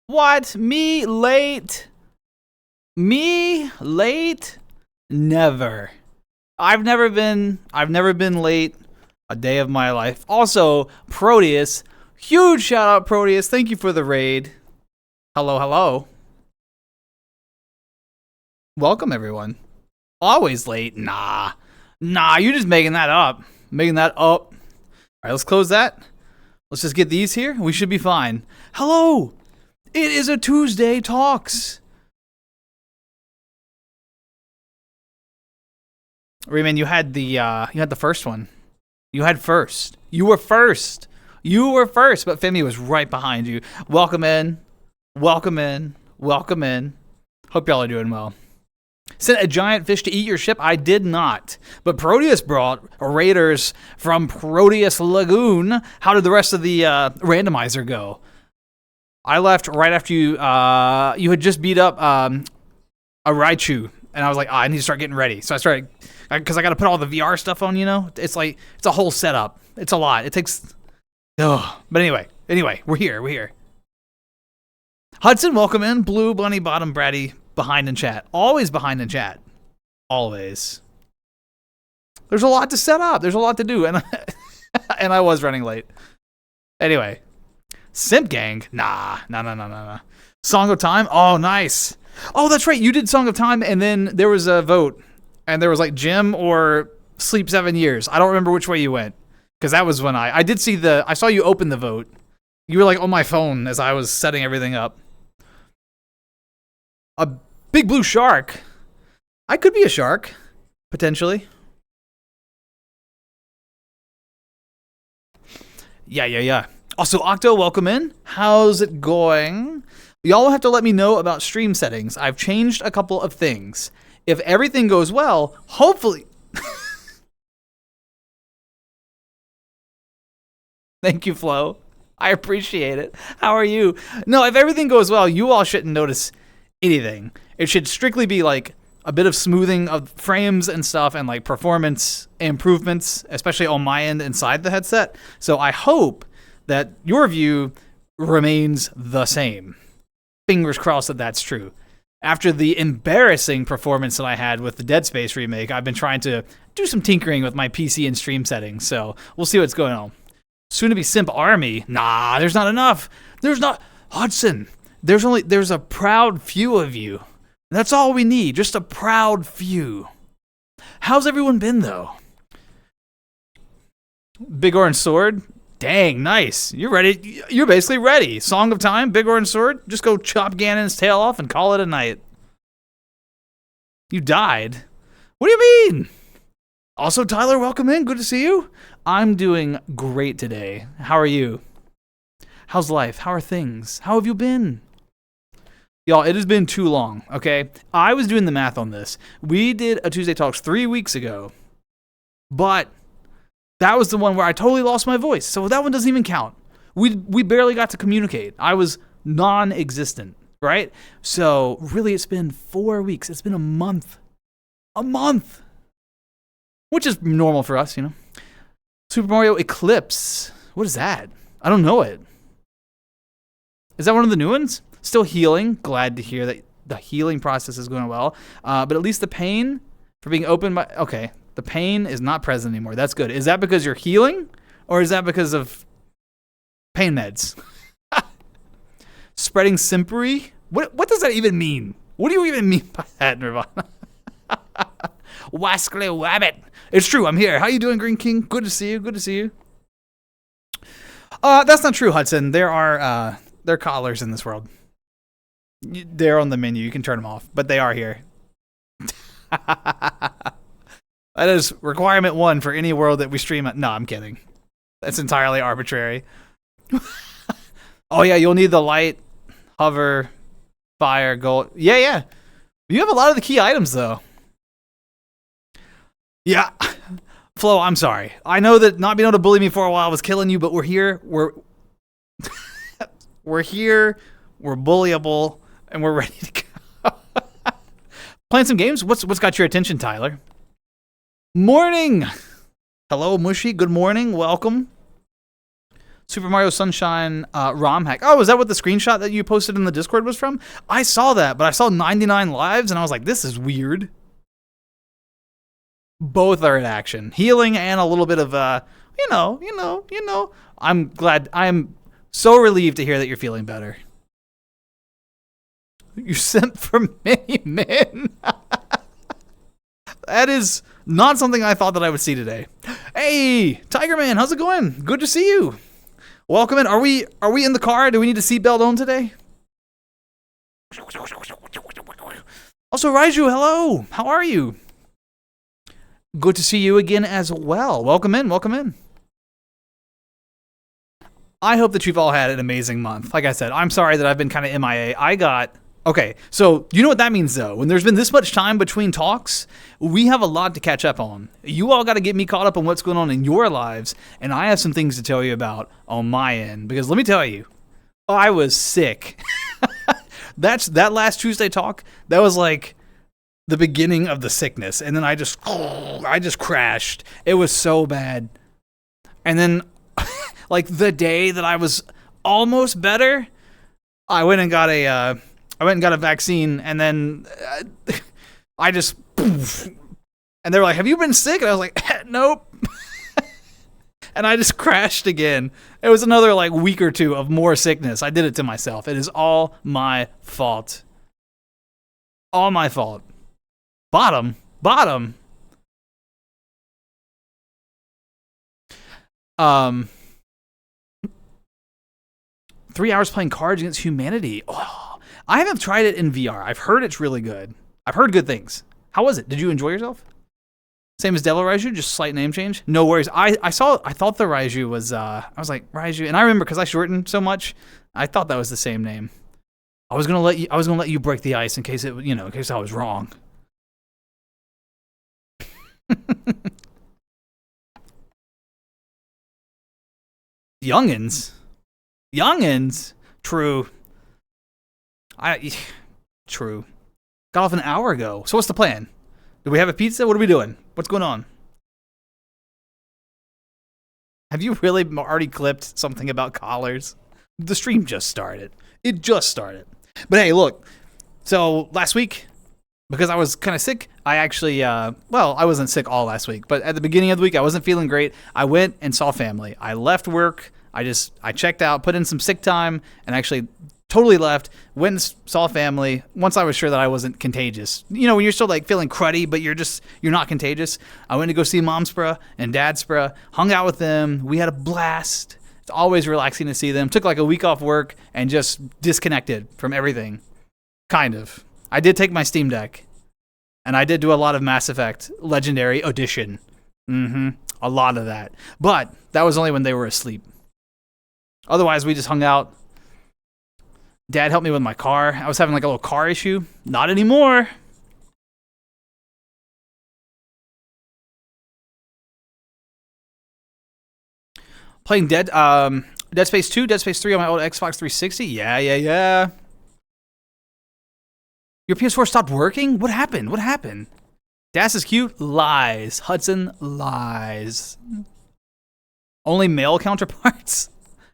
What? Me late? Me late? Never. I've never been late a day of my life. Also, Proteus, huge shout out Proteus. Thank you for the raid. Hello, hello. Welcome everyone. Always late? Nah, you're just making that up. All right, let's close that. Let's just get these here. We should be fine. Hello. It is a Tuesday Talks. Rayman, you had the first one. You had first. You were first. But Femi was right behind you. Welcome in. Hope y'all are doing well. Sent a giant fish to eat your ship? I did not. But Proteus brought raiders from Proteus Lagoon. How did the rest of the randomizer go? I left right after you had just beat up a Raichu. And I was like, I need to start getting ready. So I started, because I got to put all the VR stuff on, It's like, it's a whole setup. It's a lot. It takes, but anyway, we're here. Hudson, welcome in. Blue, Bunny, Bottom, Bratty, behind in chat. Always behind in chat. Always. There's a lot to set up. There's a lot to do. And and I was running late. Anyway. Simp Gang? Nah. Song of Time? Oh, nice. Oh, that's right. You did Song of Time, and then there was a vote. And there was like Gym or Sleep 7 Years. I don't remember which way you went. Because that was when I did see I saw you open the vote. You were like on my phone as I was setting everything up. A big blue shark. I could be a shark, potentially. Yeah. Also, Octo, welcome in. How's it going? Y'all will have to let me know about stream settings. I've changed a couple of things. If everything goes well, hopefully... Thank you, Flo. I appreciate it. How are you? No, if everything goes well, you all shouldn't notice anything. It should strictly be like a bit of smoothing of frames and stuff and like performance improvements, especially on my end inside the headset. So I hope that your view remains the same. Fingers crossed that that's true. After the embarrassing performance that I had with the Dead Space remake, I've been trying to do some tinkering with my PC and stream settings, so we'll see what's going on. Soon to be Simp Army. Nah, there's not enough. There's not. Hudson, there's a proud few of you. That's all we need, just a proud few. How's everyone been, though? Big Orange Sword? Dang, nice. You're ready. You're basically ready. Song of Time, Big Orange Sword. Just go chop Ganon's tail off and call it a night. You died? What do you mean? Also, Tyler, welcome in. Good to see you. I'm doing great today. How are you? How's life? How are things? How have you been? Y'all, it has been too long, okay? I was doing the math on this. We did a Tuesday Talks 3 weeks ago, but that was the one where I totally lost my voice, so that one doesn't even count. We barely got to communicate. I was non-existent, right? So really, it's been 4 weeks. It's been a month. A month! Which is normal for us, Super Mario Eclipse. What is that? I don't know it. Is that one of the new ones? Still healing. Glad to hear that the healing process is going well. But at least the pain for being opened by... Okay, the pain is not present anymore. That's good. Is that because you're healing? Or is that because of pain meds? Spreading simpery? What does that even mean? What do you even mean by that, Nirvana? Wascally Wabbit. It's true, I'm here. How you doing, Green King? Good to see you. That's not true, Hudson. There are collars in this world. They're on the menu. You can turn them off, but they are here. That is requirement 1 for any world that we stream at. No, I'm kidding. That's entirely arbitrary. Oh, yeah, you'll need the light, hover, fire, gold. Yeah. You have a lot of the key items, though. Yeah. Flo, I'm sorry. I know that not being able to bully me for a while was killing you, but we're here. We're here. We're bullyable, and we're ready to go. Playing some games? What's got your attention, Tyler? Morning. Hello, Mushy. Good morning. Welcome. Super Mario Sunshine ROM hack. Oh, is that what the screenshot that you posted in the Discord was from? I saw that, but I saw 99 lives, and I was like, this is weird. Both are in action. Healing and a little bit of, you know. I'm glad. I'm so relieved to hear that you're feeling better. You sent for many men. That is not something I thought that I would see today. Hey, Tiger Man, how's it going? Good to see you. Welcome in. Are we in the car? Do we need a seatbelt on today? Also, Raiju, hello. How are you? Good to see you again as well. Welcome in. Welcome in. I hope that you've all had an amazing month. Like I said, I'm sorry that I've been kind of MIA. Okay, so you know what that means, though. When there's been this much time between talks, we have a lot to catch up on. You all got to get me caught up on what's going on in your lives, and I have some things to tell you about on my end. Because let me tell you, I was sick. That last Tuesday talk, that was like the beginning of the sickness, and then I just crashed. It was so bad. And then, like the day that I was almost better, I went and got a vaccine, and then I just, and they were like, have you been sick? And I was like, nope. And I just crashed again. It was another like week or two of more sickness. I did it to myself. It is all my fault. All my fault. Bottom. 3 hours playing Cards Against Humanity. Oh, I haven't tried it in VR. I've heard it's really good. I've heard good things. How was it? Did you enjoy yourself? Same as Devil Raiju, just slight name change. No worries. I thought the Raiju was. I was like Raiju, and I remember because I shortened so much. I thought that was the same name. I was gonna let you break the ice in case it, in case I was wrong. Youngins. True. True. Got off an hour ago. So what's the plan? Do we have a pizza? What are we doing? What's going on? Have you really already clipped something about collars? The stream just started. It just started. But hey, look. So last week, because I was kind of sick, I actually, I wasn't sick all last week, but at the beginning of the week, I wasn't feeling great. I went and saw family. I left work. I checked out, put in some sick time, and actually totally left, went and saw family once I was sure that I wasn't contagious. When you're still like feeling cruddy, but you're not contagious. I went to go see Momspra and Dadspra, hung out with them. We had a blast. It's always relaxing to see them. Took like a week off work and just disconnected from everything. Kind of. I did take my Steam Deck, and I did do a lot of Mass Effect Legendary Edition. A lot of that. But that was only when they were asleep. Otherwise, we just hung out. Dad helped me with my car. I was having like a little car issue. Not anymore. Playing Dead Space 2, Dead Space 3 on my old Xbox 360. Yeah. Your PS4 stopped working? What happened? Das is cute? Lies. Hudson, lies. Only male counterparts?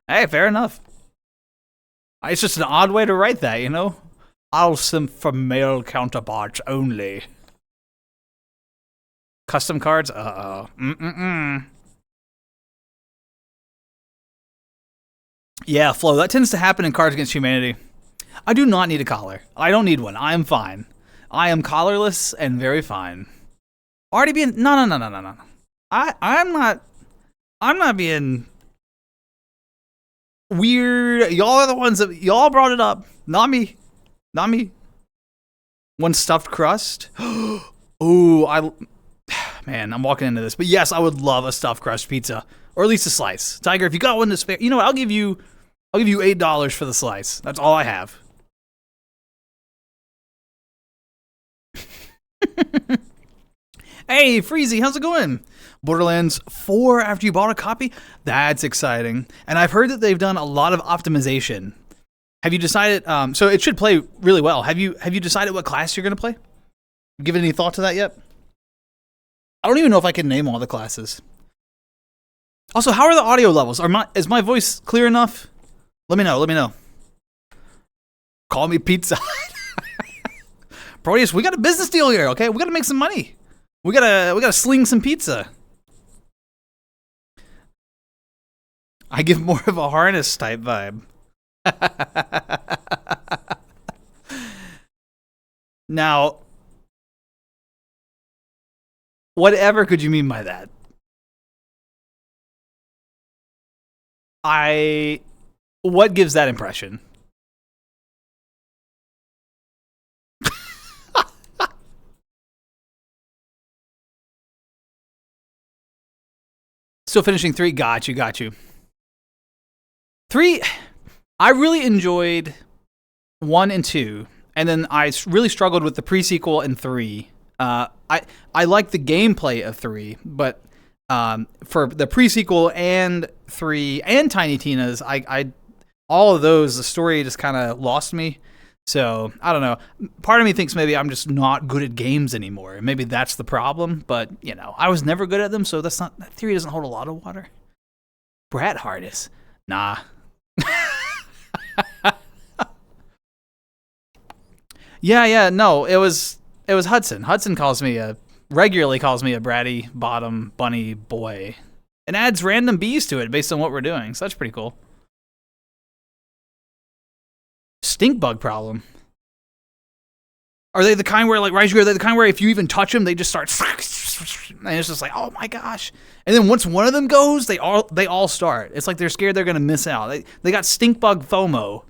Hey, fair enough. It's just an odd way to write that, I'll sim for male counterparts only. Custom cards? Uh-oh. Yeah, Flo, that tends to happen in Cards Against Humanity. I do not need a collar. I don't need one. I am fine. I am collarless and very fine. Already being... No. I'm not being... weird. Y'all are the ones that y'all brought it up. Not me. One stuffed crust. Ooh, man, I'm walking into this. But yes, I would love a stuffed crust pizza, or at least a slice. Tiger, if you got one to spare, you know what? I'll give you $8 for the slice. That's all I have. Hey, Freezy, how's it going? Borderlands 4 after you bought a copy? That's exciting. And I've heard that they've done a lot of optimization. Have you decided, so it should play really well. Have you decided what class you're going to play? Give it any thought to that yet? I don't even know if I can name all the classes. Also, how are the audio levels? Is my voice clear enough? Let me know. Let me know. Call me Pizza. Proteus, we got a business deal here, okay? We gotta make some money. We gotta sling some pizza. I give more of a harness type vibe. Now, whatever could you mean by that? What gives that impression? Still finishing 3. Got you. 3, I really enjoyed 1 and 2, and then I really struggled with the pre-sequel in 3. I like the gameplay of 3, but for the pre-sequel and 3 and Tiny Tina's, I all of those, the story just kind of lost me. So, I don't know. Part of me thinks maybe I'm just not good at games anymore. Maybe that's the problem, but, you know, I was never good at them, so that theory doesn't hold a lot of water. Brat Hardis. Nah. Yeah, no, it was Hudson. Hudson regularly calls me a bratty bottom bunny boy and adds random B's to it based on what we're doing, so that's pretty cool. Stink bug problem. Are they the kind where, like, Raiju, are they the kind where if you even touch them, they just start, and it's just like, oh my gosh. And then once one of them goes, they all start. It's like they're scared they're gonna miss out. They got stink bug FOMO,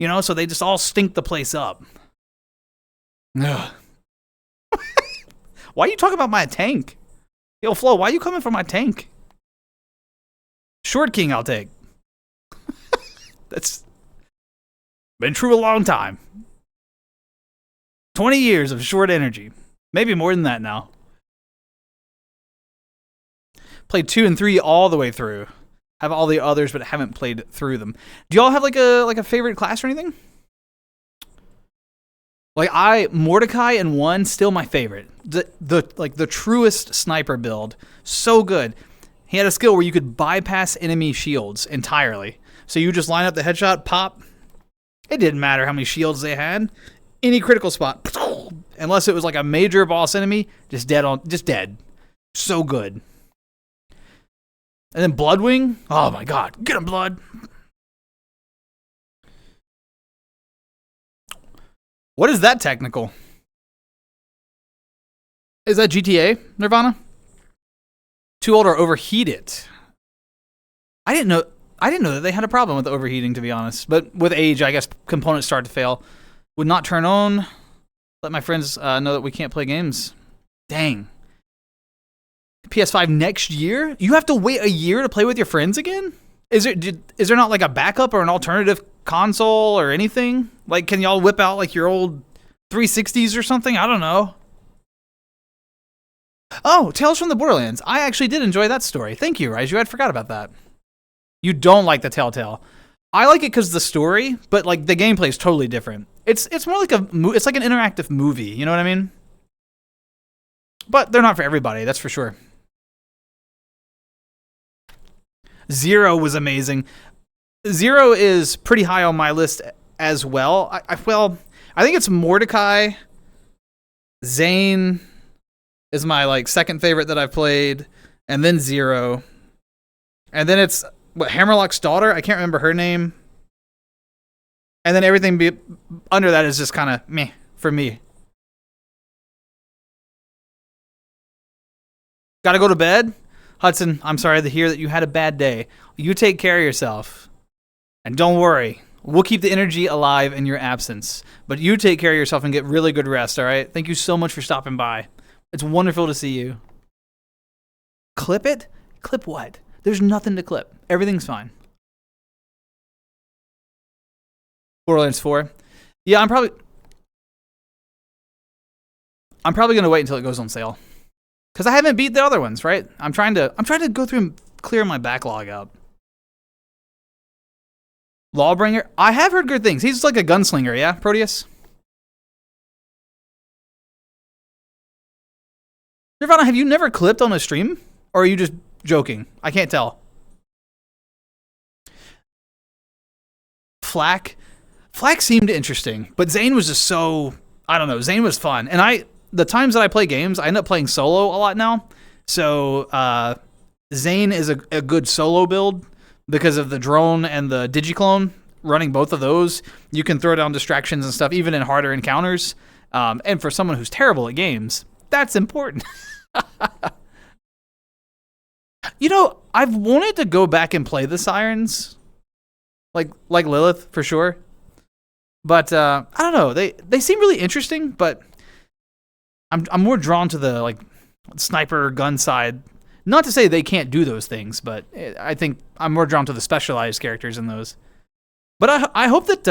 you know, so they just all stink the place up. Ugh. Why are you talking about my tank? Yo, Flo, why are you coming for my tank? Short King, I'll take. That's been true a long time. 20 years of short energy. Maybe more than that now. Played 2 and 3 all the way through. Have all the others, but haven't played through them. Do y'all have like a favorite class or anything? Like Mordecai in 1, still my favorite. The truest sniper build. So good. He had a skill where you could bypass enemy shields entirely. So you just line up the headshot, pop. It didn't matter how many shields they had. Any critical spot, unless it was like a major boss enemy, just dead. So good. And then Bloodwing. Oh my god, get him, Blood. What is that technical? Is that GTA, Nirvana? Too old or overheated? I didn't know that they had a problem with the overheating, to be honest. But with age, I guess components start to fail. Would not turn on. Let my friends know that we can't play games. Dang. PS5 next year? You have to wait a year to play with your friends again? Is there not like a backup or an alternative console or anything? Like, can y'all whip out like your old 360s or something? I don't know. Oh, Tales from the Borderlands. I actually did enjoy that story. Thank you, Raiju. I'd forgot about that. You don't like the Telltale. I like it because the story, but like the gameplay is totally different. It's more like it's like an interactive movie. You know what I mean? But they're not for everybody. That's for sure. 0 was amazing. 0 is pretty high on my list as well. I think it's Mordecai. Zane is my like second favorite that I've played, and then 0, and then it's Hammerlock's daughter. I can't remember her name, and then everything under that is just kind of meh for me. Gotta go to bed? Hudson, I'm sorry to hear that you had a bad day. You take care of yourself. And don't worry, we'll keep the energy alive in your absence. But you take care of yourself and get really good rest, all right? Thank you so much for stopping by. It's wonderful to see you. Clip it? Clip what? There's nothing to clip. Everything's fine. Borderlands 4. Yeah, I'm probably going to wait until it goes on sale. Because I haven't beat the other ones, right? I'm trying to go through and clear my backlog out. Lawbringer? I have heard good things. He's like a gunslinger, yeah, Proteus? Nirvana, have you never clipped on a stream? Or are you just joking? I can't tell. Flak. Flak seemed interesting, but Zane was just so, I don't know. Zane was fun, and the times that I play games, I end up playing solo a lot now. So Zane is a good solo build because of the drone and the digiclone. Running both of those, you can throw down distractions and stuff, even in harder encounters. And for someone who's terrible at games, that's important. You know, I've wanted to go back and play the Sirens, like Lilith for sure. But I don't know. They seem really interesting, but I'm more drawn to the like sniper gun side. Not to say they can't do those things, but I think I'm more drawn to the specialized characters in those. But I hope that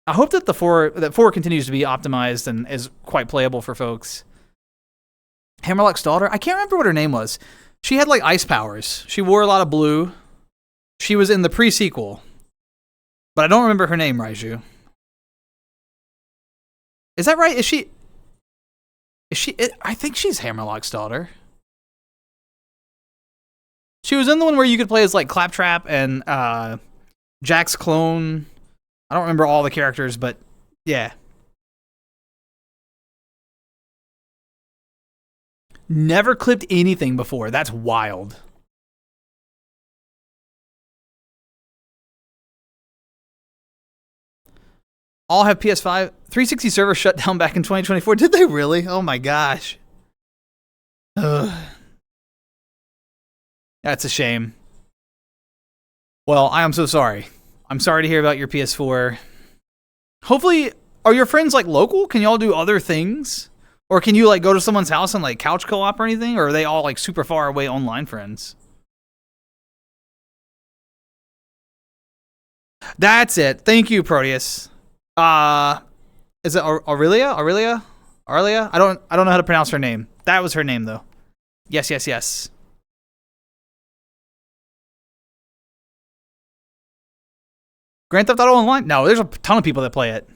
that 4 continues to be optimized and is quite playable for folks. Hammerlock's daughter, I can't remember what her name was. She had like ice powers. She wore a lot of blue. She was in the pre-sequel, but I don't remember her name, Raiju. Is that right? Is she? I think she's Hammerlock's daughter. She was in the one where you could play as like Claptrap and Jack's clone. I don't remember all the characters, but yeah. Never clipped anything before. That's wild. All have PS5. 360 server shut down back in 2024. Did they really? Oh my gosh. Ugh. That's a shame. Well, I am so sorry. I'm sorry to hear about your PS4. Hopefully, are your friends like local? Can y'all do other things? Or can you like go to someone's house and like couch co-op or anything? Or are they all like super far away online friends? That's it. Thank you, Proteus. Is it Aurelia? I don't know how to pronounce her name. That was her name though. Yes. Grand Theft Auto Online? No, there's a ton of people that play it.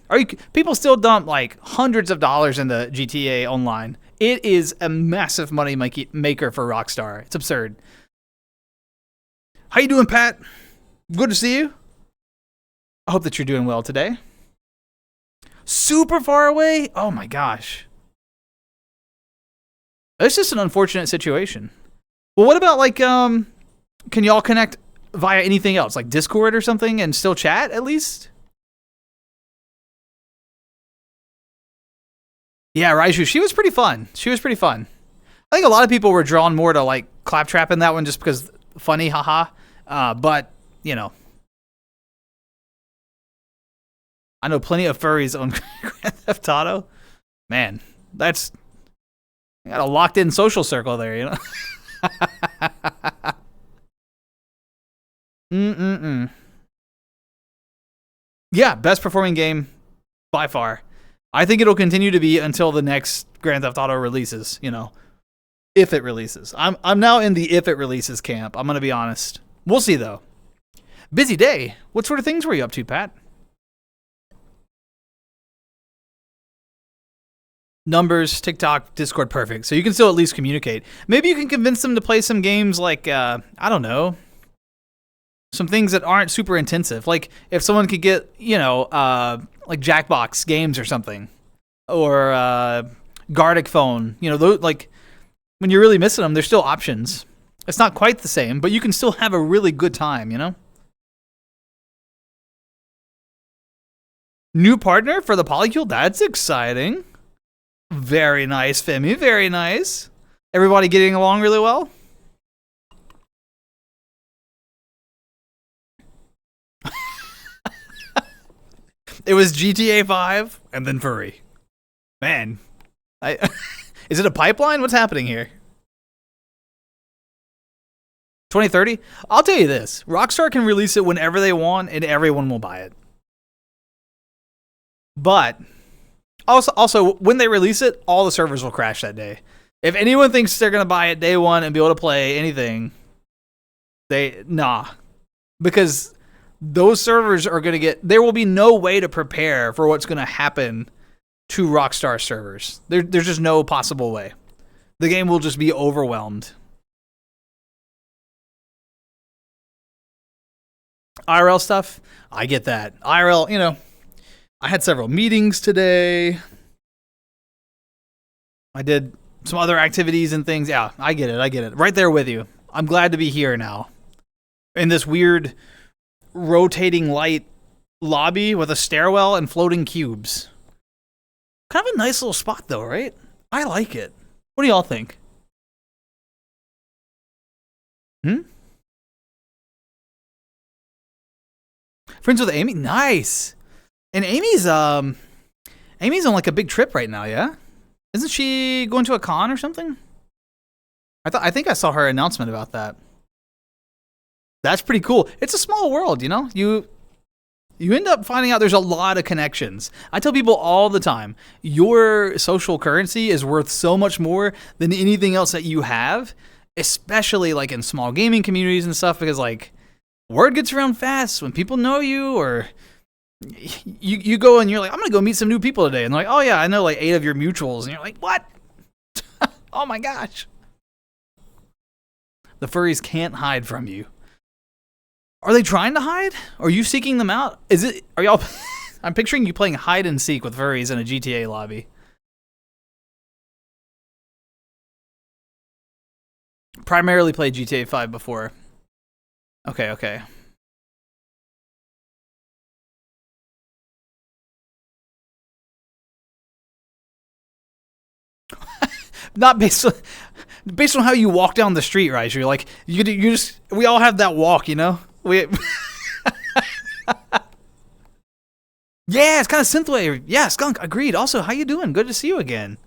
People still dump like hundreds of dollars into GTA Online. It is a massive money maker for Rockstar. It's absurd. How you doing, Pat? Good to see you. I hope that you're doing well today. Super far away? Oh my gosh. It's just an unfortunate situation. Well, what about like, can y'all connect via anything else, like Discord or something, and still chat at least? Yeah, Raiju, she was pretty fun. I think a lot of people were drawn more to like Claptrap in that one just because funny, haha. But, you know. I know plenty of furries on Grand Theft Auto. Man, that's got a locked in social circle there, you know? Yeah, best performing game by far. I think it'll continue to be until the next Grand Theft Auto releases, you know. If it releases. I'm now in the if it releases camp. I'm going to be honest. We'll see though. Busy day. What sort of things were you up to, Pat? Numbers, TikTok, Discord, perfect. So you can still at least communicate. Maybe you can convince them to play some games like, I don't know, some things that aren't super intensive. Like if someone could get, you know, like Jackbox games or something. Or Gardic phone. You know, those, like when you're really missing them, there's still options. It's not quite the same, but you can still have a really good time, you know? New partner for the Polycule? That's exciting. Very nice, Femi. Very nice. Everybody getting along really well? It was GTA 5 and then furry. Man. Is it a pipeline? What's happening here? 2030? I'll tell you this. Rockstar can release it whenever they want and everyone will buy it. But also, when they release it, all the servers will crash that day. If anyone thinks they're going to buy it day one and be able to play anything, nah. Because those servers are going to there will be no way to prepare for what's going to happen to Rockstar servers. There's just no possible way. The game will just be overwhelmed. IRL stuff, I get that. IRL, you know, I had several meetings today. I did some other activities and things. Yeah, I get it. I get it. Right there with you. I'm glad to be here now. In this weird rotating light lobby with a stairwell and floating cubes. Kind of a nice little spot though, right? I like it. What do y'all think? Friends with Amy? Nice. And Amy's on like a big trip right now, yeah? Isn't she going to a con or something? I think I saw her announcement about that. That's pretty cool. It's a small world, you know? You end up finding out there's a lot of connections. I tell people all the time, your social currency is worth so much more than anything else that you have, especially like in small gaming communities and stuff, because like word gets around fast when people know you, or you go and you're like, I'm going to go meet some new people today. And they're like, oh yeah, I know like 8 of your mutuals. And you're like, what? Oh my gosh. The furries can't hide from you. Are they trying to hide? Are you seeking them out? Are y'all, I'm picturing you playing hide and seek with furries in a GTA lobby. Primarily played GTA 5 before. Okay. Not based on how you walk down the street, right? You're like, we all have that walk, you know? Yeah, it's kind of synthwave. Yeah, Skunk, agreed. Also, how you doing? Good to see you again.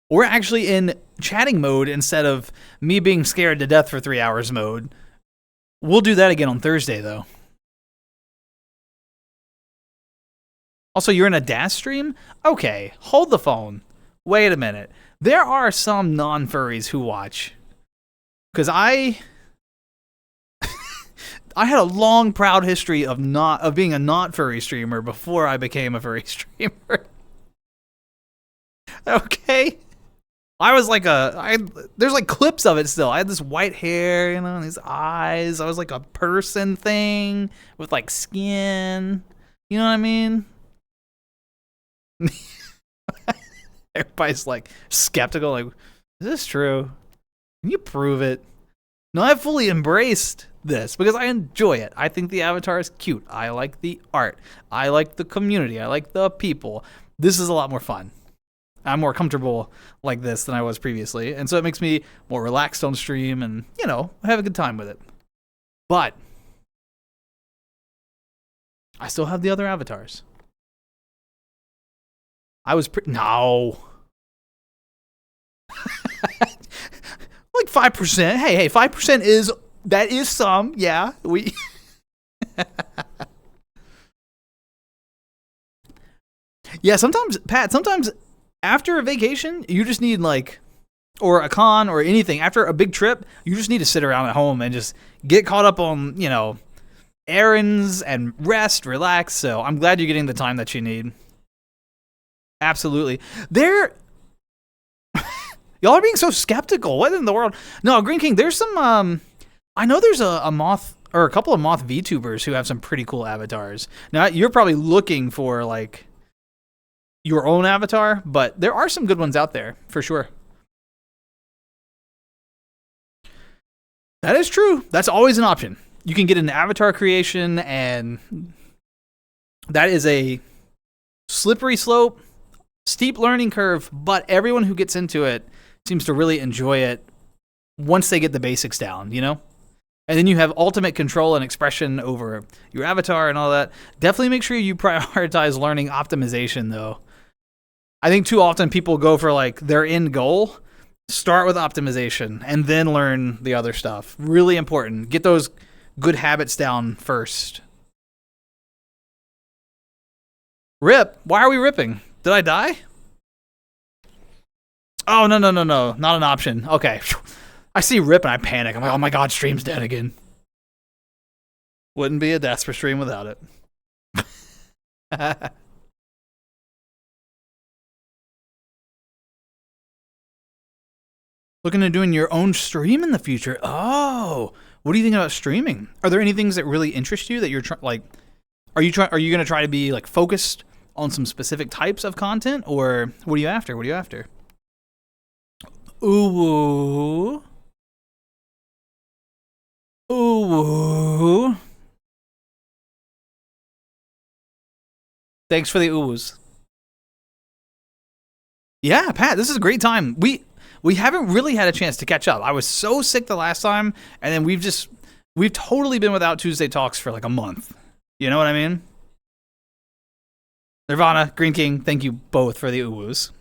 We're actually in chatting mode instead of me being scared to death for 3 hours mode. We'll do that again on Thursday, though. Also, you're in a DAS stream? Okay, hold the phone. Wait a minute. There are some non-furries who watch. Because I had a long, proud history of being a not furry streamer before I became a furry streamer. Okay. I was like there's like clips of it still. I had this white hair, you know, and these eyes. I was like a person thing with like skin. You know what I mean? Everybody's like skeptical, like, is this true? Can you prove it? No, I've fully embraced this because I enjoy it. I think the avatar is cute. I like the art. I like the community. I like the people. This is a lot more fun. I'm more comfortable like this than I was previously, and so it makes me more relaxed on stream and, you know, have a good time with it. But I still have the other avatars. I was no. Like 5%. Hey, 5% is some. Yeah, we. Yeah, sometimes, Pat. Sometimes after a vacation, you just need like, or a con or anything. After a big trip, you just need to sit around at home and just get caught up on, you know, errands and rest, relax. So I'm glad you're getting the time that you need. Absolutely. Y'all are being so skeptical. What in the world? No, Green King, there's some, I know there's a moth, or a couple of moth VTubers who have some pretty cool avatars. Now, you're probably looking for, like, your own avatar, but there are some good ones out there, for sure. That is true. That's always an option. You can get an avatar creation, and that is a slippery slope, steep learning curve, but everyone who gets into it seems to really enjoy it once they get the basics down, you know? And then you have ultimate control and expression over your avatar and all that. Definitely make sure you prioritize learning optimization, though. I think too often people go for, like, their end goal. Start with optimization and then learn the other stuff. Really important. Get those good habits down first. Rip? Why are we ripping? Did I die? Oh, no. Not an option. Okay. I see rip and I panic. I'm like, oh my god, stream's dead again. Wouldn't be a daspra stream without it. Looking at doing your own stream in the future. Oh, What do you think about streaming? Are there any things that really interest you that you're like? Are you going to try to be like focused on some specific types of content, or what are you after? What are you after? Ooh. Ooh. Thanks for the oohs. Yeah, Pat, this is a great time. We haven't really had a chance to catch up. I was so sick the last time, and then we've totally been without Tuesday talks for like a month. You know what I mean? Nirvana, Green King, thank you both for the oohs.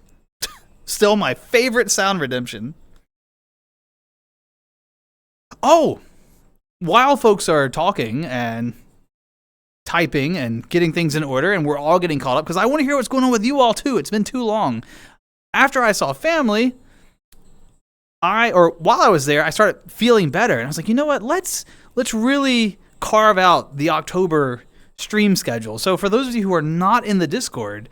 Still my favorite sound redemption. Oh, while folks are talking and typing and getting things in order, and we're all getting caught up, because I want to hear what's going on with you all too. It's been too long. After I saw family, while I was there, I started feeling better, and I was like, you know what? Let's really carve out the October stream schedule. So for those of you who are not in the Discord,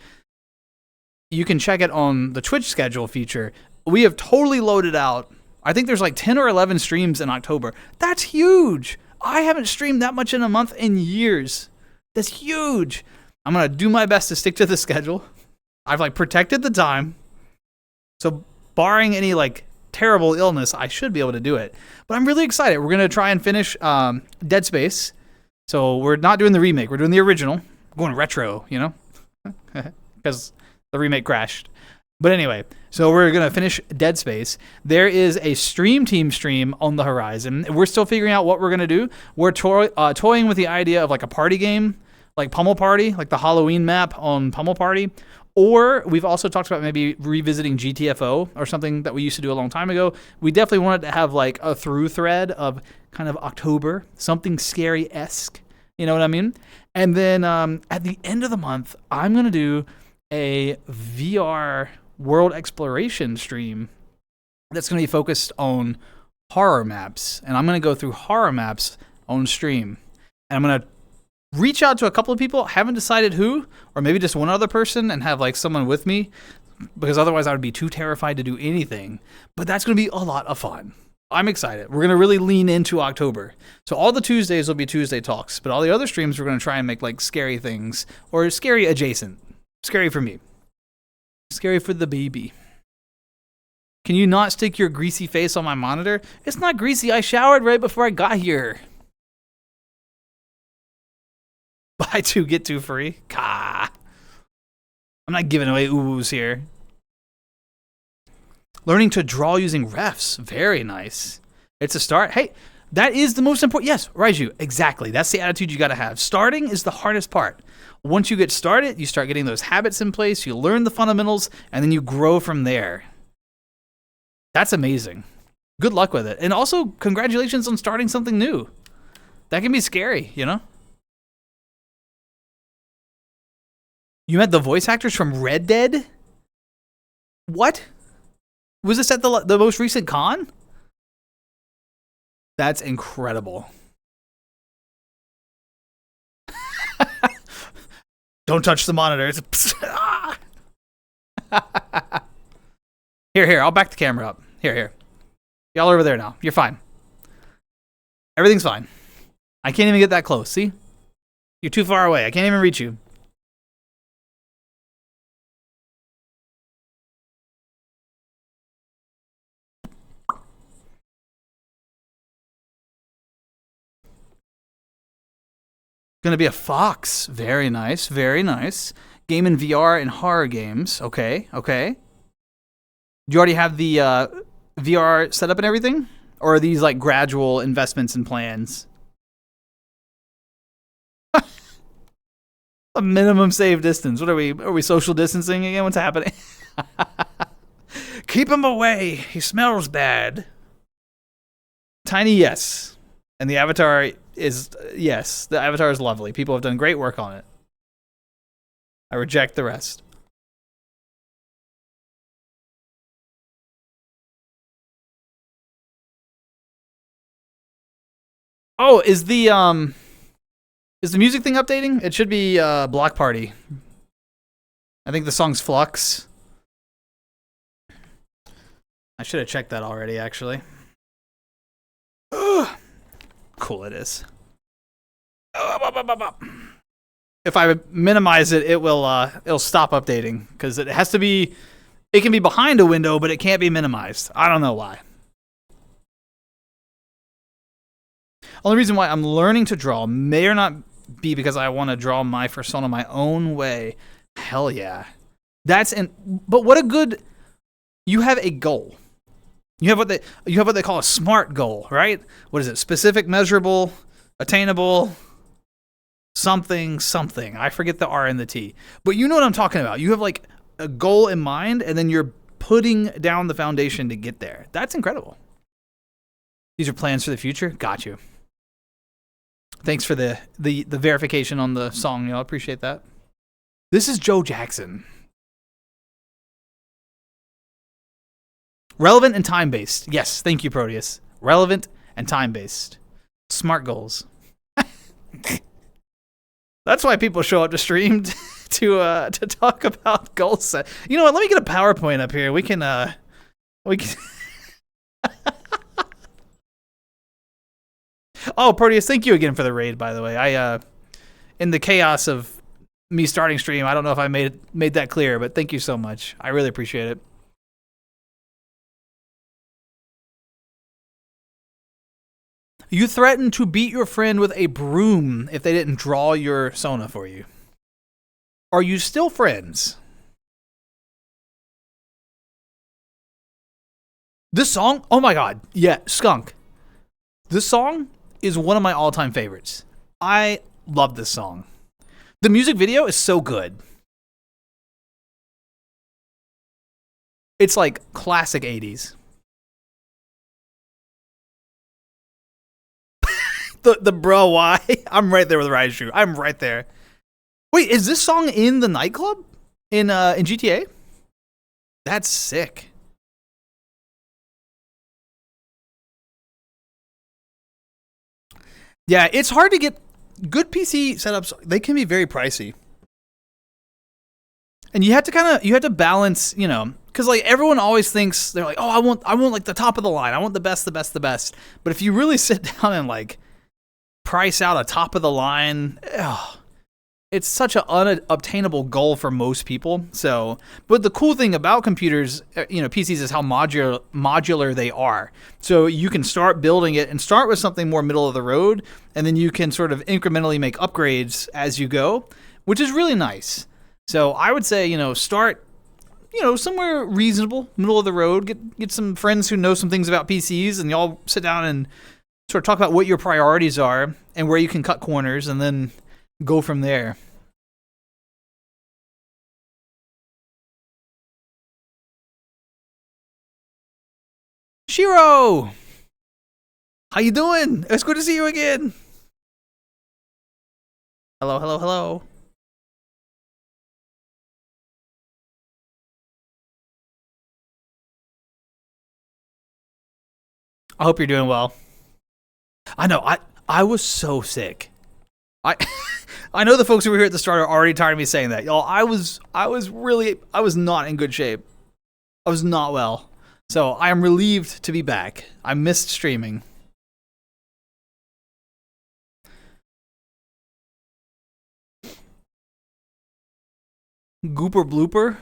you can check it on the Twitch schedule feature. We have totally loaded out. I think there's like 10 or 11 streams in October. That's huge. I haven't streamed that much in a month in years. That's huge. I'm going to do my best to stick to the schedule. I've like protected the time. So barring any like terrible illness, I should be able to do it. But I'm really excited. We're going to try and finish Dead Space. So we're not doing the remake. We're doing the original. We're going retro, you know? Because the remake crashed. But anyway, so we're going to finish Dead Space. There is a stream team stream on the horizon. We're still figuring out what we're going to do. We're toying with the idea of like a party game, like Pummel Party, like the Halloween map on Pummel Party. Or we've also talked about maybe revisiting GTFO or something that we used to do a long time ago. We definitely wanted to have like a through thread of kind of October, something scary-esque. You know what I mean? And then at the end of the month, I'm going to do a VR world exploration stream that's going to be focused on horror maps. And I'm going to go through horror maps on stream. And I'm going to reach out to a couple of people, haven't decided who, or maybe just one other person and have like someone with me, because otherwise I would be too terrified to do anything. But that's going to be a lot of fun. I'm excited. We're going to really lean into October. So all the Tuesdays will be Tuesday talks, but all the other streams we're going to try and make like scary things or scary adjacent. Scary for me. Scary for the baby. Can you not stick your greasy face on my monitor? It's not greasy. I showered right before I got here. Buy two, get two free. Ka. I'm not giving away oohs here. Learning to draw using refs. Very nice. It's a start. Hey, that is the most important. Yes, Raiju, exactly. That's the attitude you got to have. Starting is the hardest part. Once you get started, you start getting those habits in place, you learn the fundamentals, and then you grow from there. That's amazing. Good luck with it. And also, congratulations on starting something new. That can be scary, you know? You met the voice actors from Red Dead? What? Was this at the most recent con? That's incredible. Don't touch the monitor. Here, I'll back the camera up. Here. Y'all over there now. You're fine. Everything's fine. I can't even get that close, see? You're too far away. I can't even reach you. Gonna be a fox. Very nice, very nice. Game in VR and horror games. Okay. Do you already have the VR set up and everything? Or are these like gradual investments and plans? A minimum safe distance. What are we? Are we social distancing again? What's happening? Keep him away. He smells bad. Tiny, yes. And the avatar is, yes, the avatar is lovely. People have done great work on it. I reject the rest. Oh, is the music thing updating? It should be Block Party. I think the song's Flux. I should have checked that already, actually. cool it is. If I minimize it, it'll stop updating because it has to be. It can be behind a window, but it can't be minimized. I don't know why. Only reason why I'm learning to draw may or not be because I want to draw my persona my own way. Hell yeah. But what a good. You have a goal. You have what they call a SMART goal, right? What is it? Specific, measurable, attainable, something. I forget the R and the T. But you know what I'm talking about. You have like a goal in mind, and then you're putting down the foundation to get there. That's incredible. These are plans for the future. Got you. Thanks for the verification on the song, y'all. Appreciate that. This is Joe Jackson. Relevant and time-based. Yes, thank you, Proteus. Relevant and time-based. Smart goals. That's why people show up to stream to talk about goal set. You know what? Let me get a PowerPoint up here. We can. Oh, Proteus, thank you again for the raid. By the way, in the chaos of me starting stream, I don't know if I made that clear, but thank you so much. I really appreciate it. You threatened to beat your friend with a broom if they didn't draw your Sona for you. Are you still friends? This song, oh my god, yeah, Skunk. This song is one of my all-time favorites. I love this song. The music video is so good. It's like classic 80s. The bro, why? I'm right there with Raiju. I'm right there. Wait, is this song in the nightclub in GTA? That's sick. Yeah, it's hard to get good PC setups. They can be very pricey, and you have to balance, you know, because like everyone always thinks they're like, oh, I want like the top of the line. I want the best. But if you really sit down and like price out a top of the line, it's such an unobtainable goal for most people. So, but the cool thing about computers, you know, PCs, is how modular they are. So you can start building it and start with something more middle of the road, and then you can sort of incrementally make upgrades as you go, which is really nice. So I would say, you know, start, you know, somewhere reasonable, middle of the road. Get some friends who know some things about PCs, and y'all sit down and sort of talk about what your priorities are and where you can cut corners, and then go from there. Shiro! How you doing? It's good to see you again. Hello. I hope you're doing well. I know, I was so sick. I know the folks who were here at the start are already tired of me saying that. Y'all, I was not in good shape. I was not well. So I am relieved to be back. I missed streaming. Gooper blooper.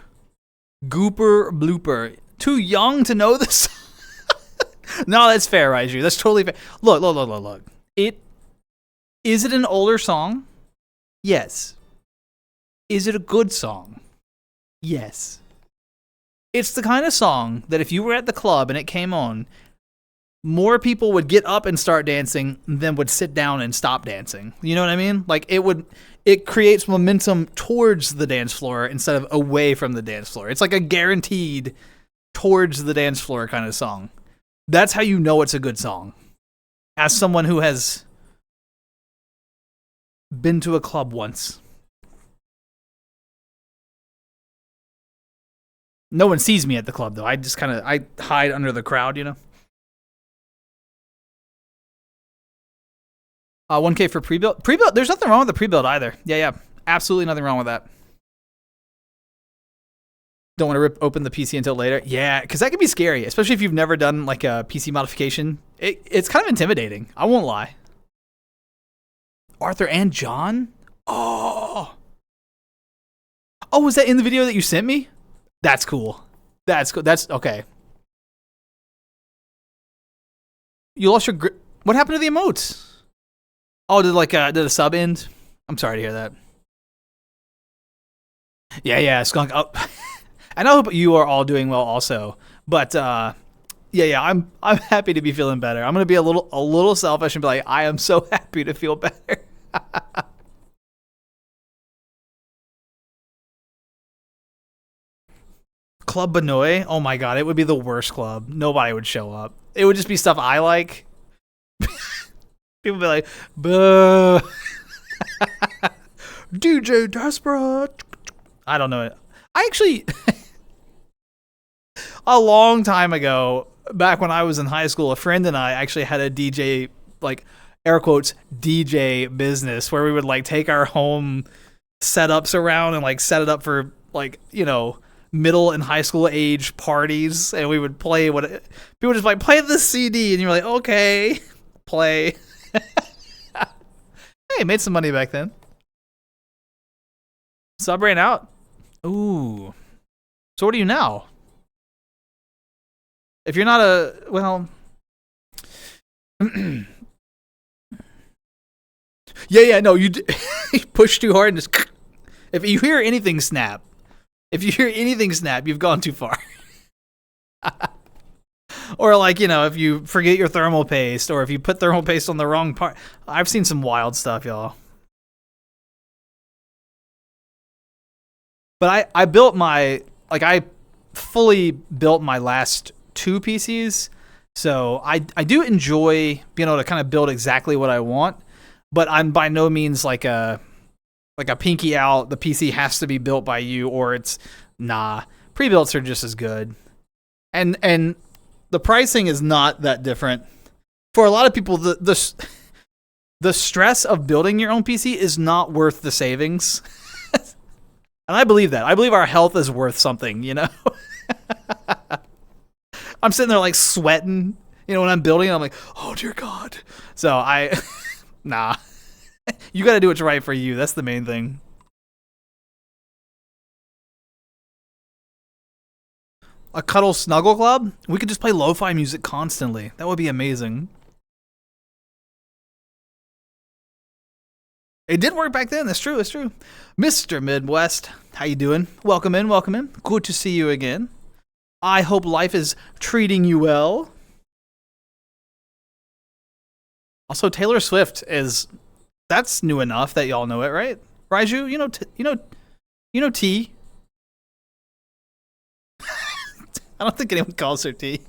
Too young to know this? No, that's fair, Raiju. That's totally fair. Look. Is it an older song? Yes. Is it a good song? Yes. It's the kind of song that if you were at the club and it came on, more people would get up and start dancing than would sit down and stop dancing. You know what I mean? Like it creates momentum towards the dance floor instead of away from the dance floor. It's like a guaranteed towards the dance floor kind of song. That's how you know it's a good song. As someone who has been to a club once. No one sees me at the club, though. I just I hide under the crowd, you know? 1K for pre-built. Pre-built, there's nothing wrong with the pre-built either. Yeah. Absolutely nothing wrong with that. Don't want to rip open the PC until later. Yeah, because that can be scary, especially if you've never done like a PC modification. It's kind of intimidating. I won't lie. Arthur and John? Oh. Oh, was that in the video that you sent me? That's cool. That's cool. That's okay. You lost your grip. What happened to the emotes? Oh, did a sub end? I'm sorry to hear that. Yeah, Skunk. Oh. And I hope you are all doing well also. But yeah, I'm happy to be feeling better. I'm gonna be a little selfish and be like, I am so happy to feel better. Club Benoit? Oh my god, it would be the worst club. Nobody would show up. It would just be stuff I like. People would be like, boo. DJ daspra. I don't know. I actually, a long time ago, back when I was in high school, a friend and I actually had a DJ, like, air quotes, DJ business where we would, like, take our home setups around and, like, set it up for, like, you know, middle and high school age parties, and we would play people just like, play the CD, and you're like, okay, play. Hey, made some money back then. Sub ran out. Ooh. So what are you now? If you're not well. yeah, no, you push too hard and just. If you hear anything snap, you've gone too far. Or like, you know, if you forget your thermal paste, or if you put thermal paste on the wrong part. I've seen some wild stuff, y'all. But I fully built my last 2 PCs. So I do enjoy being able to kind of build exactly what I want, but I'm by no means like a pinky out, the PC has to be built by you, or it's nah. Pre-builts are just as good. And the pricing is not that different. For a lot of people, the stress of building your own PC is not worth the savings. And I believe that. I believe our health is worth something, you know? I'm sitting there like sweating, you know, when I'm building, I'm like, oh dear God. So nah. You got to do what's right for you. That's the main thing. A cuddle snuggle club? We could just play lo-fi music constantly. That would be amazing. It did work back then. That's true. That's true. Mr. Midwest, how you doing? Welcome in. Welcome in. Good to see you again. I hope life is treating you well. Also, Taylor Swift that's new enough that y'all know it, right? Raiju, you know T. I don't think anyone calls her T.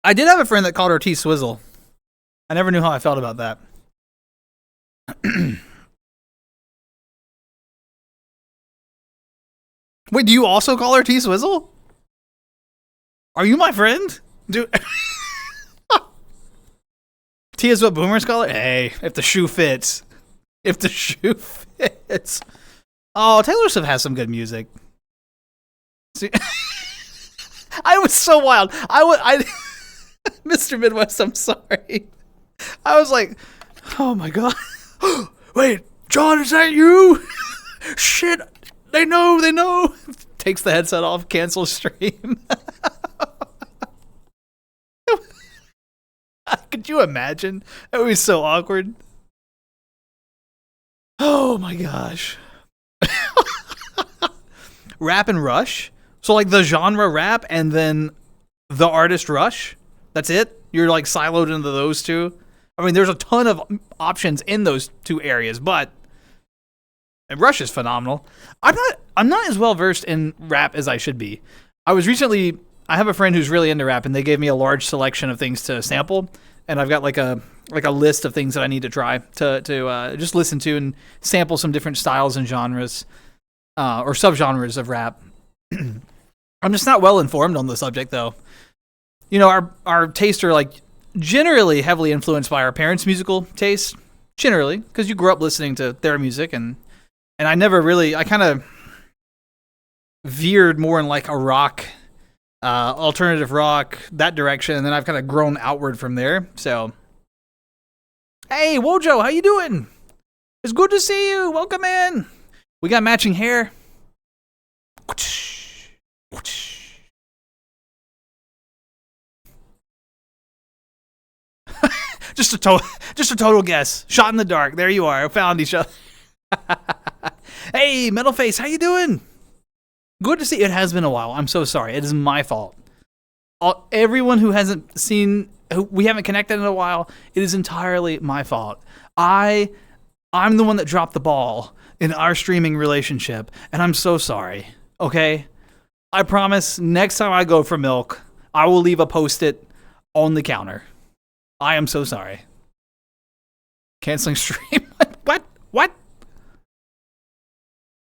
I did have a friend that called her T Swizzle. I never knew how I felt about that. Wait, do you also call her T Swizzle? Are you my friend? Dude. T is what boomers call it? Hey, if the shoe fits. If the shoe fits. Oh, Taylor Swift has some good music. See, I was so wild. Mr. Midwest, I'm sorry. I was like, oh my God. Wait, John, is that you? Shit, they know. Takes the headset off, cancels stream. Could you imagine? That would be so awkward. Oh my gosh. Rap and Rush? So like the genre rap and then the artist Rush? That's it? You're like siloed into those two? I mean, there's a ton of options in those two areas, but and Rush is phenomenal. I'm not as well versed in rap as I should be. I have a friend who's really into rap, and they gave me a large selection of things to sample, and I've got like a list of things that I need to try to just listen to and sample some different styles and genres or subgenres of rap. I'm just not well informed on the subject, though. You know, our tastes are like generally heavily influenced by our parents' musical taste. Generally, because you grew up listening to their music, and I kind of veered more in like a rock, alternative rock, that direction, and then I've kind of grown outward from there. So Hey, Wojo, how you doing? It's good to see you. Welcome in. We got matching hair. just a total guess. Shot in the dark. There you are. Found each other. Hey, Metalface, how you doing? Good to see you. It has been a while. I'm so sorry. It is my fault. Everyone who hasn't seen, we haven't connected in a while, it is entirely my fault. I'm the one that dropped the ball in our streaming relationship, and I'm so sorry, okay? I promise next time I go for milk, I will leave a Post-it on the counter. I am so sorry. Canceling stream? What?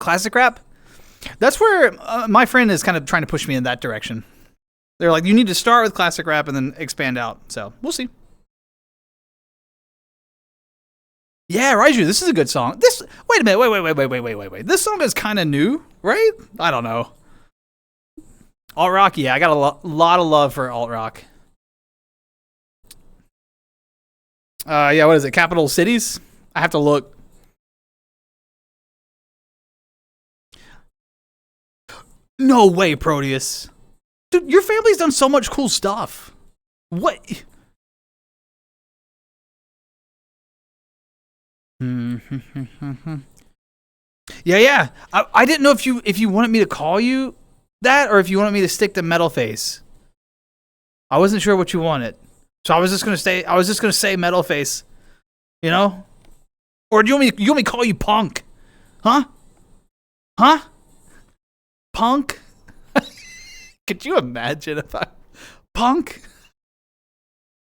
Classic rap? That's where my friend is kind of trying to push me in that direction. They're like, you need to start with classic rap and then expand out. So, we'll see. Yeah, Raiju, this is a good song. Wait a minute, wait. This song is kind of new, right? I don't know. Alt rock, yeah, I got a lot of love for alt rock. Yeah, what is it? Capital Cities? I have to look. No way, Proteus. Dude, your family's done so much cool stuff. What? Yeah. I didn't know if you wanted me to call you that or if you wanted me to stick to Metal Face. I wasn't sure what you wanted. So I was just gonna say Metal Face. You know? Or do you want me to call you Punk? Huh? Punk? Could you imagine if I... Punk?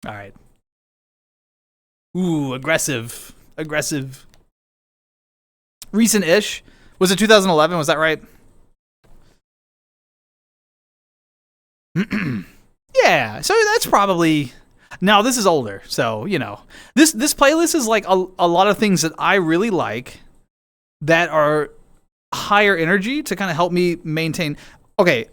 Alright. Ooh, aggressive. Recent-ish. Was it 2011? Was that right? Yeah, so that's probably... Now, this is older, so, you know. This playlist is like a lot of things that I really like that are higher energy to kind of help me maintain... Okay,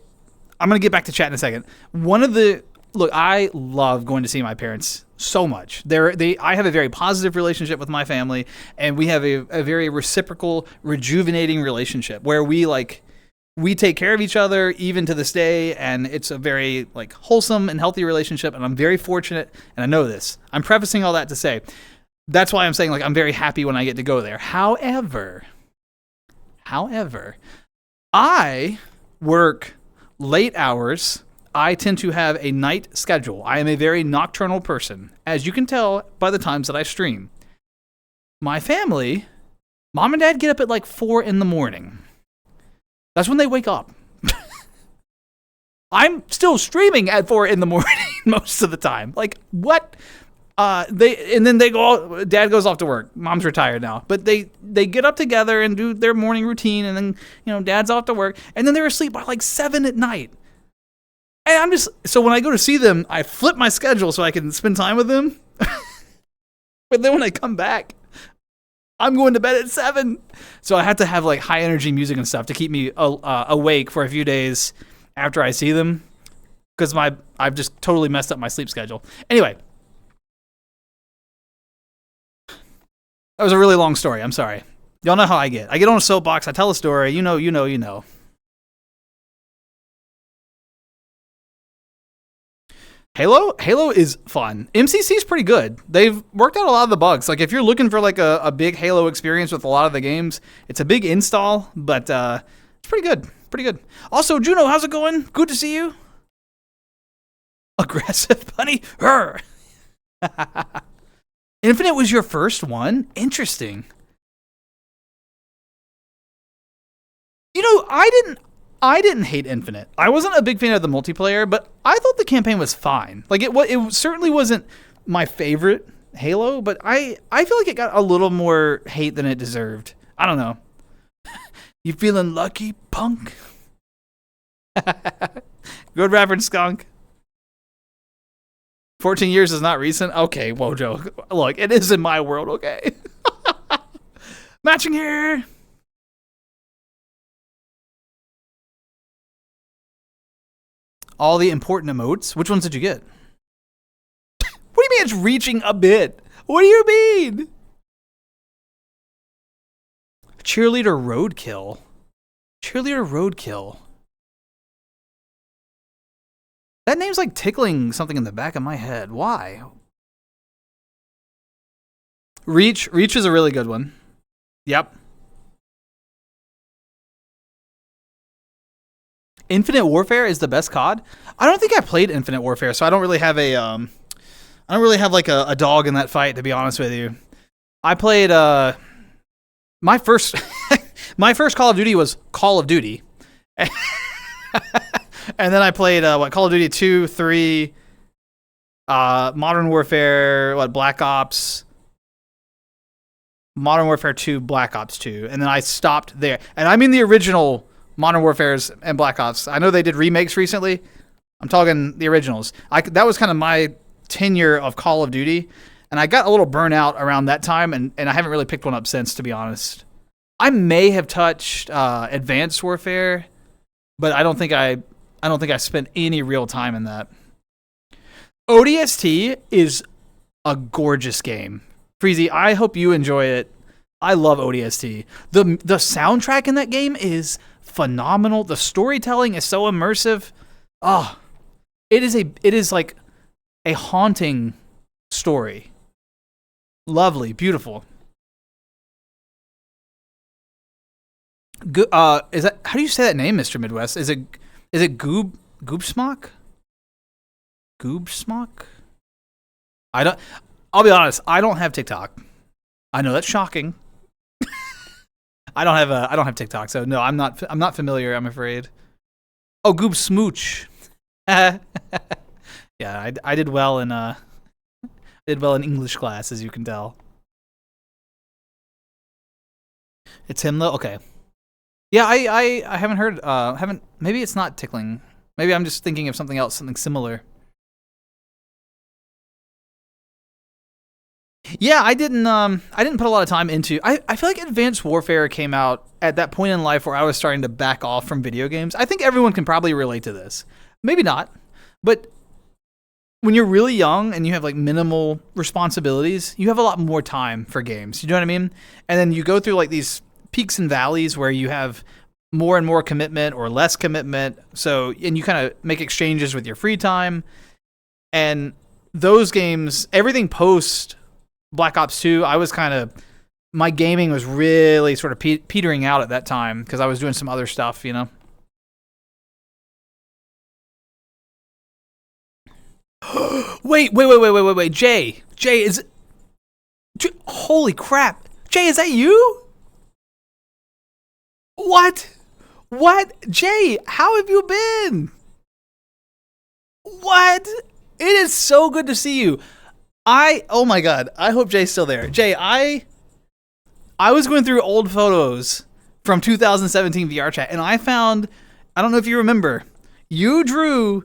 I'm going to get back to chat in a second. Look, I love going to see my parents so much. I have a very positive relationship with my family, and we have a very reciprocal, rejuvenating relationship where we take care of each other even to this day, and it's a very wholesome and healthy relationship, and I'm very fortunate, and I know this. I'm prefacing all that to say, that's why I'm saying I'm very happy when I get to go there. However, I work late hours. I tend to have a night schedule. I am a very nocturnal person, as you can tell by the times that I stream. My family, mom and dad get up at 4 in the morning. That's when they wake up. I'm still streaming at 4 in the morning most of the time. What? And then dad goes off to work. Mom's retired now. But they get up together and do their morning routine, and then, dad's off to work, and then they're asleep by 7 at night. And so when I go to see them, I flip my schedule so I can spend time with them. But then when I come back, I'm going to bed at 7. So I have to have high energy music and stuff to keep me awake for a few days after I see them. Because I've just totally messed up my sleep schedule. Anyway. That was a really long story. I'm sorry. Y'all know how I get. I get on a soapbox. I tell a story. You know. Halo is fun. MCC is pretty good. They've worked out a lot of the bugs. If you're looking for a big Halo experience with a lot of the games, it's a big install, but it's pretty good. Also, Juno, how's it going? Good to see you. Aggressive bunny. Her. Infinite was your first one? Interesting. I didn't hate Infinite. I wasn't a big fan of the multiplayer, but I thought the campaign was fine. It certainly wasn't my favorite Halo, but I feel like it got a little more hate than it deserved. I don't know. You feeling lucky, punk? Good reference, skunk. 14 years is not recent? Okay, Wojo. Look, it is in my world, okay? Matching here. All the important emotes? Which ones did you get? What do you mean it's reaching a bit? What do you mean? Cheerleader roadkill. Cheerleader roadkill. That name's like tickling something in the back of my head. Why? Reach is a really good one. Yep. Infinite Warfare is the best COD. I don't think I played Infinite Warfare, so I don't really have like a dog in that fight, to be honest with you. I played my first my first Call of Duty was Call of Duty. And then I played Call of Duty 2, 3, Modern Warfare, Black Ops, Modern Warfare 2, Black Ops 2, and then I stopped there. And I mean the original Modern Warfares and Black Ops. I know they did remakes recently. I'm talking the originals. That was kind of my tenure of Call of Duty, and I got a little burnout around that time, and I haven't really picked one up since, to be honest. I may have touched Advanced Warfare, but I don't think I spent any real time in that. ODST is a gorgeous game. Freezy, I hope you enjoy it. I love ODST. The soundtrack in that game is phenomenal. The storytelling is so immersive. Oh, it is like a haunting story. Lovely, beautiful. Is that, how do you say that name, Mr. Midwest? Is it Goobsmock? Goobsmock? I'll be honest, I don't have TikTok. I know that's shocking. I don't have TikTok, so no, I'm not familiar, I'm afraid. Oh, Goob Smooch. Yeah, I did well in English class, as you can tell. It's him though? Okay. Yeah, I haven't heard maybe it's not tickling. Maybe I'm just thinking of something else, something similar. Yeah, I didn't put a lot of time into. I feel like Advanced Warfare came out at that point in life where I was starting to back off from video games. I think everyone can probably relate to this. Maybe not, but when you're really young and you have like minimal responsibilities, you have a lot more time for games. You know what I mean? And then you go through like these peaks and valleys where you have more and more commitment or less commitment. So, and you kind of make exchanges with your free time. And those games, everything post Black Ops 2, my gaming was really sort of petering out at that time because I was doing some other stuff, you know? Wait, Jay, holy crap. Jay, is that you? What? Jay, how have you been? What? It is so good to see you. Oh my God, I hope Jay's still there. Jay, I was going through old photos from 2017 VR chat, and I found, I don't know if you remember, you drew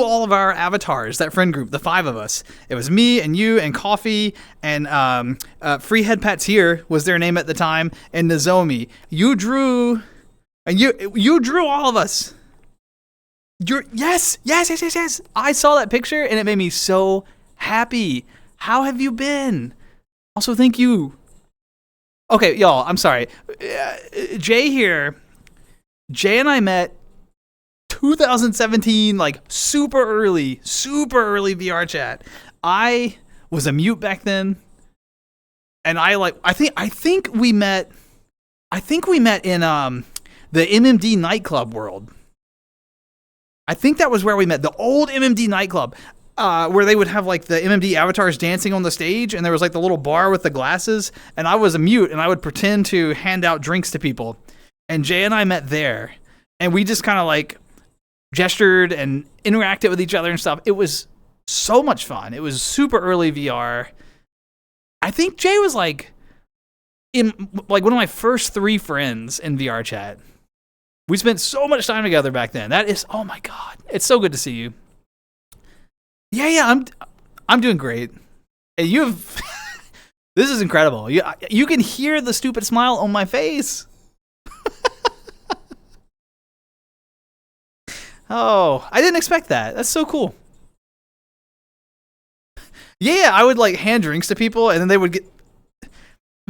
all of our avatars, that friend group, the 5 of us. It was me and you and Coffee and Free Head Pats here was their name at the time, and Nozomi. You drew all of us. Yes. I saw that picture and it made me so happy. How have you been? Also, thank you. Okay, y'all, I'm sorry. Jay here. Jay and I met 2017, like super early VR chat. I was a mute back then, and I think we met in the MMD nightclub world. I think that was where we met, the old MMD nightclub, where they would have like the MMD avatars dancing on the stage, and there was like the little bar with the glasses, and I was a mute, and I would pretend to hand out drinks to people. And Jay and I met there, and we just kind of like gestured and interacted with each other and stuff. It was so much fun. It was super early VR. I think Jay was like in like one of my first 3 friends in VR chat. We spent so much time together back then. That is, oh my God, it's so good to see you. Yeah, I'm doing great. And you've this is incredible. You can hear the stupid smile on my face. Oh, I didn't expect that. That's so cool. Yeah, I would like hand drinks to people, and then they would get.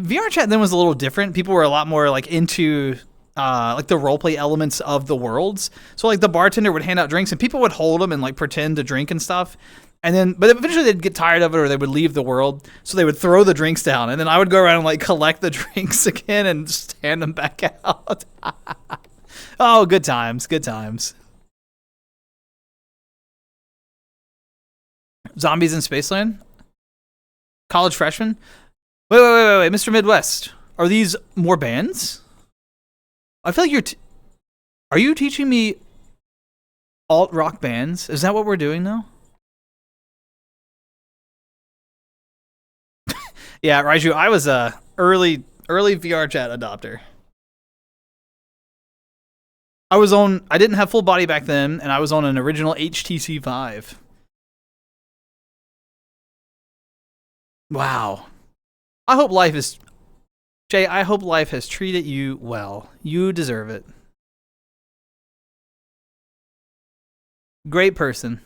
VR chat then was a little different. People were a lot more like into like the roleplay elements of the worlds. So like the bartender would hand out drinks, and people would hold them and like pretend to drink and stuff. And then, but eventually they'd get tired of it, or they would leave the world. So they would throw the drinks down, and then I would go around and like collect the drinks again and just hand them back out. Oh, good times, good times. Zombies in Spaceland? College freshman? Wait, Mr. Midwest. Are these more bands? I feel like are you teaching me alt rock bands? Is that what we're doing now? Yeah, Raiju, I was a early VR chat adopter. I didn't have full body back then, and I was on an original HTC Vive. Wow. I hope life is Jay, I hope life has treated you well. You deserve it. Great person.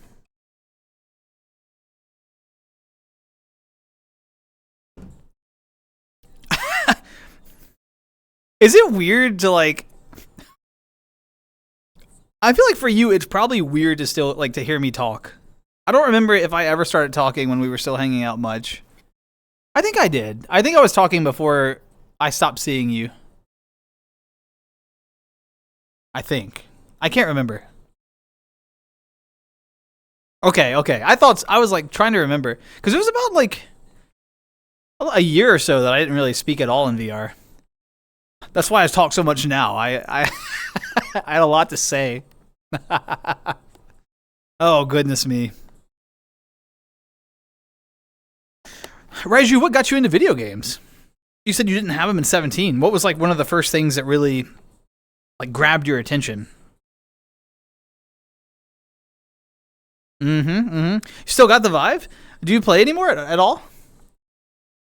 Is it weird to like I feel like for you it's probably weird to still like to hear me talk. I don't remember if I ever started talking when we were still hanging out much. I think I did. I think I was talking before I stopped seeing you. I think. I can't remember. Okay. I was like trying to remember because it was about like a year or so that I didn't really speak at all in VR. That's why I talk so much now. I I had a lot to say. Oh goodness me. Raiju, what got you into video games? You said you didn't have them in 17. What was like one of the first things that really like grabbed your attention? You still got the Vive? Do you play anymore at all?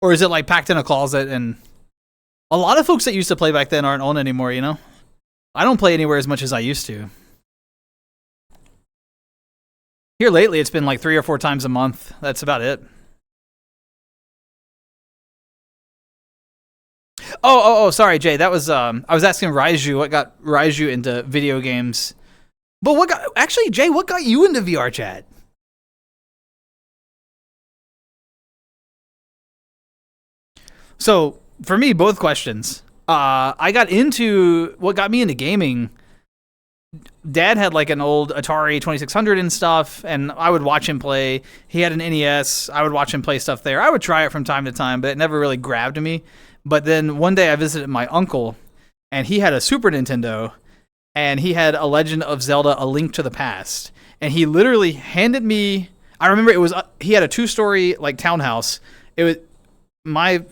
Or is it like packed in a closet? And a lot of folks that used to play back then aren't on anymore, you know? I don't play anywhere as much as I used to. Here lately, it's been like 3 or 4 times a month. That's about it. Oh, sorry, Jay. That was I was asking Raiju what got Raiju into video games. But actually, Jay, what got you into VR chat? So, for me, both questions. I got into what got me into gaming. Dad had like an old Atari 2600 and stuff, and I would watch him play. He had an NES. I would watch him play stuff there. I would try it from time to time, but it never really grabbed me. But then one day I visited my uncle, and he had a Super Nintendo, and he had a Legend of Zelda: A Link to the Past, and he literally handed me. I remember it was he had a 2-story like townhouse. It was my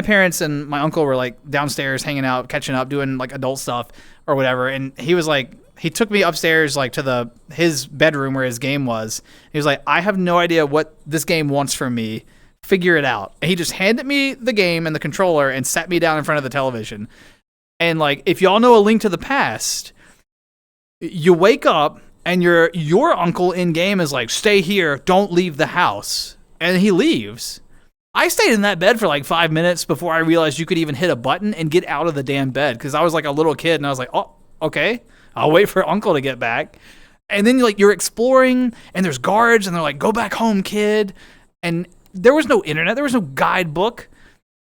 parents and my uncle were like downstairs hanging out, catching up, doing like adult stuff or whatever, and he was like. He took me upstairs like to his bedroom where his game was. He was like, I have no idea what this game wants from me. Figure it out. And he just handed me the game and the controller and sat me down in front of the television. And like, if y'all know A Link to the Past, you wake up and your uncle in game is like, stay here, don't leave the house. And he leaves. I stayed in that bed for like 5 minutes before I realized you could even hit a button and get out of the damn bed. Cause I was like a little kid and I was like, oh, okay. I'll wait for uncle to get back. And then you're exploring and there's guards and they're like, go back home, kid. And there was no internet. There was no guidebook.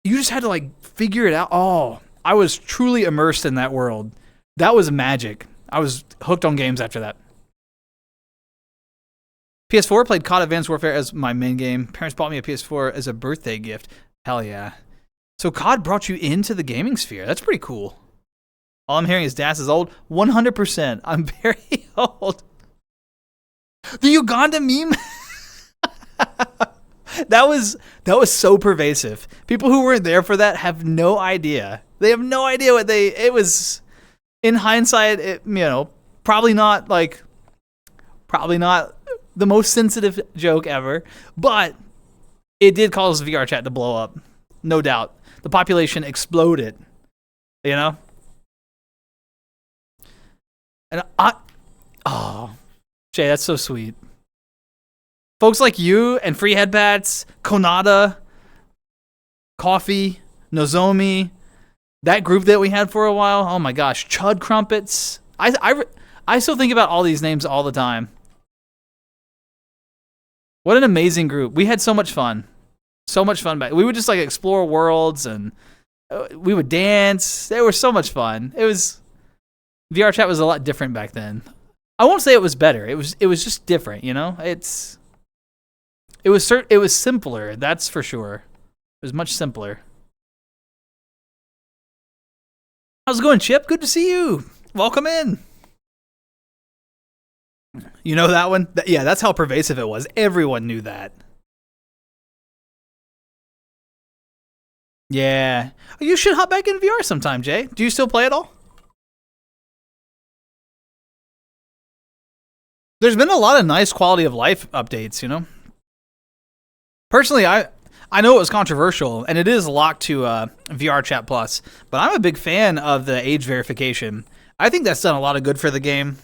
You just had to like figure it out. Oh, I was truly immersed in that world. That was magic. I was hooked on games after that. PS4, played COD Advanced Warfare as my main game. Parents bought me a PS4 as a birthday gift. Hell yeah. So COD brought you into the gaming sphere. That's pretty cool. All I'm hearing is Das is old. 100%. I'm very old. The Uganda meme? That was so pervasive. People who weren't there for that have no idea. They have no idea it was in hindsight, probably not the most sensitive joke ever, but it did cause VR chat to blow up. No doubt. The population exploded. You know? And Jay, that's so sweet. Folks like you and Free Headbats, Konada, Coffee, Nozomi, that group that we had for a while. Oh my gosh, Chud Crumpets. I still think about all these names all the time. What an amazing group. We had so much fun. So much fun back. We would just like explore worlds and we would dance. They were so much fun. VR chat was a lot different back then. I won't say it was better. It was just different, you know? It was simpler, that's for sure. It was much simpler. How's it going, Chip? Good to see you. Welcome in. You know that one? Yeah, that's how pervasive it was. Everyone knew that. Yeah. You should hop back in VR sometime, Jay. Do you still play at all? There's been a lot of nice quality of life updates, you know? Personally, I know it was controversial, and it is locked to VR Chat Plus, but I'm a big fan of the age verification. I think that's done a lot of good for the game.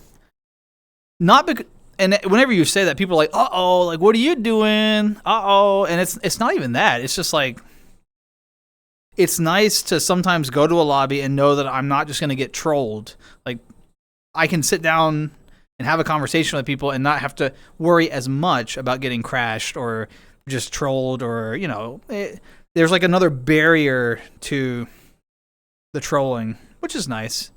Not because, and whenever you say that, people are like, "Uh-oh, like what are you doing? Uh-oh," and it's not even that. It's just like it's nice to sometimes go to a lobby and know that I'm not just going to get trolled. Like I can sit down and have a conversation with people and not have to worry as much about getting crashed or just trolled or, you know, there's like another barrier to the trolling, which is nice.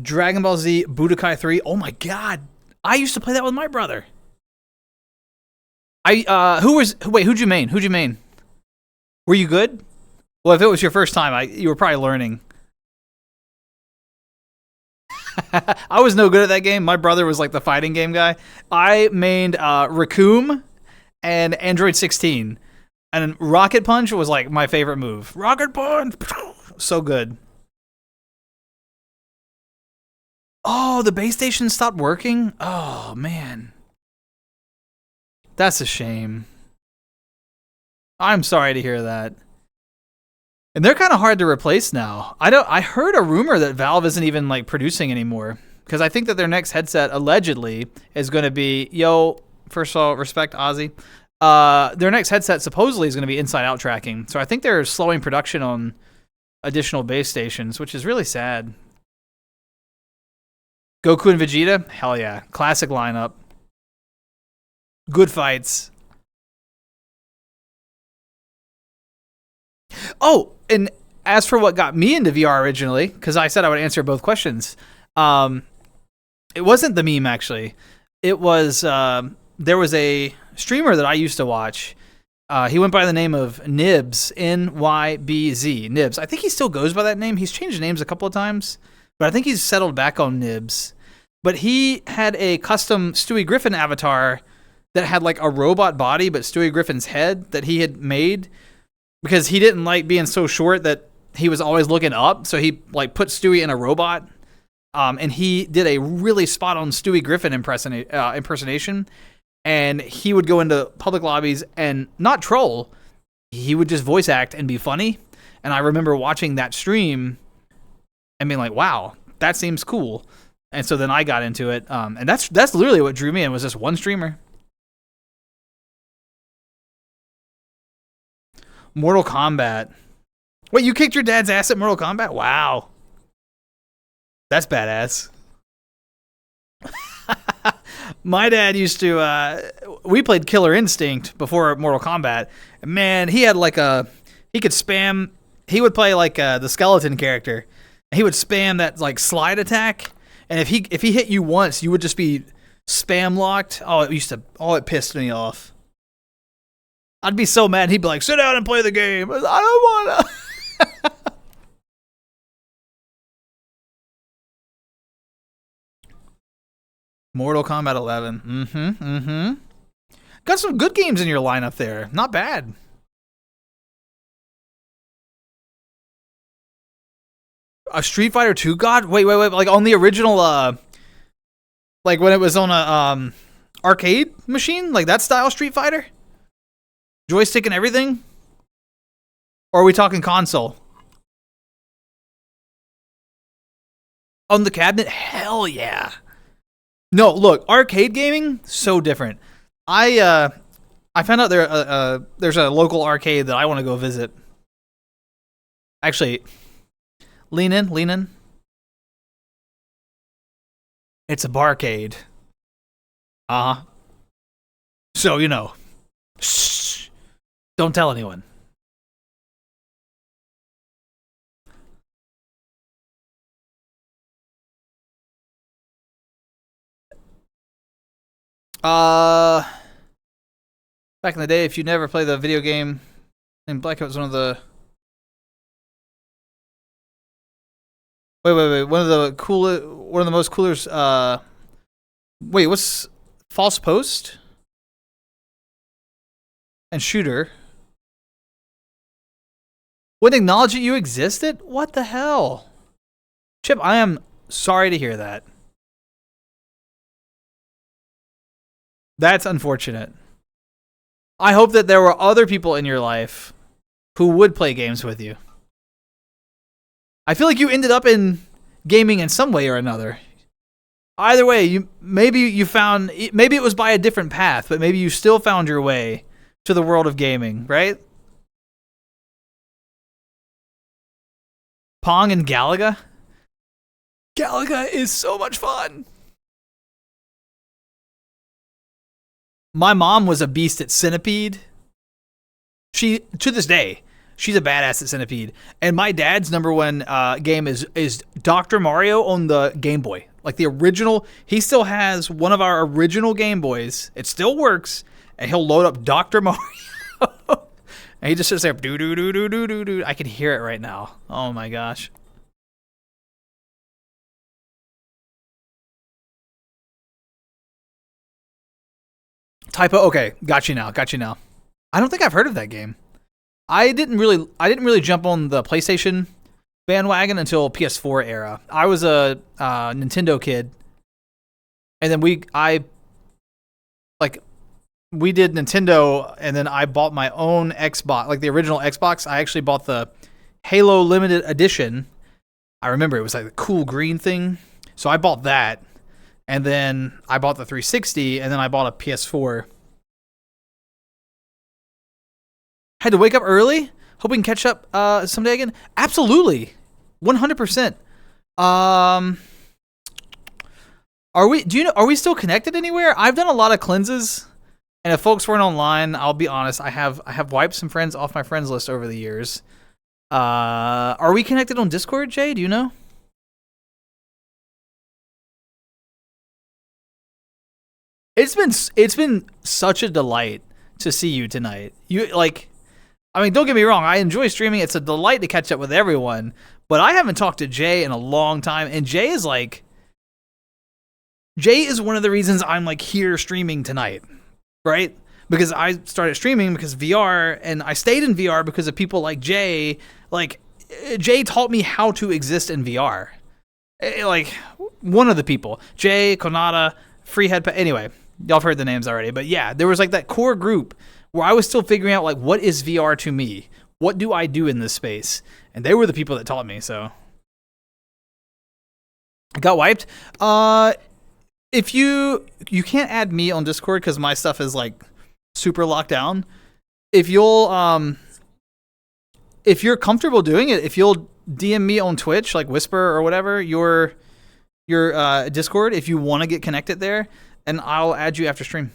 Dragon Ball Z Budokai 3. Oh my god. I used to play that with my brother. Who'd you main? Who'd you main? Were you good? Well, if it was your first time, you were probably learning. I was no good at that game. My brother was like the fighting game guy. I mained Raccoon and Android 16. And Rocket Punch was like my favorite move. Rocket Punch! So good. Oh, the base station stopped working? Oh, man. That's a shame. I'm sorry to hear that. And they're kind of hard to replace now. I heard a rumor that Valve isn't even like producing anymore because I think that their next headset allegedly is going to be first of all, respect Ozzy. Their next headset supposedly is going to be inside out tracking. So I think they're slowing production on additional base stations, which is really sad. Goku and Vegeta? Hell yeah. Classic lineup. Good fights. Oh, and as for what got me into VR originally, because I said I would answer both questions, it wasn't the meme, actually. It was, there was a streamer that I used to watch. He went by the name of Nibs, N-Y-B-Z, Nibs. I think he still goes by that name. He's changed names a couple of times, but I think he's settled back on Nibs. But he had a custom Stewie Griffin avatar that had like a robot body, but Stewie Griffin's head that he had made because he didn't like being so short that he was always looking up. So he like put Stewie in a robot, and he did a really spot on Stewie Griffin impersonation. And he would go into public lobbies and not troll. He would just voice act and be funny. And I remember watching that stream and being like, wow, that seems cool. And so then I got into it. And that's literally what drew me in, was this one streamer. Mortal Kombat. Wait, you kicked your dad's ass at Mortal Kombat? Wow. That's badass. My dad used to, we played Killer Instinct before Mortal Kombat. Man, he had like he could spam, he would play like the skeleton character. He would spam that like slide attack. And if he hit you once, you would just be spam locked. Oh, it pissed me off. I'd be so mad. He'd be like, sit down and play the game. I don't want to. Mortal Kombat 11. Got some good games in your lineup there. Not bad. A Street Fighter 2 God? Wait. Like on the original, like when it was on a arcade machine? Like that style Street Fighter? Joystick and everything? Or are we talking console? On the cabinet? Hell yeah. No, look, arcade gaming so different. I found out there's a local arcade that I want to go visit. Actually, lean in, lean in. It's a barcade. So, you know, shh, don't tell anyone. Back in the day, if you never played the video game, and Black Ops was one of the... Wait. One of the most coolest, wait, what's False Post? And Shooter. Wouldn't acknowledge that you existed? What the hell? Chip, I am sorry to hear that. That's unfortunate. I hope that there were other people in your life who would play games with you. I feel like you ended up in gaming in some way or another. Either way, maybe it was by a different path, but maybe you still found your way to the world of gaming, right? Pong and Galaga? Galaga is so much fun. My mom was a beast at Centipede. To this day, she's a badass at Centipede. And my dad's number one game is Dr. Mario on the Game Boy. Like the original. He still has one of our original Game Boys. It still works. And he'll load up Dr. Mario. And he just sits there. Do. I can hear it right now. Oh my gosh. Typo. Okay, got you now. I don't think I've heard of that game. I didn't really jump on the PlayStation bandwagon until PS4 era. I was a Nintendo kid, and then we did Nintendo, and then I bought my own Xbox, like the original Xbox. I actually bought the Halo Limited Edition. I remember it was like the cool green thing, so I bought that. And then I bought the 360, and then I bought a PS4. Had to wake up early, hope we can catch up someday again. Absolutely, 100%. Are we still connected anywhere? I've done a lot of cleanses, and if folks weren't online, I'll be honest. I have wiped some friends off my friends list over the years. Are we connected on Discord, Jay? Do you know? It's been such a delight to see you tonight. Don't get me wrong, I enjoy streaming. It's a delight to catch up with everyone, but I haven't talked to Jay in a long time, and Jay is one of the reasons I'm like here streaming tonight, right? Because I started streaming because VR, and I stayed in VR because of people like Jay. Like Jay taught me how to exist in VR. Like one of the people, Jay, Konata, Freehead. Anyway, y'all have heard the names already, but yeah, there was like that core group where I was still figuring out like what is VR to me? What do I do in this space? And they were the people that taught me. So I got wiped. If you can't add me on Discord because my stuff is like super locked down. If you're comfortable doing it, if you'll DM me on Twitch, like Whisper or whatever, your Discord, if you want to get connected there, and I'll add you after stream.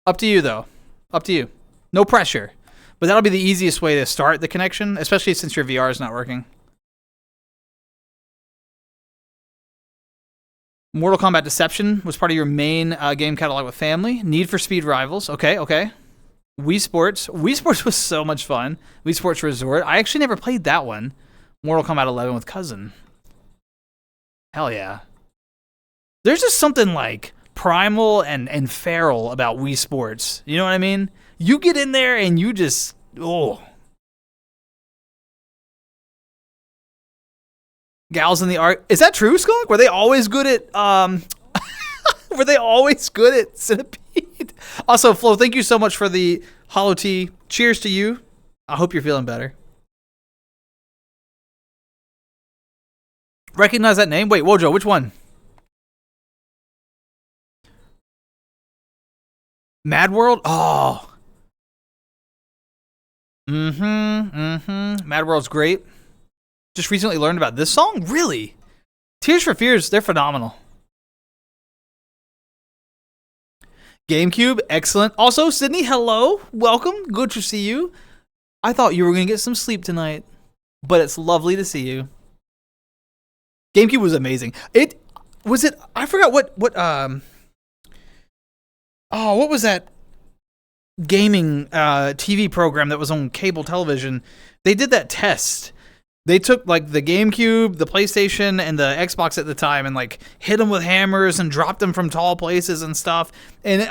Up to you, though. Up to you. No pressure. But that'll be the easiest way to start the connection, especially since your VR is not working. Mortal Kombat Deception was part of your main game catalog with family. Need for Speed Rivals. Okay. Wii Sports. Wii Sports was so much fun. Wii Sports Resort. I actually never played that one. Mortal Kombat 11 with cousin. Hell yeah. There's just something like primal and feral about Wii Sports. You know what I mean? You get in there and you just, Gals in the art. Is that true, Skunk? Were they always good at Centipede? Also, Flo, thank you so much for the hollow tea. Cheers to you. I hope you're feeling better. Recognize that name? Wait, Wojo, which one? Mad World? Oh. Mad World's great. Just recently learned about this song? Really? Tears for Fears, they're phenomenal. GameCube, excellent. Also, Sydney, hello. Welcome. Good to see you. I thought you were going to get some sleep tonight, but it's lovely to see you. GameCube was amazing. I forgot what was that gaming TV program that was on cable television? They did that test. They took like the GameCube, the PlayStation, and the Xbox at the time and like hit them with hammers and dropped them from tall places and stuff. And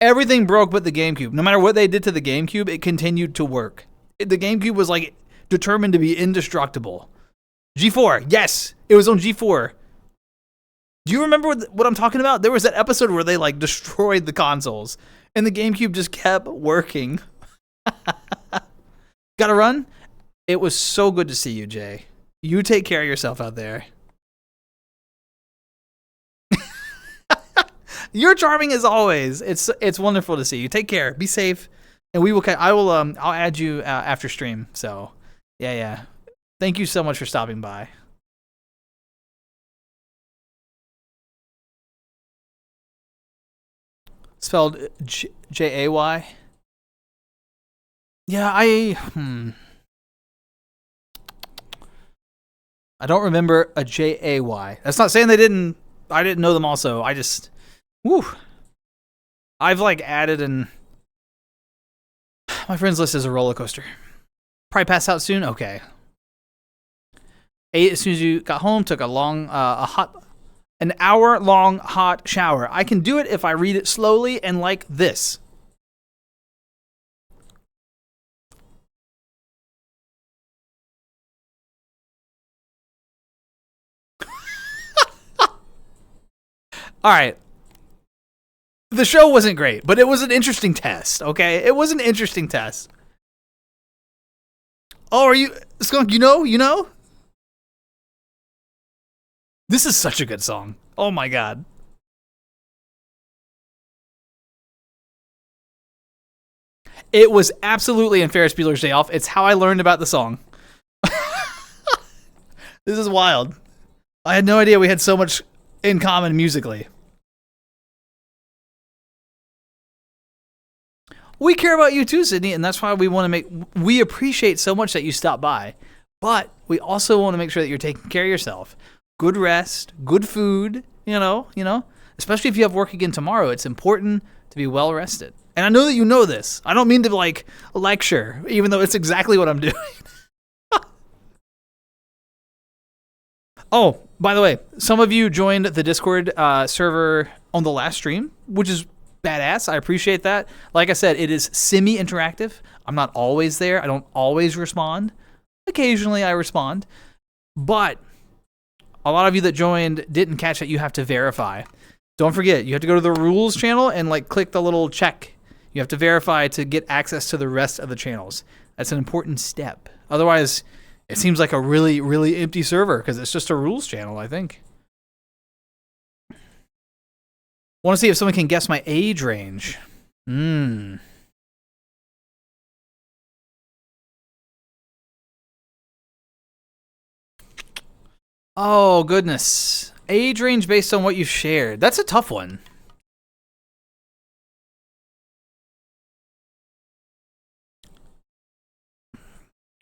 everything broke but the GameCube. No matter what they did to the GameCube, it continued to work. The GameCube was like determined to be indestructible. G4, yes, it was on G4. Do you remember what I'm talking about? There was that episode where they like destroyed the consoles and the GameCube just kept working. Gotta run? It was so good to see you, Jay. You take care of yourself out there. You're charming as always. It's wonderful to see you. Take care. Be safe. And I'll add you after stream. So, yeah. Thank you so much for stopping by. Spelled Jay. Yeah, I don't remember a Jay. That's not saying I didn't know them also. I just I've like added and my friends list is a roller coaster. Probably pass out soon. Okay. Ate as soon as you got home. Took an hour-long hot shower. I can do it if I read it slowly and like this. All right. The show wasn't great, but it was an interesting test, okay? It was an interesting test. Oh, are you... Skunk, you know? This is such a good song. Oh my god. It was absolutely in Ferris Bueller's Day Off. It's how I learned about the song. This is wild. I had no idea we had so much in common musically. We care about you too, Sydney, and that's why we appreciate so much that you stopped by. But we also want to make sure that you're taking care of yourself. Good rest, good food, you know, especially if you have work again tomorrow, it's important to be well rested. And I know that you know this. I don't mean to like lecture, even though it's exactly what I'm doing. Oh, by the way, some of you joined the Discord server on the last stream, which is badass. I appreciate that. Like I said, it is semi-interactive. I'm not always there. I don't always respond. Occasionally I respond. But a lot of you that joined didn't catch that you have to verify. Don't forget, you have to go to the rules channel and like click the little check. You have to verify to get access to the rest of the channels. That's an important step. Otherwise, it seems like a really, really empty server because it's just a rules channel, I think. Want to see if someone can guess my age range. Oh, goodness. Age range based on what you've shared. That's a tough one.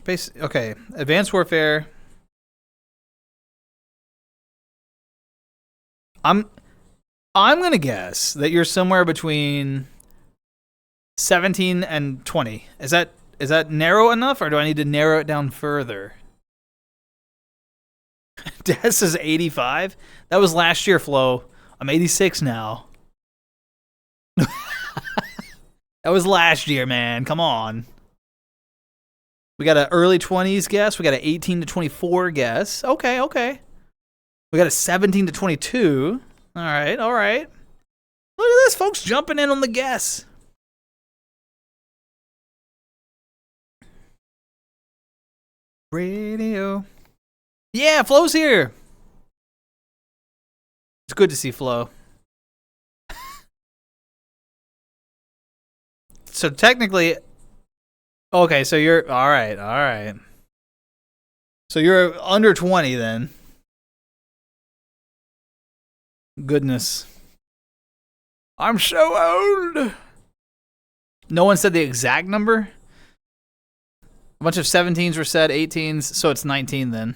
Okay, Advanced Warfare. I'm gonna guess that you're somewhere between 17 and 20. Is that narrow enough, or do I need to narrow it down further? Des is 85. That was last year, Flo. I'm 86 now. That was last year, man. Come on. We got an early 20s guess. We got an 18 to 24 guess. Okay. We got a 17 to 22. All right. Look at this, folks, jumping in on the guess. Radio. Yeah, Flo's here. It's good to see Flo. So technically, okay. So you're all right. All right. So you're under 20 then. Goodness. I'm so old. No one said the exact number. A bunch of 17s were said, 18s, so it's 19 then.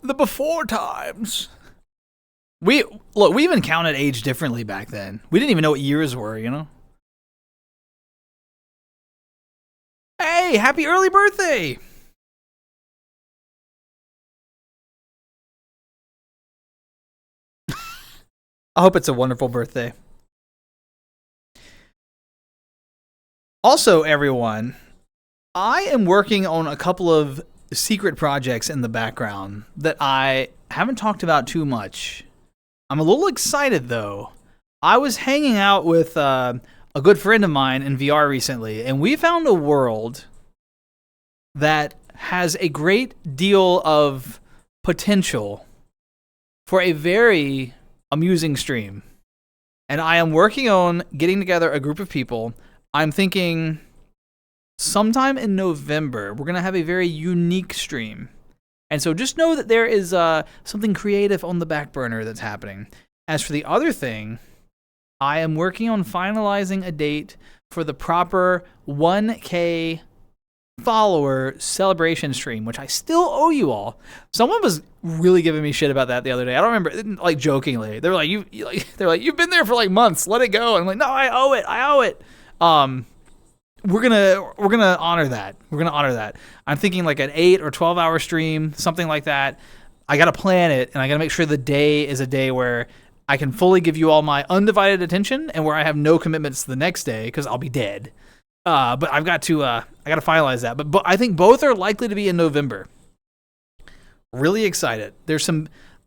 The before times. We even counted age differently back then. We didn't even know what years were, you know? Hey, happy early birthday! I hope it's a wonderful birthday. Also, everyone, I am working on a couple of secret projects in the background that I haven't talked about too much. I'm a little excited, though. I was hanging out with a good friend of mine in VR recently, and we found a world that has a great deal of potential for a very amusing stream. And I am working on getting together a group of people. I'm thinking sometime in November, we're going to have a very unique stream. And so just know that there is something creative on the back burner that's happening. As for the other thing, I am working on finalizing a date for the proper 1K follower celebration stream, which I still owe you all. Someone was really giving me shit about that the other day. I don't remember, like jokingly. They were like, you've been there for like months. Let it go. And I'm like, no, I owe it. We're gonna honor that. I'm thinking like an 8 or 12 hour stream, something like that. I gotta plan it, and I gotta make sure the day is a day where I can fully give you all my undivided attention, and where I have no commitments the next day because I'll be dead. But I've got to I gotta finalize that. But I think both are likely to be in November. Really excited.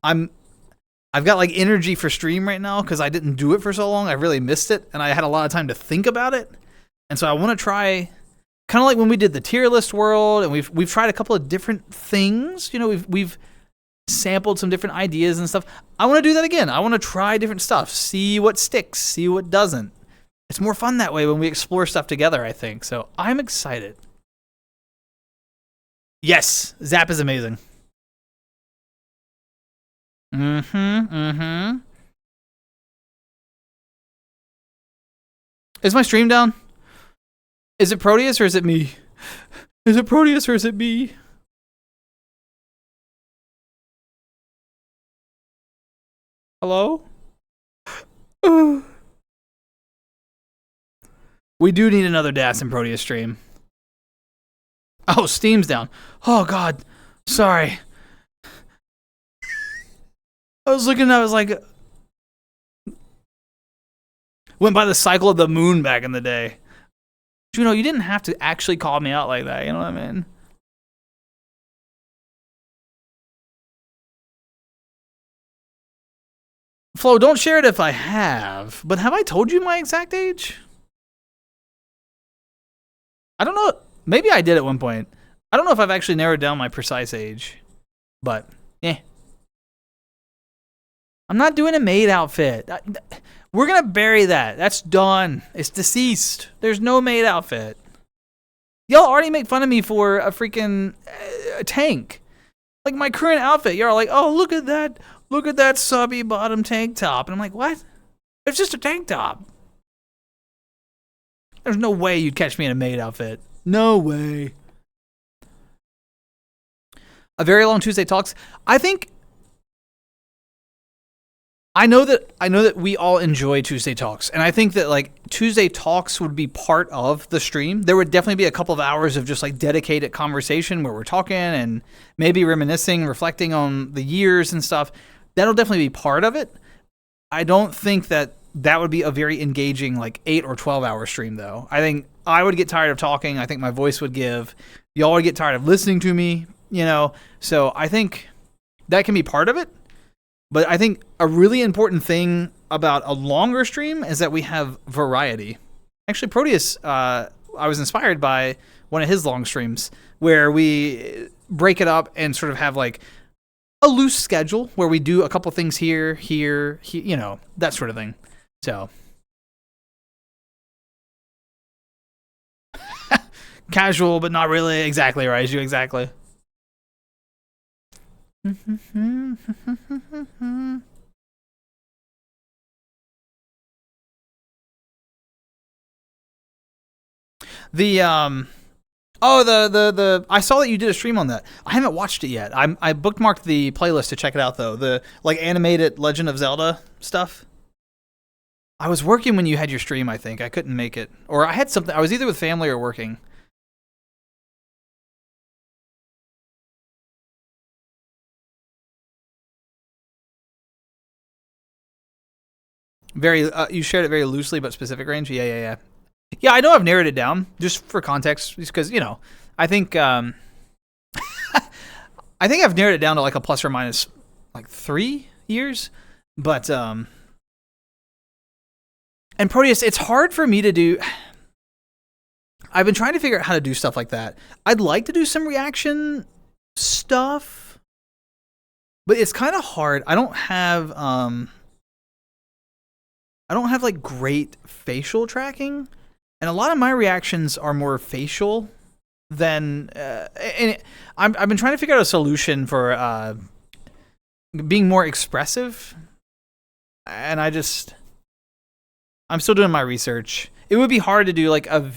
I've got like energy for stream right now because I didn't do it for so long. I really missed it, and I had a lot of time to think about it. And so I want to try, kind of like when we did the tier list world, and we've tried a couple of different things. You know, we've sampled some different ideas and stuff. I want to do that again. I want to try different stuff, see what sticks, see what doesn't. It's more fun that way when we explore stuff together, I think. So I'm excited. Yes, Zap is amazing. Is my stream down? Is it Proteus or is it me? Is it Proteus or is it me? Hello? We do need another Das and Proteus stream. Oh, Steam's down. Oh, God. Sorry. I was like... Went by the cycle of the moon back in the day. Juno, you didn't have to actually call me out like that, you know what I mean? Flo, don't share it if I have, but have I told you my exact age? I don't know. Maybe I did at one point. I don't know if I've actually narrowed down my precise age, but I'm not doing a maid outfit. We're going to bury that. That's done. It's deceased. There's no maid outfit. Y'all already make fun of me for a freaking tank. Like my current outfit, y'all are like, oh, look at that. Look at that subby bottom tank top. And I'm like, what? It's just a tank top. There's no way you'd catch me in a maid outfit. No way. A very long Tuesday Talks. I know that we all enjoy Tuesday Talks, and I think that like Tuesday Talks would be part of the stream. There would definitely be a couple of hours of just like dedicated conversation where we're talking and maybe reminiscing, reflecting on the years and stuff. That'll definitely be part of it. I don't think that would be a very engaging like 8 or 12 hour stream though. I think I would get tired of talking. I think my voice would give. Y'all would get tired of listening to me, you know. So I think that can be part of it. But I think a really important thing about a longer stream is that we have variety. Actually, Proteus, I was inspired by one of his long streams where we break it up and sort of have like a loose schedule where we do a couple things here, you know, that sort of thing. So casual, but not really. Exactly, right? You exactly. The I saw that you did a stream on that. I haven't watched it yet. I bookmarked the playlist to check it out though. The like animated Legend of Zelda stuff. I was working when you had your stream, I think. I couldn't make it. Or I had something. I was either with family or working. Very you shared it very loosely but specific range. Yeah. Yeah, I know I've narrowed it down just for context, just because, you know, I think I think I've narrowed it down to like a plus or minus like 3 years, but and Proteus, it's hard for me to do. I've been trying to figure out how to do stuff like that. I'd like to do some reaction stuff, but it's kind of hard. I don't have like great facial tracking. And a lot of my reactions are more facial than, and I've been trying to figure out a solution for being more expressive. And I'm still doing my research. It would be hard to do like a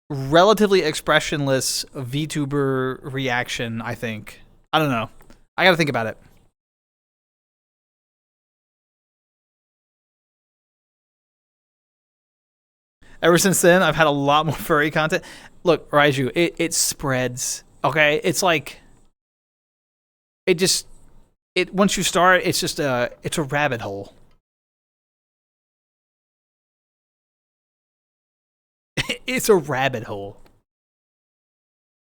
relatively expressionless VTuber reaction, I think. I don't know. I got to think about it. Ever since then, I've had a lot more furry content. Look, Raiju, it spreads. Okay, it's like once you start, it's just it's a rabbit hole. It's a rabbit hole.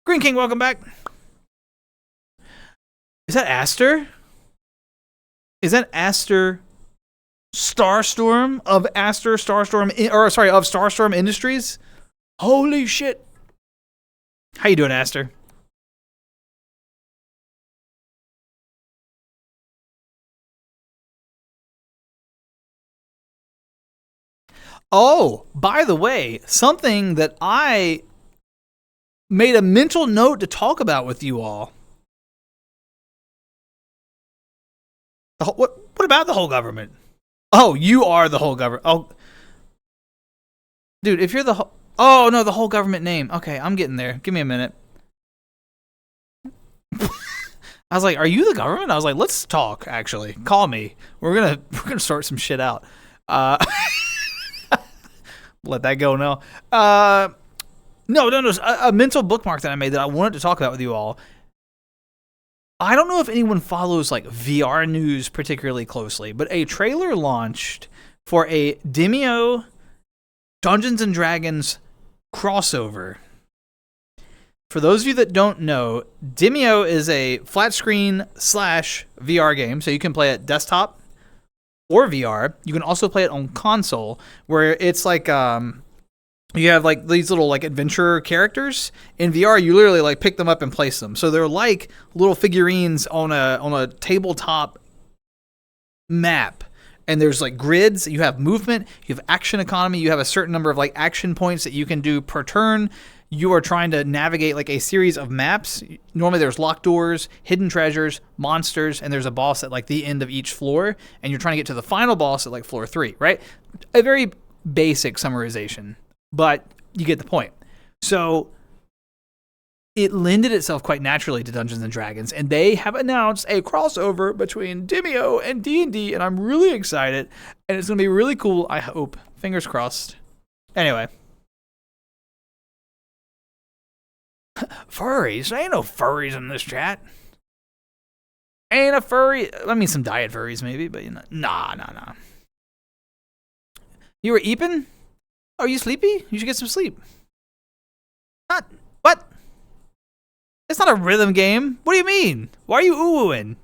Green King, welcome back. Is that Aster? Is that Aster? Starstorm of Starstorm Industries. Holy shit! How you doing, Aster? Oh, by the way, something that I made a mental note to talk about with you all. What about the whole government? Oh, you are the whole government. Oh, dude, if you're the whole... Oh, no, the whole government name. Okay, I'm getting there. Give me a minute. I was like, are you the government? I was like, let's talk, actually. Call me. We're gonna sort some shit out. Let that go now. No. A mental bookmark that I made that I wanted to talk about with you all. I don't know if anyone follows like VR news particularly closely, but a trailer launched for a Demio Dungeons and Dragons crossover. For those of you that don't know, Demio is a flat screen / VR game, so you can play it desktop or VR. You can also play it on console, where it's like you have like these little like adventure characters. In VR, you literally like pick them up and place them. So they're like little figurines on a tabletop map. And there's like grids, you have movement, you have action economy, you have a certain number of like action points that you can do per turn. You are trying to navigate like a series of maps. Normally there's locked doors, hidden treasures, monsters, and there's a boss at like the end of each floor. And you're trying to get to the final boss at like floor 3, right? A very basic summarization, but you get the point. So it lended itself quite naturally to Dungeons and Dragons, and they have announced a crossover between Demio and D&D, and I'm really excited, and it's going to be really cool, I hope. Fingers crossed. Anyway. Furries? There ain't no furries in this chat. Ain't a furry. I mean, some diet furries maybe, but you know, nah. You were eeping? Are you sleepy? You should get some sleep. Not what? It's not a rhythm game. What do you mean? Why are you ooh-ooing?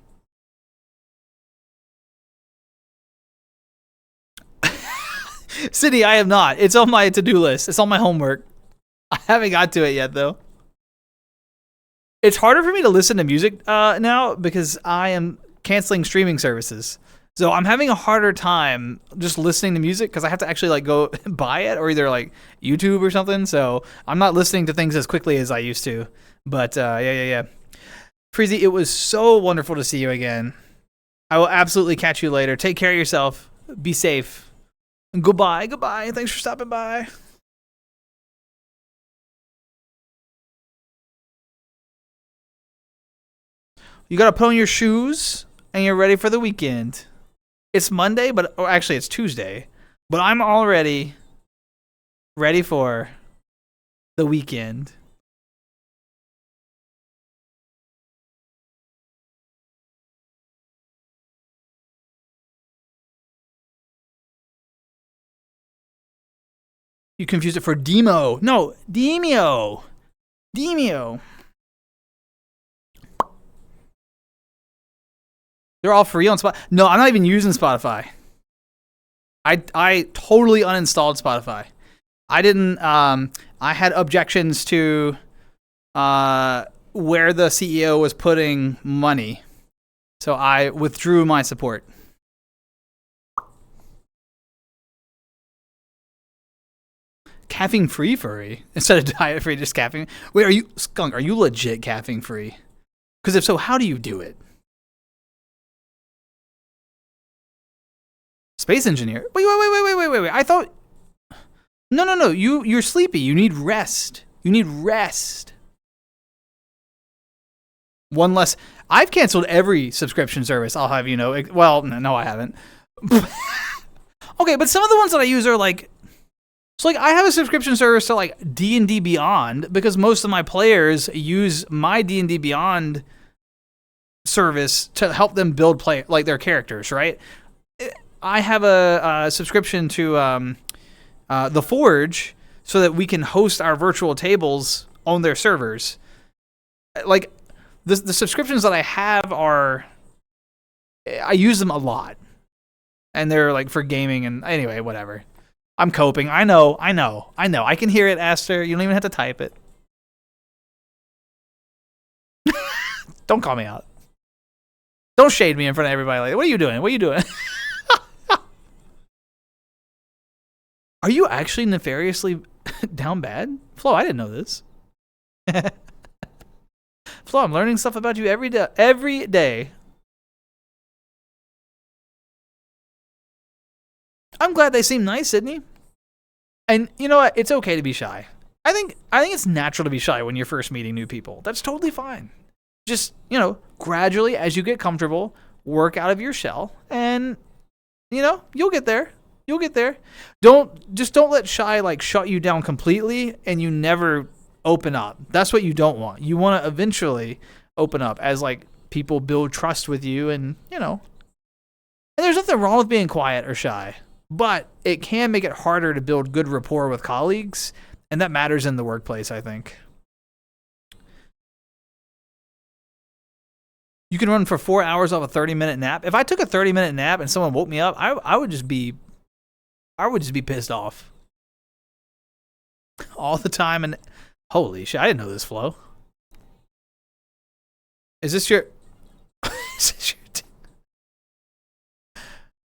City, I am not. It's on my to-do list. It's on my homework. I haven't got to it yet though. It's harder for me to listen to music now because I am canceling streaming services. So I'm having a harder time just listening to music because I have to actually like go buy it or either like YouTube or something. So I'm not listening to things as quickly as I used to. But yeah. Freezy, it was so wonderful to see you again. I will absolutely catch you later. Take care of yourself. Be safe. And goodbye. Thanks for stopping by. You got to put on your shoes and you're ready for the weekend. It's Monday, or actually it's Tuesday, but I'm already ready for the weekend. You confused it for Demo. No, Demio. They're all free on Spotify. No, I'm not even using Spotify. I totally uninstalled Spotify. I didn't. I had objections to where the CEO was putting money, so I withdrew my support. Caffeine free furry instead of diet free, just caffeine. Wait, are you skunk? Are you legit caffeine free? Because if so, how do you do it? Space engineer. Wait. I thought. No. You're sleepy. You need rest. One less. I've canceled every subscription service. I'll have you know. Well, no, I haven't. Okay, but some of the ones that I use are like. So like I have a subscription service to like D&D Beyond because most of my players use my D&D Beyond service to help them build their characters, right? I have a subscription to the Forge so that we can host our virtual tables on their servers. Like the subscriptions that I have I use them a lot, and they're like for gaming and anyway, whatever. I'm coping. I know. I can hear it, Aster. You don't even have to type it. Don't call me out. Don't shade me in front of everybody. Like, what are you doing? Are you actually nefariously down bad? Flo, I didn't know this. Flo, I'm learning stuff about you every day. I'm glad they seem nice, Sydney. And you know what? It's okay to be shy. I think it's natural to be shy when you're first meeting new people. That's totally fine. Just, gradually as you get comfortable, work out of your shell and you'll get there. Don't let shy like shut you down completely and you never open up. That's what you don't want. You want to eventually open up as like people build trust with you and and there's nothing wrong with being quiet or shy. But it can make it harder to build good rapport with colleagues, and that matters in the workplace, I think. You can run for 4 hours off a 30-minute nap. If I took a 30-minute nap and someone woke me up, I would just be pissed off all the time. And holy shit, I didn't know this, Flo. Is this your?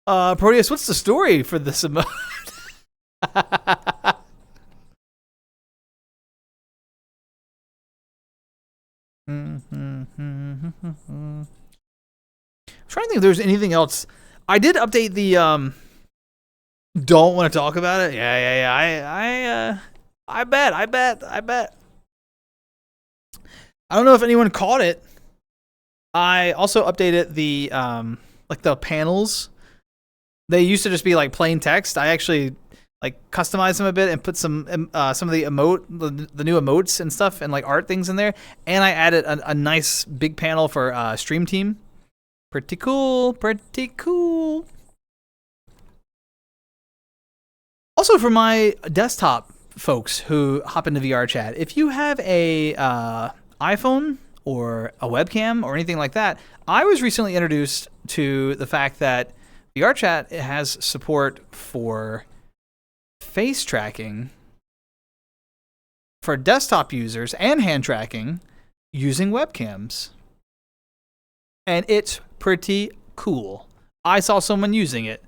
Proteus, what's the story for this emote? I'm trying to think if there's anything else. I did update the don't want to talk about it. Yeah. I bet. I don't know if anyone caught it. I also updated the like the panels. They used to just be like plain text. I actually like customized them a bit and put some of the the new emotes and stuff and like art things in there. And I added a nice big panel for Stream Team. Pretty cool. Also for my desktop folks who hop into VR chat, if you have a iPhone or a webcam or anything like that, I was recently introduced to the fact that VR chat has support for face tracking for desktop users and hand tracking using webcams. And it's pretty cool. I saw someone using it.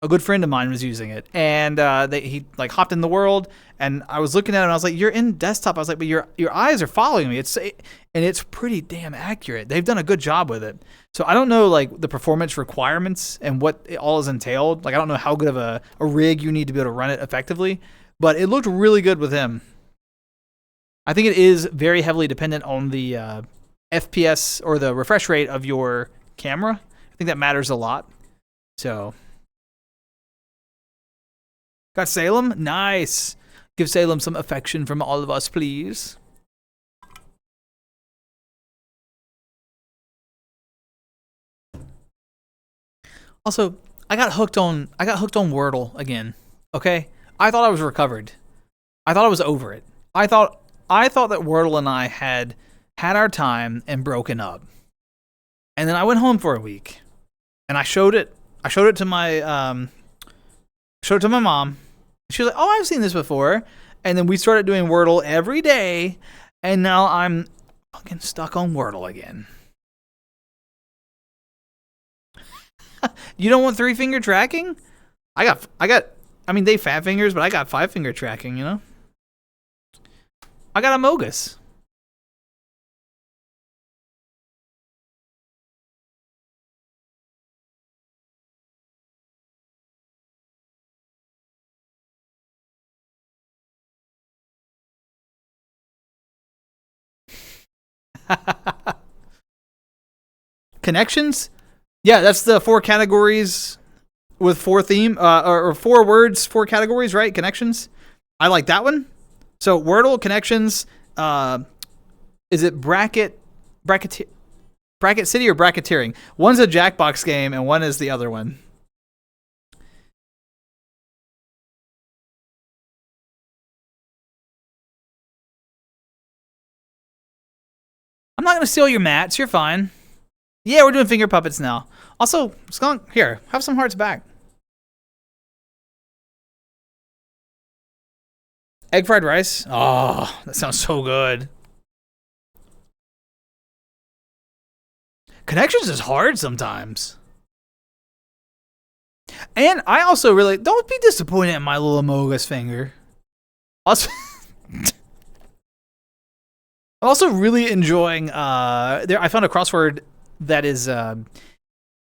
A good friend of mine was using it, and he like hopped in the world, and I was looking at it, and I was like, "You're in desktop." I was like, "But your eyes are following me." And it's pretty damn accurate. They've done a good job with it. So I don't know like the performance requirements and what it all is entailed. Like I don't know how good of a rig you need to be able to run it effectively, but it looked really good with him. I think it is very heavily dependent on the FPS or the refresh rate of your camera. I think that matters a lot. So. Got Salem? Nice. Give Salem some affection from all of us, please. Also, I got hooked on Wordle again. Okay? I thought I was recovered. I thought I was over it. I thought that Wordle and I had our time and broken up. And then I went home for a week. And I showed it to my mom. She was like, "Oh, I've seen this before." And then we started doing Wordle every day, and now I'm fucking stuck on Wordle again. You don't want 3-finger tracking? I mean, they fat fingers, but I got 5-finger tracking, you know? I got Amogus. Connections? Yeah, that's the 4 categories with 4 theme or 4 words, 4 categories, right? Connections. I like that one. So Wordle connections. Is it bracket city or bracketeering? One's a Jackbox game and one is the other one. I'm not gonna steal your mats. You're fine. Yeah, we're doing finger puppets now. Also, Skunk, here, have some hearts back. Egg fried rice. Oh, that sounds so good. Connections is hard sometimes. And I also really don't be disappointed in my little Amogus finger. Also, I'm also really enjoying. I found a crossword that is.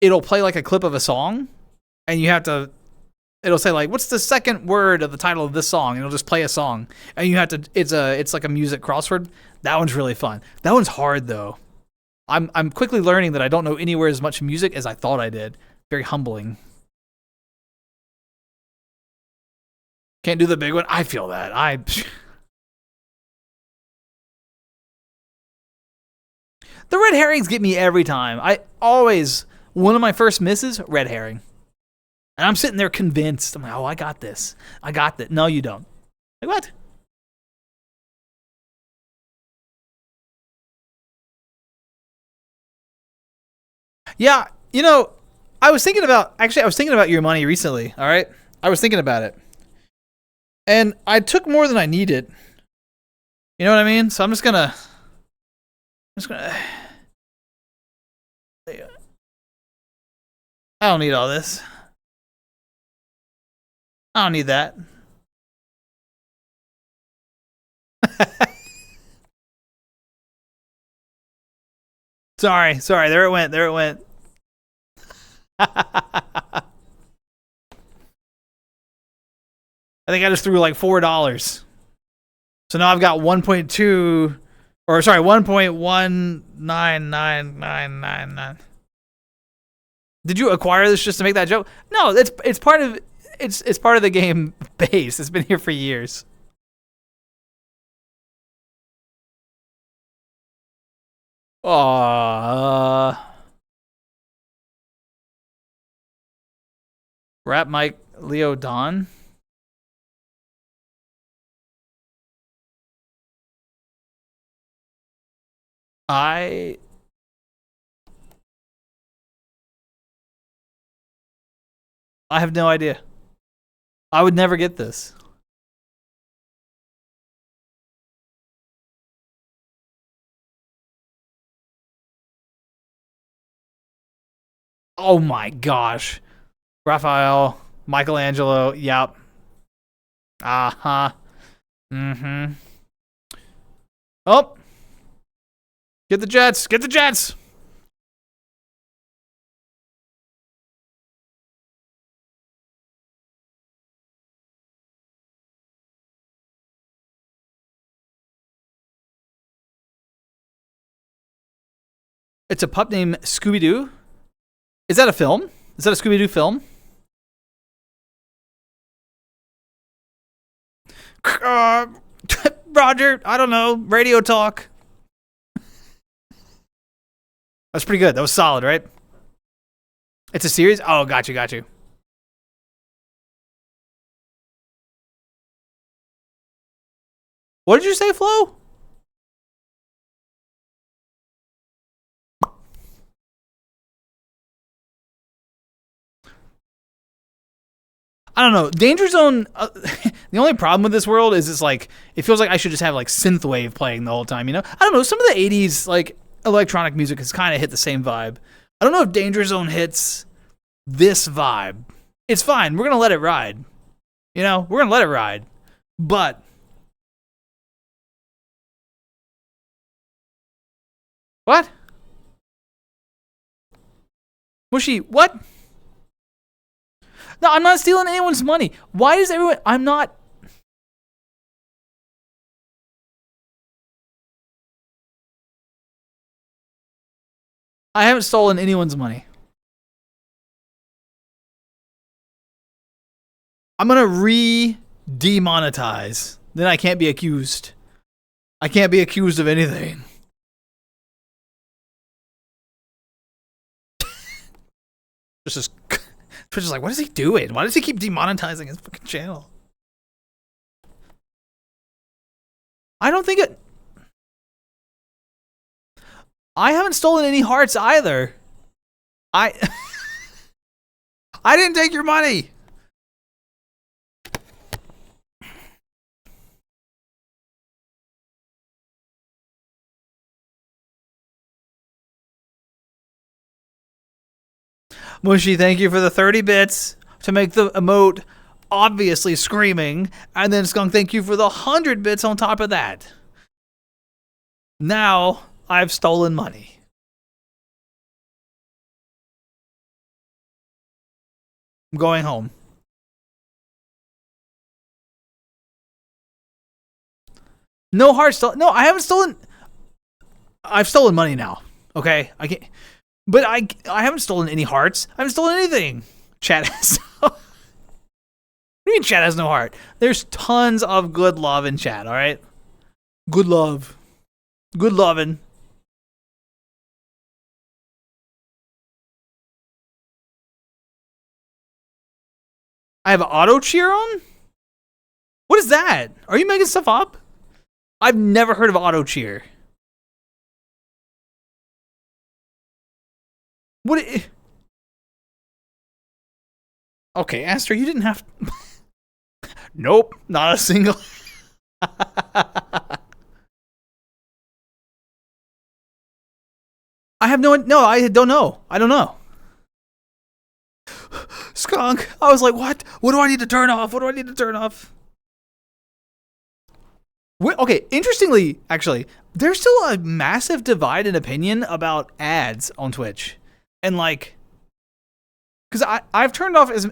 It'll play like a clip of a song, and you have to. It'll say like, "What's the second word of the title of this song?" And it'll just play a song, and you have to. It's like a music crossword. That one's really fun. That one's hard though. I'm quickly learning that I don't know anywhere as much music as I thought I did. Very humbling. Can't do the big one. I feel that. The red herrings get me every time. One of my first misses, red herring. And I'm sitting there convinced. I'm like, oh, I got this. I got that. No, you don't. Like, what? Yeah, you know, I was thinking about your money recently, all right? I was thinking about it. And I took more than I needed. You know what I mean? So I'm just gonna I don't need all this. I don't need that. Sorry. There it went. I think I just threw like $4. So now I've got 1.2, or sorry, 1.19999. Did you acquire this just to make that joke? No, it's part of it's part of the game base. It's been here for years. Aww. Rap Mike Leo Don. I have no idea. I would never get this. Oh my gosh. Raphael, Michelangelo, yep. Uh-huh. Mm-hmm. Oh. Get the Jets. Get the Jets. It's a pup named Scooby-Doo. Is that a film? Is that a Scooby-Doo film? Roger, I don't know. Radio talk. That's pretty good. That was solid, right? It's a series? Oh, got you. What did you say, Flo? I don't know. Danger Zone. The only problem with this world is it's like it feels like I should just have like synthwave playing the whole time. You know, I don't know. Some of the '80s like electronic music has kind of hit the same vibe. I don't know if Danger Zone hits this vibe. It's fine. We're gonna let it ride. You know, we're gonna let it ride. But what? Mushy, what? No, I'm not stealing anyone's money. Why does everyone... I'm not... I haven't stolen anyone's money. I'm going to re-demonetize. Then I can't be accused. I can't be accused of anything. Twitch is like, what is he doing? Why does he keep demonetizing his fucking channel? I don't think it... I haven't stolen any hearts either. I didn't take your money. Mushy, thank you for the 30 bits to make the emote obviously screaming. And then Skunk, thank you for the 100 bits on top of that. Now I've stolen money. I'm going home. No heart stolen. No, I haven't stolen. I've stolen money now. Okay, I can't. But I haven't stolen any hearts. I haven't stolen anything. Chat has no... What do you mean chat has no heart? There's tons of good love in chat, all right? Good love. Good loving. I have auto cheer on? What is that? Are you making stuff up? I've never heard of auto cheer. What? Okay, Aster, you didn't have. Nope, not a single. I have no. No, I don't know. I don't know. Skunk. I was like, what? What do I need to turn off? What do I need to turn off? Okay, interestingly, actually, there's still a massive divide in opinion about ads on Twitch. And like, because I've turned off as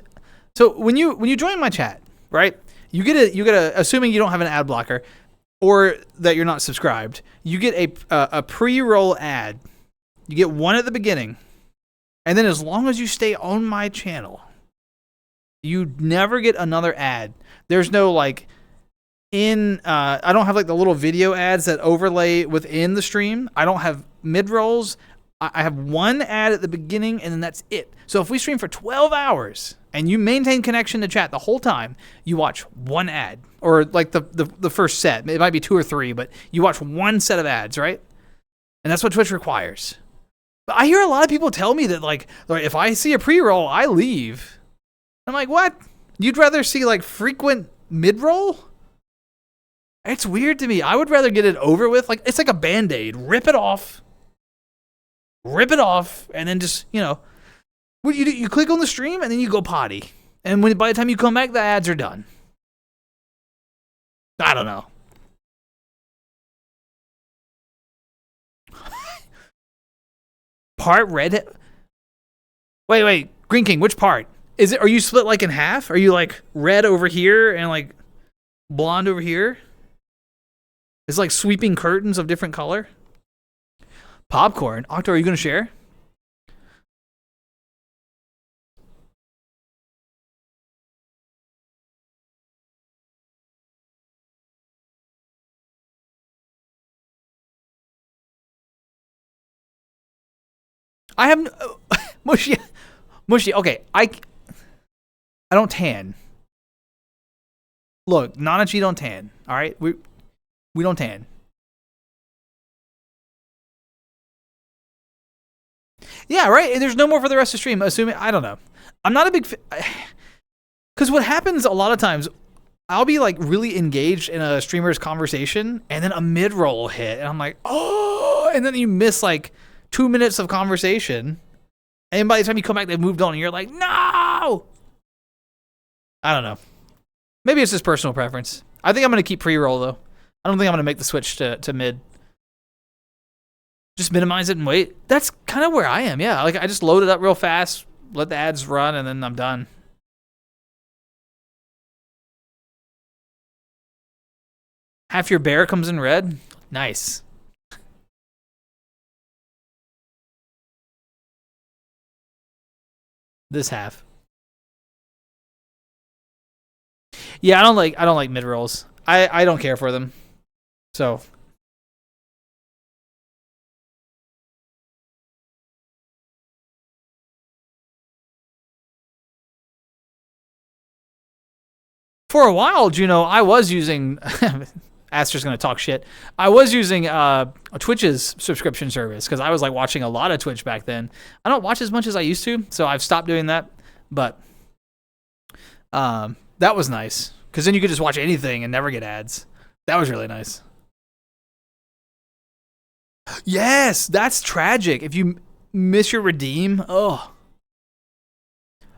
so when you join my chat, right? You get a assuming you don't have an ad blocker or that you're not subscribed, you get a pre-roll ad. You get one at the beginning, and then as long as you stay on my channel, you never get another ad. There's no like I don't have like the little video ads that overlay within the stream. I don't have mid rolls. I have one ad at the beginning, and then that's it. So if we stream for 12 hours and you maintain connection to chat the whole time, you watch one ad, or like the first set. It might be 2 or 3, but you watch one set of ads, right? And that's what Twitch requires. But I hear a lot of people tell me that like if I see a pre-roll, I leave. I'm like, what? You'd rather see like frequent mid-roll? It's weird to me. I would rather get it over with. Like it's like a Band-Aid. Rip it off, and then just, you know. What you do? You click on the stream and then you go potty. And by the time you come back, the ads are done. I don't know. Part red. Wait. Green King, which part? Are you split like in half? Are you like red over here and like blonde over here? It's like sweeping curtains of different color. Popcorn. Octo, are you going to share? I have mushy. Okay, I don't tan. Look, Nanachi don't tan. All right, we don't tan. Yeah, right. There's no more for the rest of the stream. Assuming I don't know. I'm not a big because what happens a lot of times, I'll be like really engaged in a streamer's conversation, and then a mid roll will hit, and I'm like, oh, and then you miss like 2 minutes of conversation, and by the time you come back, they've moved on, and you're like, no. I don't know. Maybe it's just personal preference. I think I'm gonna keep pre-roll though. I don't think I'm gonna make the switch to mid. Just minimize it and wait. That's kind of where I am. Yeah, like I just load it up real fast, let the ads run, and then I'm done. Half your bear comes in red. Nice. This half. Yeah, I don't like mid rolls. I don't care for them. So for a while, Juno, I was using Aster's gonna talk shit. I was using Twitch's subscription service because I was like watching a lot of Twitch back then. I don't watch as much as I used to, so I've stopped doing that. But that was nice because then you could just watch anything and never get ads. That was really nice. Yes, that's tragic. If you miss your redeem, oh,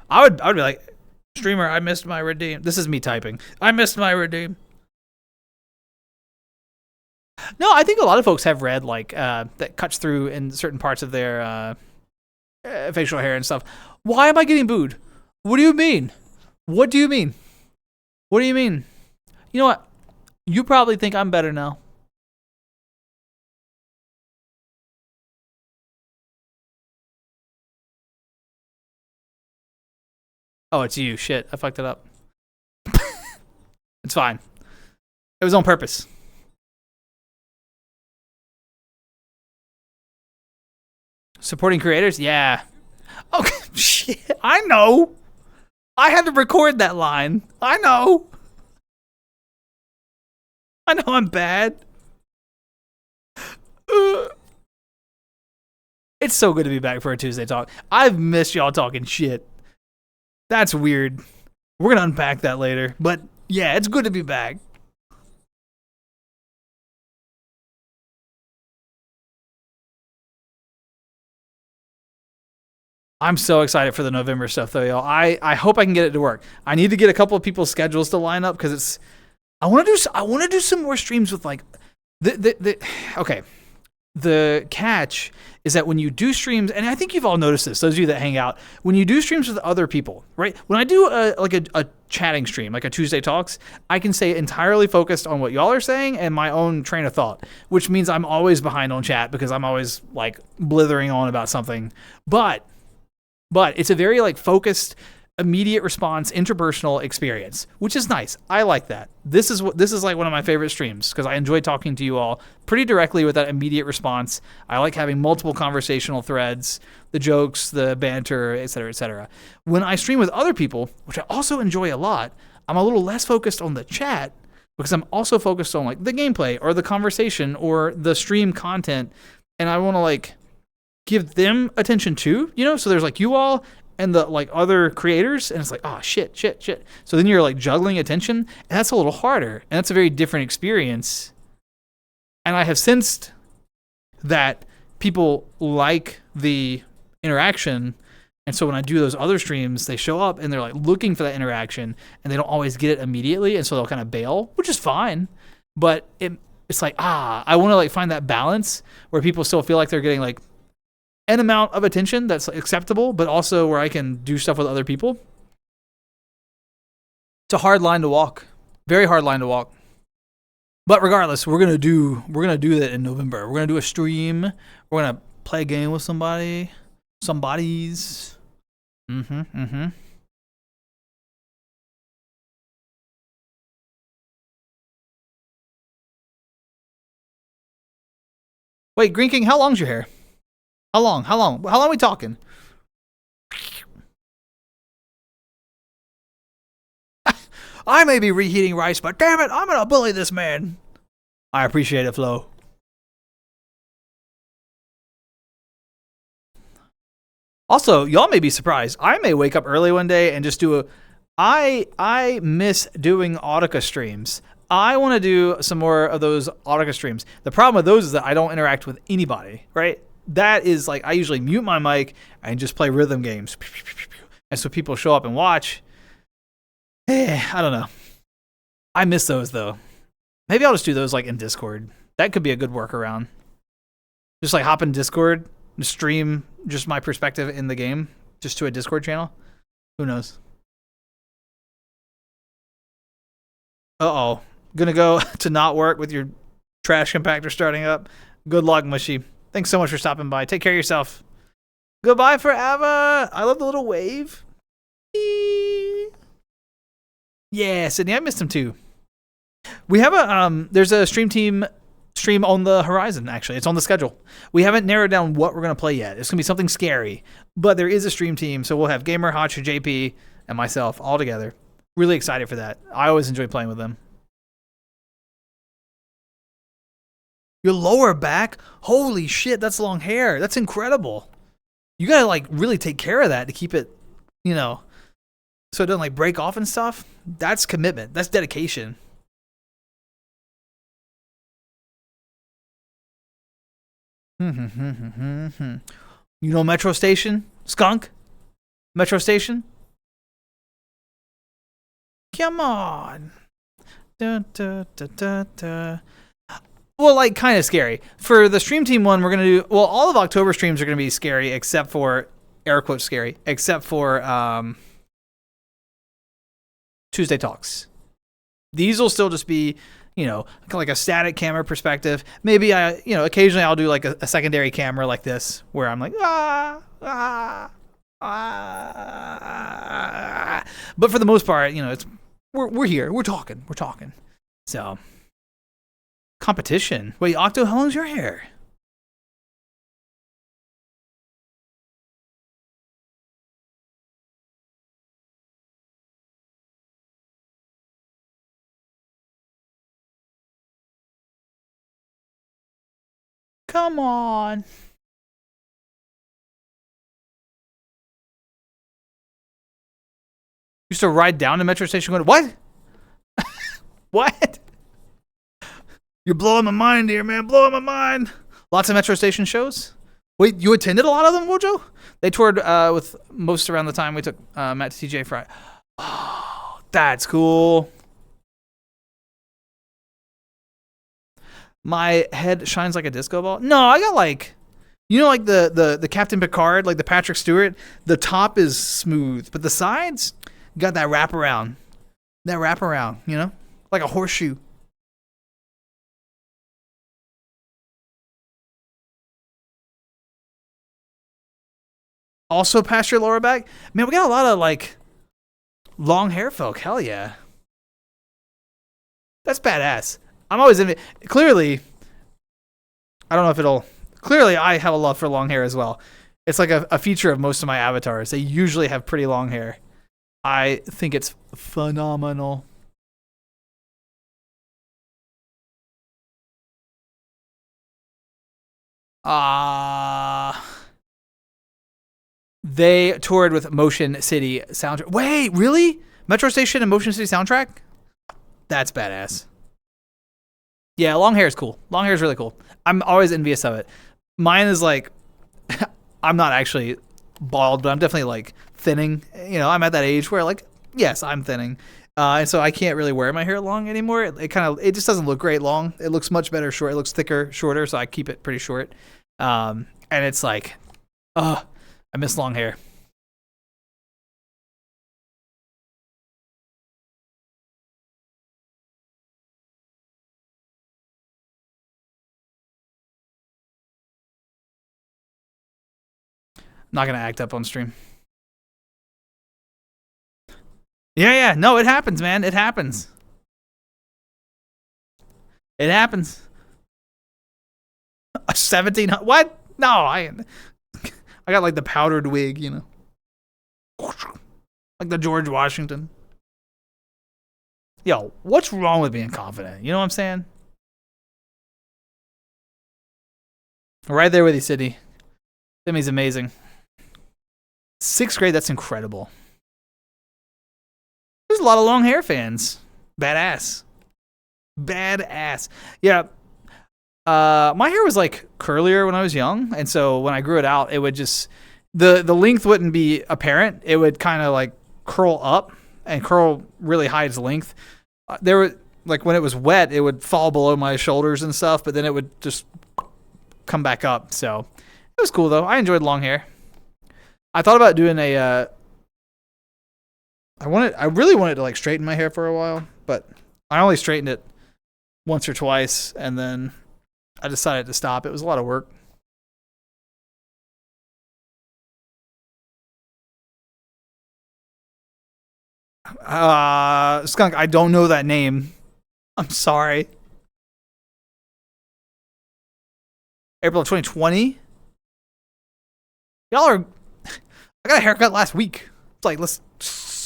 I would be like, streamer, I missed my redeem. This is me typing. I missed my redeem. No, I think a lot of folks have red like that cuts through in certain parts of their facial hair and stuff. Why am I getting booed? What do you mean? What do you mean? What do you mean? You know what? You probably think I'm better now. Oh, it's you. Shit, I fucked it up. It's fine. It was on purpose. Supporting creators? Yeah. Okay, shit. I know. I had to record that line. I know. I know I'm bad. It's so good to be back for a Tuesday talk. I've missed y'all talking shit. That's weird. We're going to unpack that later. But yeah, it's good to be back. I'm so excited for the November stuff, though, y'all. I hope I can get it to work. I need to get a couple of people's schedules to line up because it's. I want to do some more streams with like okay. The catch is that when you do streams, and I think you've all noticed this, those of you that hang out, when you do streams with other people, right? When I do a chatting stream, like a Tuesday Talks, I can stay entirely focused on what y'all are saying and my own train of thought, which means I'm always behind on chat because I'm always like blithering on about something. But it's a very like focused, immediate response, interpersonal experience, which is nice. I like that. This is like one of my favorite streams because I enjoy talking to you all pretty directly with that immediate response. I like having multiple conversational threads, the jokes, the banter, et cetera, et cetera. When I stream with other people, which I also enjoy a lot, I'm a little less focused on the chat because I'm also focused on like the gameplay or the conversation or the stream content, and I want to like give them attention too, you know? So there's like you all and the like other creators, and it's like, oh shit. So then you're like juggling attention, and that's a little harder, and that's a very different experience. And I have sensed that people like the interaction, And so when I do those other streams, they show up and they're like looking for that interaction, and they don't always get it immediately, and so they'll kind of bail, which is fine. But it's like, I want to like find that balance where people still feel like they're getting like an amount of attention that's acceptable, but also where I can do stuff with other people. It's a hard line to walk. Very hard line to walk. But regardless, we're gonna do that in November. We're gonna do a stream. We're gonna play a game with somebodies. Wait, Green King, how long's your hair? How long are we talking? I may be reheating rice, but damn it, I'm gonna bully this man. I appreciate it, Flo. Also, y'all may be surprised. I may wake up early one day and just do a. I miss doing Audica streams. I want to do some more of those Audica streams. The problem with those is that I don't interact with anybody, right? That is like, I usually mute my mic and just play rhythm games. And so people show up and watch. I don't know. I miss those though. Maybe I'll just do those like in Discord. That could be a good workaround. Just like hop in Discord and stream just my perspective in the game just to a Discord channel. Who knows? Uh-oh. Gonna go to not work with your trash compactor starting up. Good luck, Mushy. Thanks so much for stopping by. Take care of yourself. Goodbye forever. I love the little wave. Yeah, Sydney, I missed him too. We have there's a stream on the horizon, actually. It's on the schedule. We haven't narrowed down what we're going to play yet. It's going to be something scary, but there is a stream team, so we'll have Gamer, Hotch, JP, and myself all together. Really excited for that. I always enjoy playing with them. Your lower back? Holy shit, that's long hair. That's incredible. You got to like really take care of that to keep it, so it doesn't like break off and stuff. That's commitment. That's dedication. You know Metro Station? Skunk? Metro Station? Come on. Dun, dun, dun, dun, dun. Well, like, kind of scary. For the stream team one, we're going to do... Well, all of October streams are going to be scary, except for... Air quotes scary. Except for Tuesday Talks. These will still just be, like a static camera perspective. Maybe occasionally I'll do like a secondary camera like this, where I'm like, But for the most part, it's we're here. We're talking. So... Competition. Wait, Octo, how long's your hair? Come on. Used to ride down to Metro Station going, what? What? You're blowing my mind here, man. Blowing my mind. Lots of Metro Station shows. Wait, you attended a lot of them, Wojo? They toured with most around the time we took Matt to TJ Friday. Oh, that's cool. My head shines like a disco ball. No, I got like, like the Captain Picard, like the Patrick Stewart. The top is smooth, but the sides got that wraparound. That wraparound, like a horseshoe. Also past your lower back? Man, we got a lot of, like, long hair folk. Hell yeah. That's badass. I'm always in it. Clearly, I don't know if it'll... Clearly, I have a love for long hair as well. It's like a feature of most of my avatars. They usually have pretty long hair. I think it's phenomenal. They toured with Motion City soundtrack. Wait, really? Metro Station and Motion City soundtrack? That's badass. Yeah, long hair is cool. Long hair is really cool. I'm always envious of it. Mine is like, I'm not actually bald, but I'm definitely like thinning. You know, I'm at that age where like, yes, I'm thinning. And so I can't really wear my hair long anymore. It just doesn't look great long. It looks much better short. It looks thicker, shorter. So I keep it pretty short. And it's like, I miss long hair. Not gonna act up on stream. Yeah. No, it happens, man. It happens. It happens. 1700. What? No, I got like the powdered wig, you know, like the George Washington. Yo, what's wrong with being confident? You know what I'm saying? Right there with you, Sydney. Timmy's amazing. 6th grade, that's incredible. There's a lot of long hair fans. Badass. Yeah. My hair was like curlier when I was young, and so when I grew it out, it would just the length wouldn't be apparent. It would kind of like curl up and curl really high its length. There were like when it was wet, it would fall below my shoulders and stuff, but then it would just come back up. So it was cool though. I enjoyed long hair. I thought about doing a. I really wanted to like straighten my hair for a while, but I only straightened it once or twice, and then I decided to stop. It was a lot of work. Skunk, I don't know that name. I'm sorry. April of 2020? Y'all are... I got a haircut last week. It's like, let's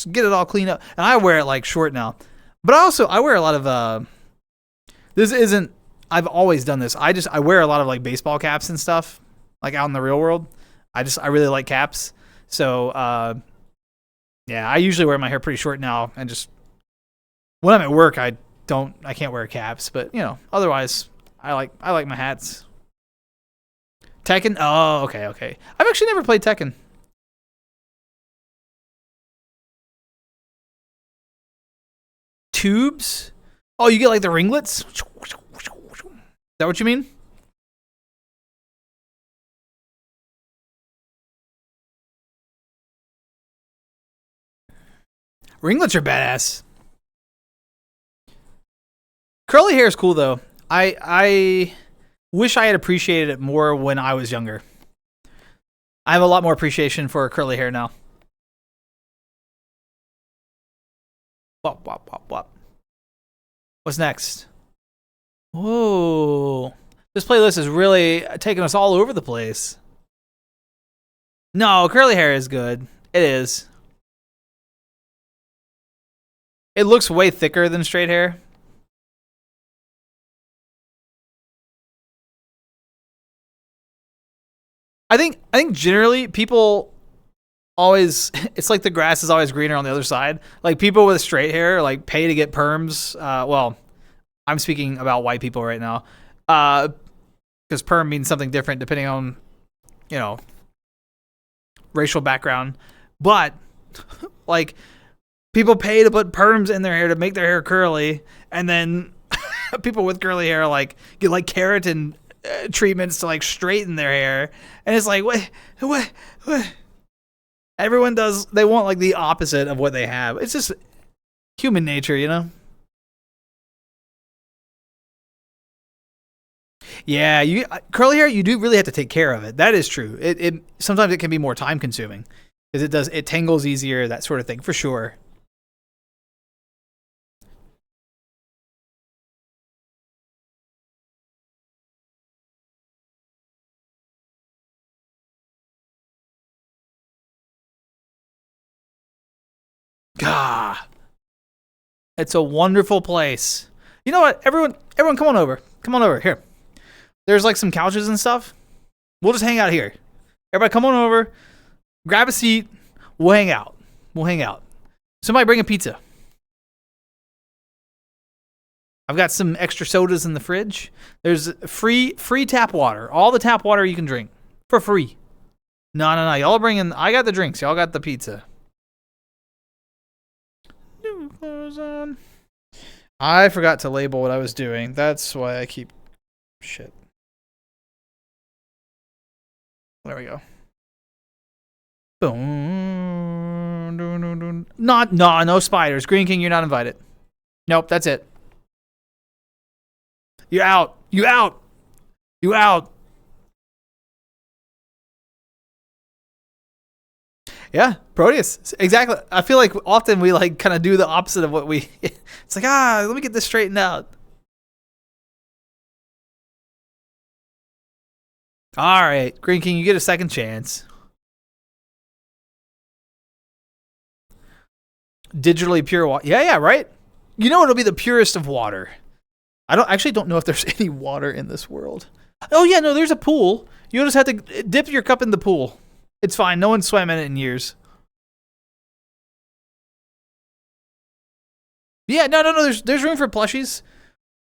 get it all cleaned up. And I wear it like short now. But I wear a lot of... This isn't... I've always done this. I wear a lot of like baseball caps and stuff. Like out in the real world. I really like caps. So, yeah, I usually wear my hair pretty short now. And just... When I'm at work, I can't wear caps. But, you know, otherwise, I like my hats. Tekken? Oh, okay. I've actually never played Tekken. Tubes? Oh, you get like the ringlets? Is that what you mean? Ringlets are badass. Curly hair is cool though. I wish I had appreciated it more when I was younger. I have a lot more appreciation for curly hair now. Wop, wop, wop, wop. What's next? Whoa. This playlist is really taking us all over the place. No, curly hair is good. It is. It looks way thicker than straight hair. I think generally people always, it's like the grass is always greener on the other side. Like people with straight hair like pay to get perms. Well, I'm speaking about white people right now. Because perm means something different depending on, you know, racial background. But like people pay to put perms in their hair to make their hair curly, and then people with curly hair like get like keratin treatments to like straighten their hair, and it's like what everyone does. They want like the opposite of what they have. It's just human nature, you know. Yeah, curly hair, you do really have to take care of it. That is true. It sometimes it can be more time consuming because it tangles easier, that sort of thing, for sure. Gah. It's a wonderful place. You know what? Everyone come on over. Come on over. Here. There's like some couches and stuff. We'll just hang out here. Everybody come on over. Grab a seat. We'll hang out. Somebody bring a pizza. I've got some extra sodas in the fridge. There's free tap water. All the tap water you can drink for free. No, no, no. Y'all are bringing. I got the drinks. Y'all got the pizza. New clothes on. I forgot to label what I was doing. That's why I keep shit. There we go. Boom. No spiders. Green King, you're not invited. Nope, that's it. You're out. You out. You out. Yeah, Proteus. Exactly. I feel like often we like kind of do the opposite of what we. It's like, let me get this straightened out. All right, Green King, you get a second chance. Digitally pure water. Yeah, right. You know it'll be the purest of water. I don't know if there's any water in this world. Oh yeah, no, there's a pool. You just have to dip your cup in the pool. It's fine. No one swam in it in years. Yeah, no. There's room for plushies,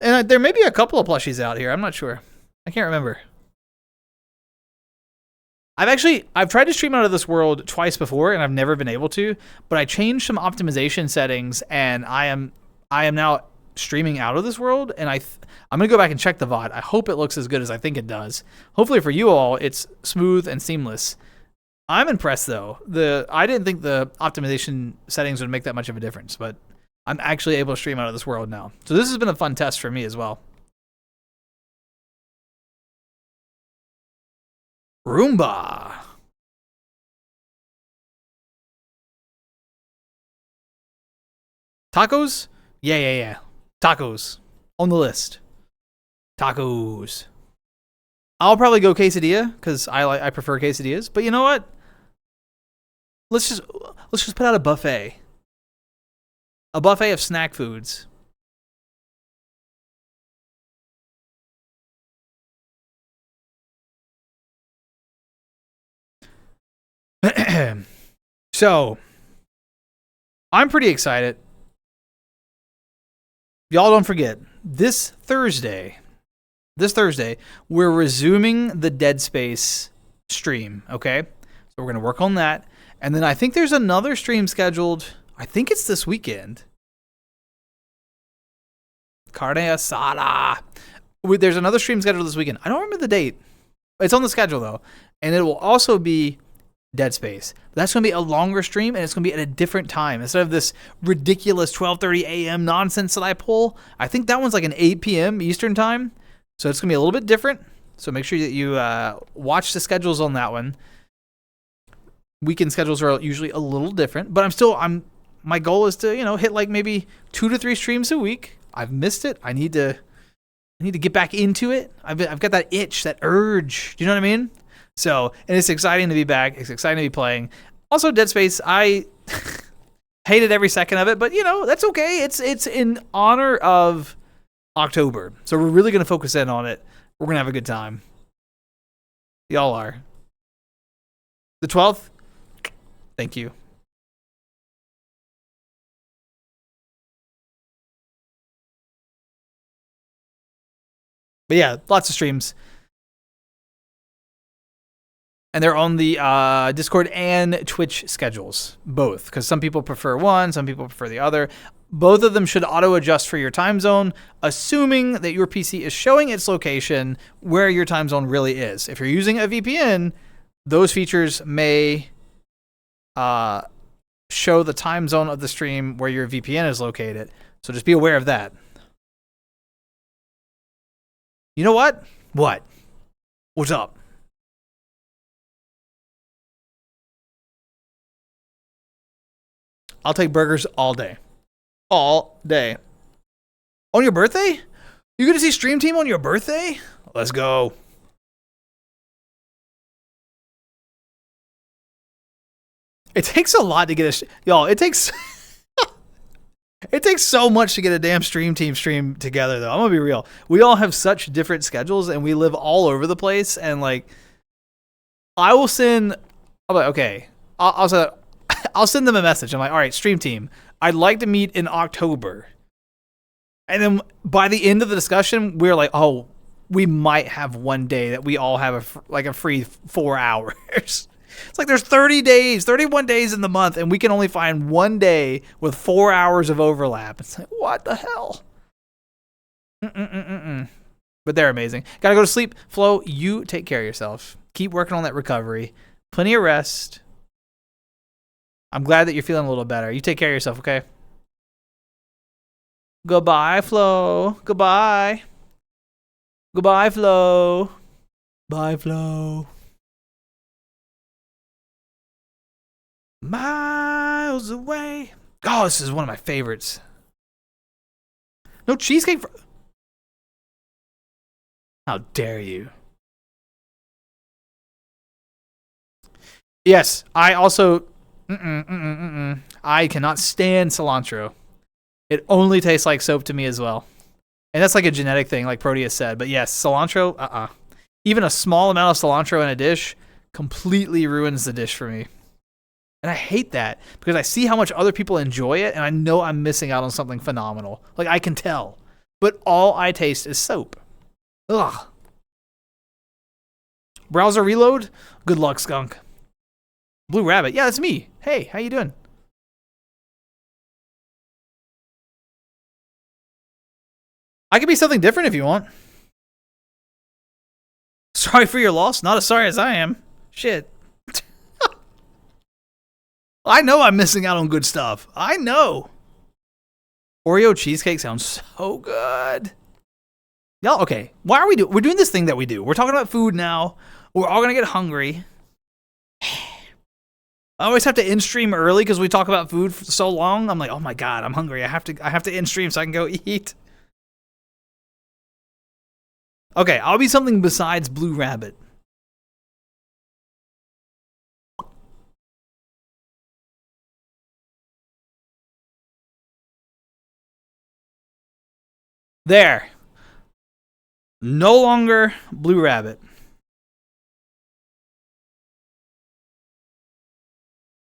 and there may be a couple of plushies out here. I'm not sure. I can't remember. I've tried to stream out of this world twice before, and I've never been able to. But I changed some optimization settings, and I am now streaming out of this world. And I'm gonna go back and check the VOD. I hope it looks as good as I think it does. Hopefully for you all, it's smooth and seamless. I'm impressed though. I didn't think the optimization settings would make that much of a difference, but I'm actually able to stream out of this world now. So this has been a fun test for me as well. Roomba. Tacos? Yeah. Tacos. On the list. Tacos. I'll probably go quesadilla because I prefer quesadillas. But you know what? Let's just put out a buffet. A buffet of snack foods. So, I'm pretty excited. Y'all don't forget, this Thursday, we're resuming the Dead Space stream, okay? So we're going to work on that. And then I think there's another stream scheduled. I think it's this weekend. Carne asada. There's another stream scheduled this weekend. I don't remember the date. It's on the schedule, though. And it will also be Dead Space. That's going to be a longer stream, and it's going to be at a different time. Instead of this ridiculous 12:30 a.m. nonsense that I pull, I think that one's like an 8 p.m. Eastern time. So it's going to be a little bit different. So make sure that you watch the schedules on that one. Weekend schedules are usually a little different, but my goal is to, hit like maybe 2 to 3 streams a week. I've missed it. I need to get back into it. I've got that itch, that urge. Do you know what I mean? So, and it's exciting to be back. It's exciting to be playing. Also, Dead Space, I hated every second of it, but that's okay. It's in honor of October. So we're really going to focus in on it. We're going to have a good time. Y'all are. The 12th? Thank you. But yeah, lots of streams. And they're on the Discord and Twitch schedules, both. Because some people prefer one, some people prefer the other. Both of them should auto-adjust for your time zone, assuming that your PC is showing its location where your time zone really is. If you're using a VPN, those features may show the time zone of the stream where your VPN is located. So just be aware of that. You know what? What? What's up? I'll take burgers all day. All day. On your birthday? You gonna see Stream Team on your birthday? Let's go. It takes a lot to get y'all, it takes it takes so much to get a damn Stream Team stream together though. I'm gonna be real. We all have such different schedules and we live all over the place, and like I will send I'm like, okay. I'll send them a message. I'm like, all right, Stream Team, I'd like to meet in October. And then by the end of the discussion, we're like, oh, we might have one day that we all have a free 4 hours. It's like there's 30 days, 31 days in the month, and we can only find one day with 4 hours of overlap. It's like, what the hell? But they're amazing. Gotta go to sleep. Flo, you take care of yourself. Keep working on that recovery. Plenty of rest. I'm glad that you're feeling a little better. You take care of yourself, okay? Goodbye, Flo. Goodbye. Goodbye, Flo. Bye, Flo. Miles away. Oh, this is one of my favorites. No cheesecake for... How dare you? Yes, I also... I cannot stand cilantro. It only tastes like soap to me as well. And that's like a genetic thing, like Proteus said. But yes, cilantro, Even a small amount of cilantro in a dish completely ruins the dish for me. And I hate that because I see how much other people enjoy it, and I know I'm missing out on something phenomenal. Like, I can tell. But all I taste is soap. Ugh. Browser reload? Good luck, skunk. Blue Rabbit. Yeah, that's me. Hey, how you doing? I could be something different if you want. Sorry for your loss. Not as sorry as I am. Shit. I know I'm missing out on good stuff. I know. Oreo cheesecake sounds so good. Y'all, okay. Why are we doing? We're doing this thing that we do. We're talking about food now. We're all gonna get hungry. I always have to end stream early because we talk about food for so long. I'm like, oh my god, I'm hungry. I have to end stream so I can go eat. Okay, I'll be something besides Blue Rabbit. There. No longer Blue Rabbit.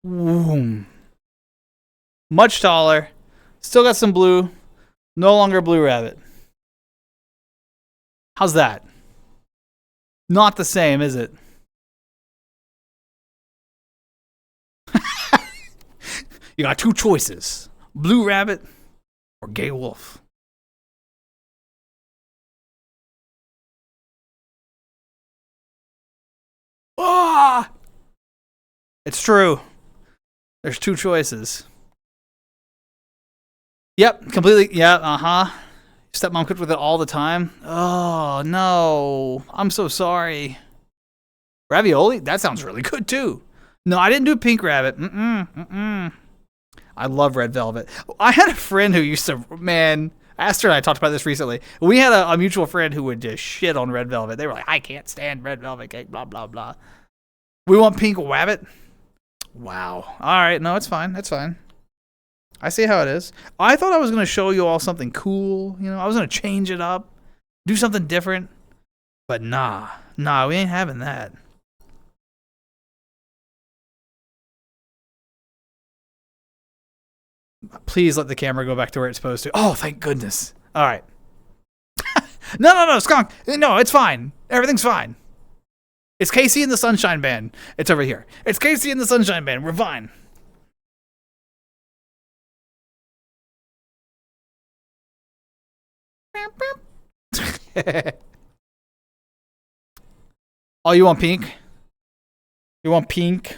Boom. Much taller. Still got some blue. No longer Blue Rabbit. How's that? Not the same, is it? You got two choices. Blue Rabbit or Gay Wolf. Ah! It's true. There's two choices. Yep, completely. Yeah, Stepmom cooked with it all the time. Oh, no. I'm so sorry. Ravioli? That sounds really good, too. No, I didn't do Pink Rabbit. I love Red Velvet. I had a friend who used to, man, Aster and I talked about this recently. We had a mutual friend who would just shit on Red Velvet. They were like, I can't stand Red Velvet cake, blah, blah, blah. We want Pink Rabbit? Wow. All right, no, it's fine. It's fine. I see how it is. I thought I was going to show you all something cool. You know, I was going to change it up, do something different. But nah, we ain't having that. Please let the camera go back to where it's supposed to. Oh, thank goodness. All right. No, skunk. No, it's fine. Everything's fine. It's Casey and the Sunshine Band. It's over here. It's Casey and the Sunshine Band. We're fine. Oh, you want pink? You want pink?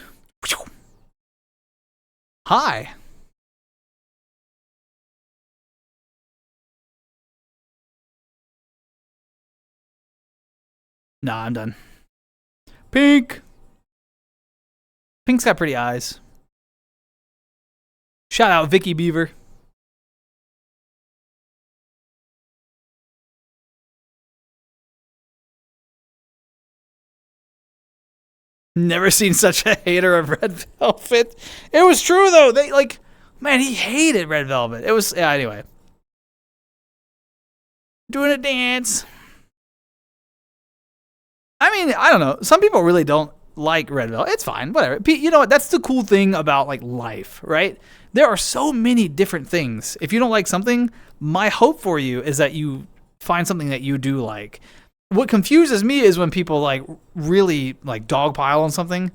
Hi. Nah, I'm done. Pink. Pink's got pretty eyes. Shout out Vicky Beaver. Never seen such a hater of Red Velvet. It was true though. They like, man, he hated Red Velvet. It was, yeah, anyway. Doing a dance. I mean, I don't know. Some people really don't like Red Velvet. It's fine, whatever. You know what? That's the cool thing about like life, right? There are so many different things. If you don't like something, my hope for you is that you find something that you do like. What confuses me is when people like really like dogpile on something.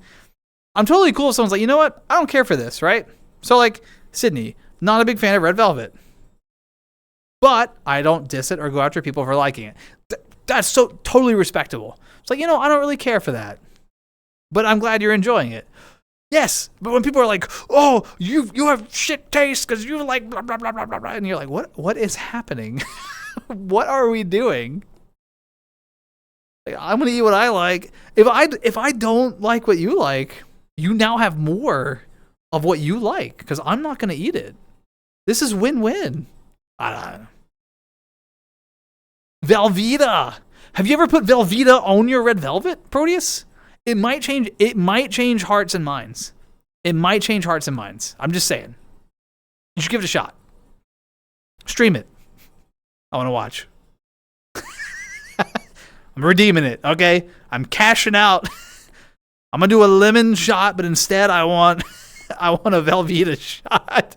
I'm totally cool if someone's like, you know what? I don't care for this, right? So like, Sydney, not a big fan of Red Velvet. But I don't diss it or go after people for liking it. That's so totally respectable. It's like, I don't really care for that. But I'm glad you're enjoying it. Yes, but when people are like, oh, you have shit taste because you like blah, blah, blah, blah, blah, and you're like, what is happening? What are we doing? Like, I'm going to eat what I like. If I don't like what you like, you now have more of what you like because I'm not going to eat it. This is win-win. I don't know. Velveeta. Have you ever put Velveeta on your Red Velvet, Proteus? It might change hearts and minds. It might change hearts and minds. I'm just saying. You should give it a shot. Stream it. I want to watch. I'm redeeming it, okay? I'm cashing out. I'm going to do a lemon shot, but instead I want a Velveeta shot.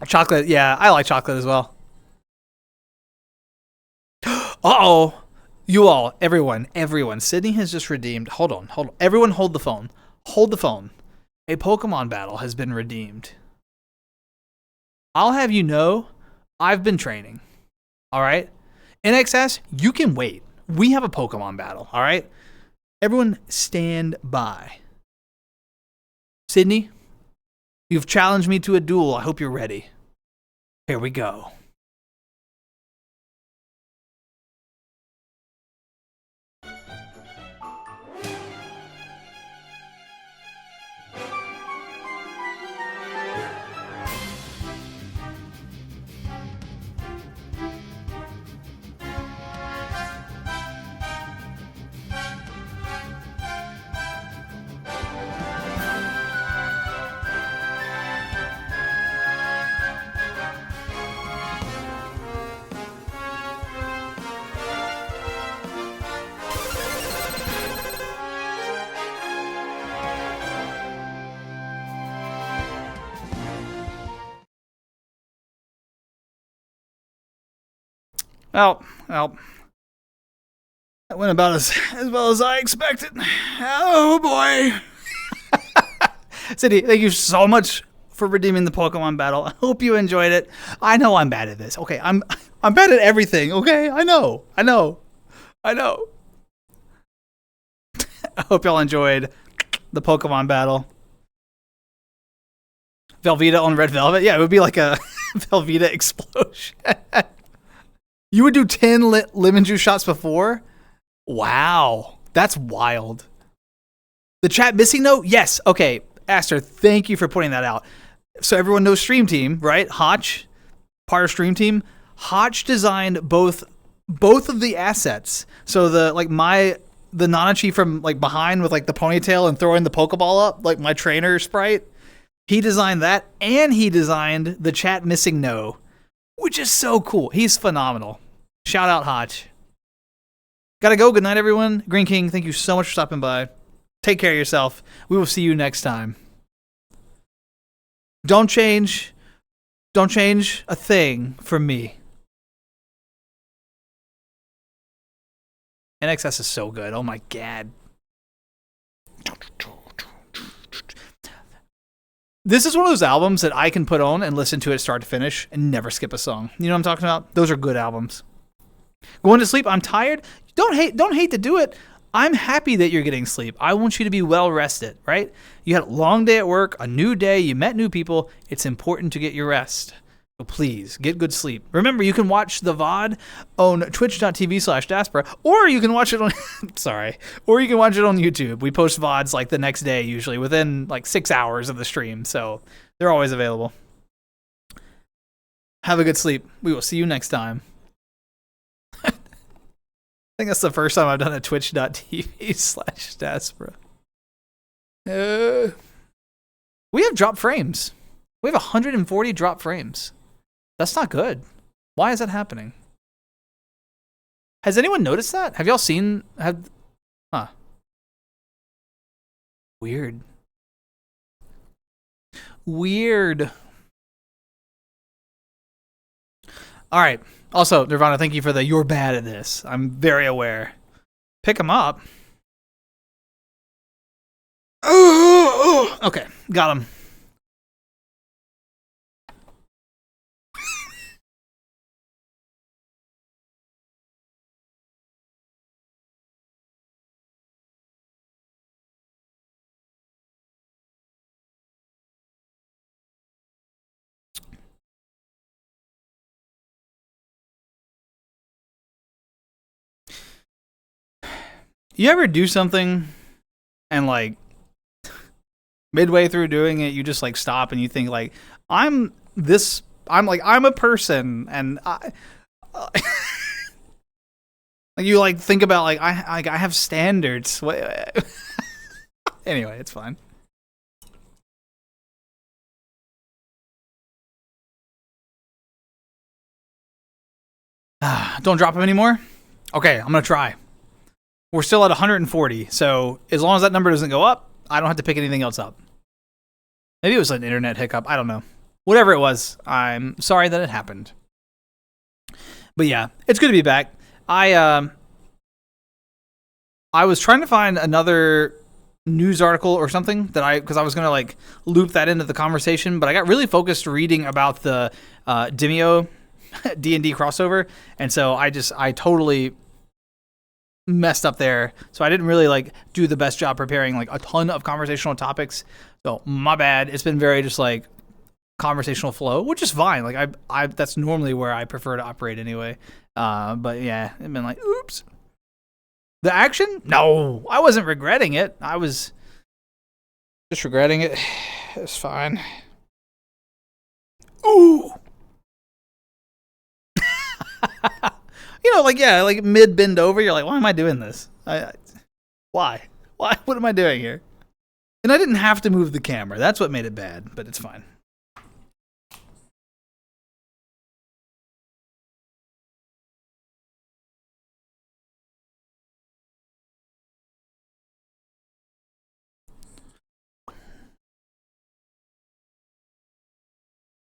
Chocolate, yeah, I like chocolate as well. Uh-oh. You all, everyone. Sydney has just redeemed. Hold on. Everyone hold the phone. Hold the phone. A Pokemon battle has been redeemed. I'll have you know, I've been training. All right? NXS, you can wait. We have a Pokemon battle. All right? Everyone stand by. Sydney, you've challenged me to a duel. I hope you're ready. Here we go. Well, that went about as well as I expected. Oh boy. Sydney, thank you so much for redeeming the Pokemon battle. I hope you enjoyed it. I know I'm bad at this. Okay, I'm bad at everything, okay? I know. I hope y'all enjoyed the Pokemon battle. Velveeta on Red Velvet? Yeah, it would be like a Velveeta explosion. You would do 10 lemon juice shots before? Wow. That's wild. The chat missing note? Yes. Okay. Aster, thank you for pointing that out. So everyone knows Stream Team, right? Hotch, part of Stream Team. Hotch designed both of the assets. So the Nanachi from like behind with like the ponytail and throwing the Pokeball up, like my trainer sprite. He designed that, and he designed the chat missing no, which is so cool. He's phenomenal. Shout out Hotch. Gotta go. Good night, everyone. Green King, thank you so much for stopping by. Take care of yourself. We will see you next time. Don't change a thing for me. NXS is so good. Oh my god. This is one of those albums that I can put on and listen to it start to finish and never skip a song. You know what I'm talking about? Those are good albums. Going to sleep, I'm tired. Don't hate to do it. I'm happy that you're getting sleep. I want you to be well rested, right? You had a long day at work, a new day, you met new people. It's important to get your rest. So please, get good sleep. Remember, you can watch the VOD on twitch.tv/daspra, or you can watch it on, or you can watch it on YouTube. We post VODs like the next day, usually within like 6 hours of the stream. So they're always available. Have a good sleep. We will see you next time. I think that's the first time I've done a twitch.tv/daspra. We have drop frames. We have 140 drop frames. That's not good. Why is that happening? Has anyone noticed that? Have y'all seen? Weird. All right. Also, Nirvana, thank you for the "you're bad at this." I'm very aware. Pick him up. Okay, got him. You ever do something and like midway through doing it, you just like stop and you think like, I'm a person and like you like think about like I have standards. Anyway, it's fine. Don't drop him anymore? Okay, I'm gonna try. We're still at 140, so as long as that number doesn't go up, I don't have to pick anything else up. Maybe it was an internet hiccup. I don't know. Whatever it was, I'm sorry that it happened. But yeah, it's good to be back. I was trying to find another news article or something because I was gonna like loop that into the conversation, but I got really focused reading about the Demio D&D crossover, and so I totally messed up there. So I didn't really like do the best job preparing like a ton of conversational topics. So my bad. It's been very just like conversational flow, which is fine. Like I that's normally where I prefer to operate anyway. But yeah, it's been like, oops. The action? No, I wasn't regretting it. I was just regretting it. It's fine. Ooh. You know, like, yeah, like mid bend over, you're like, why am I doing this? Why? What am I doing here? And I didn't have to move the camera. That's what made it bad, but it's fine.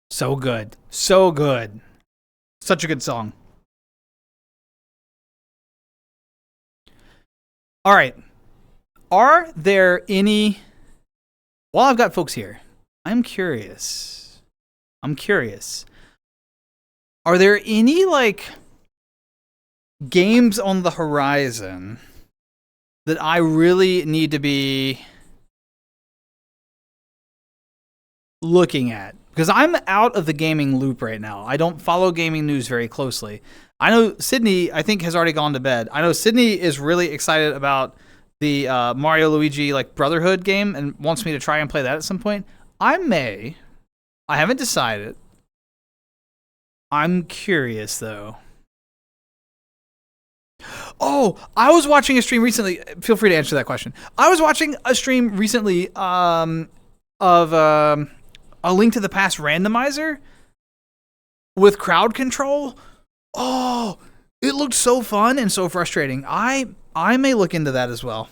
So good. So good. Such a good song. All right. Are there any... While I've got folks here, I'm curious. Are there any, like, games on the horizon that I really need to be looking at? Because I'm out of the gaming loop right now. I don't follow gaming news very closely. I know Sydney, I think, has already gone to bed. I know Sydney is really excited about the Mario Luigi like Brotherhood game and wants me to try and play that at some point. I haven't decided. I'm curious though. Oh, I was watching a stream recently. Feel free to answer that question. I was watching a stream recently of A Link to the Past randomizer with crowd control. Oh, it looked so fun and so frustrating. I may look into that as well.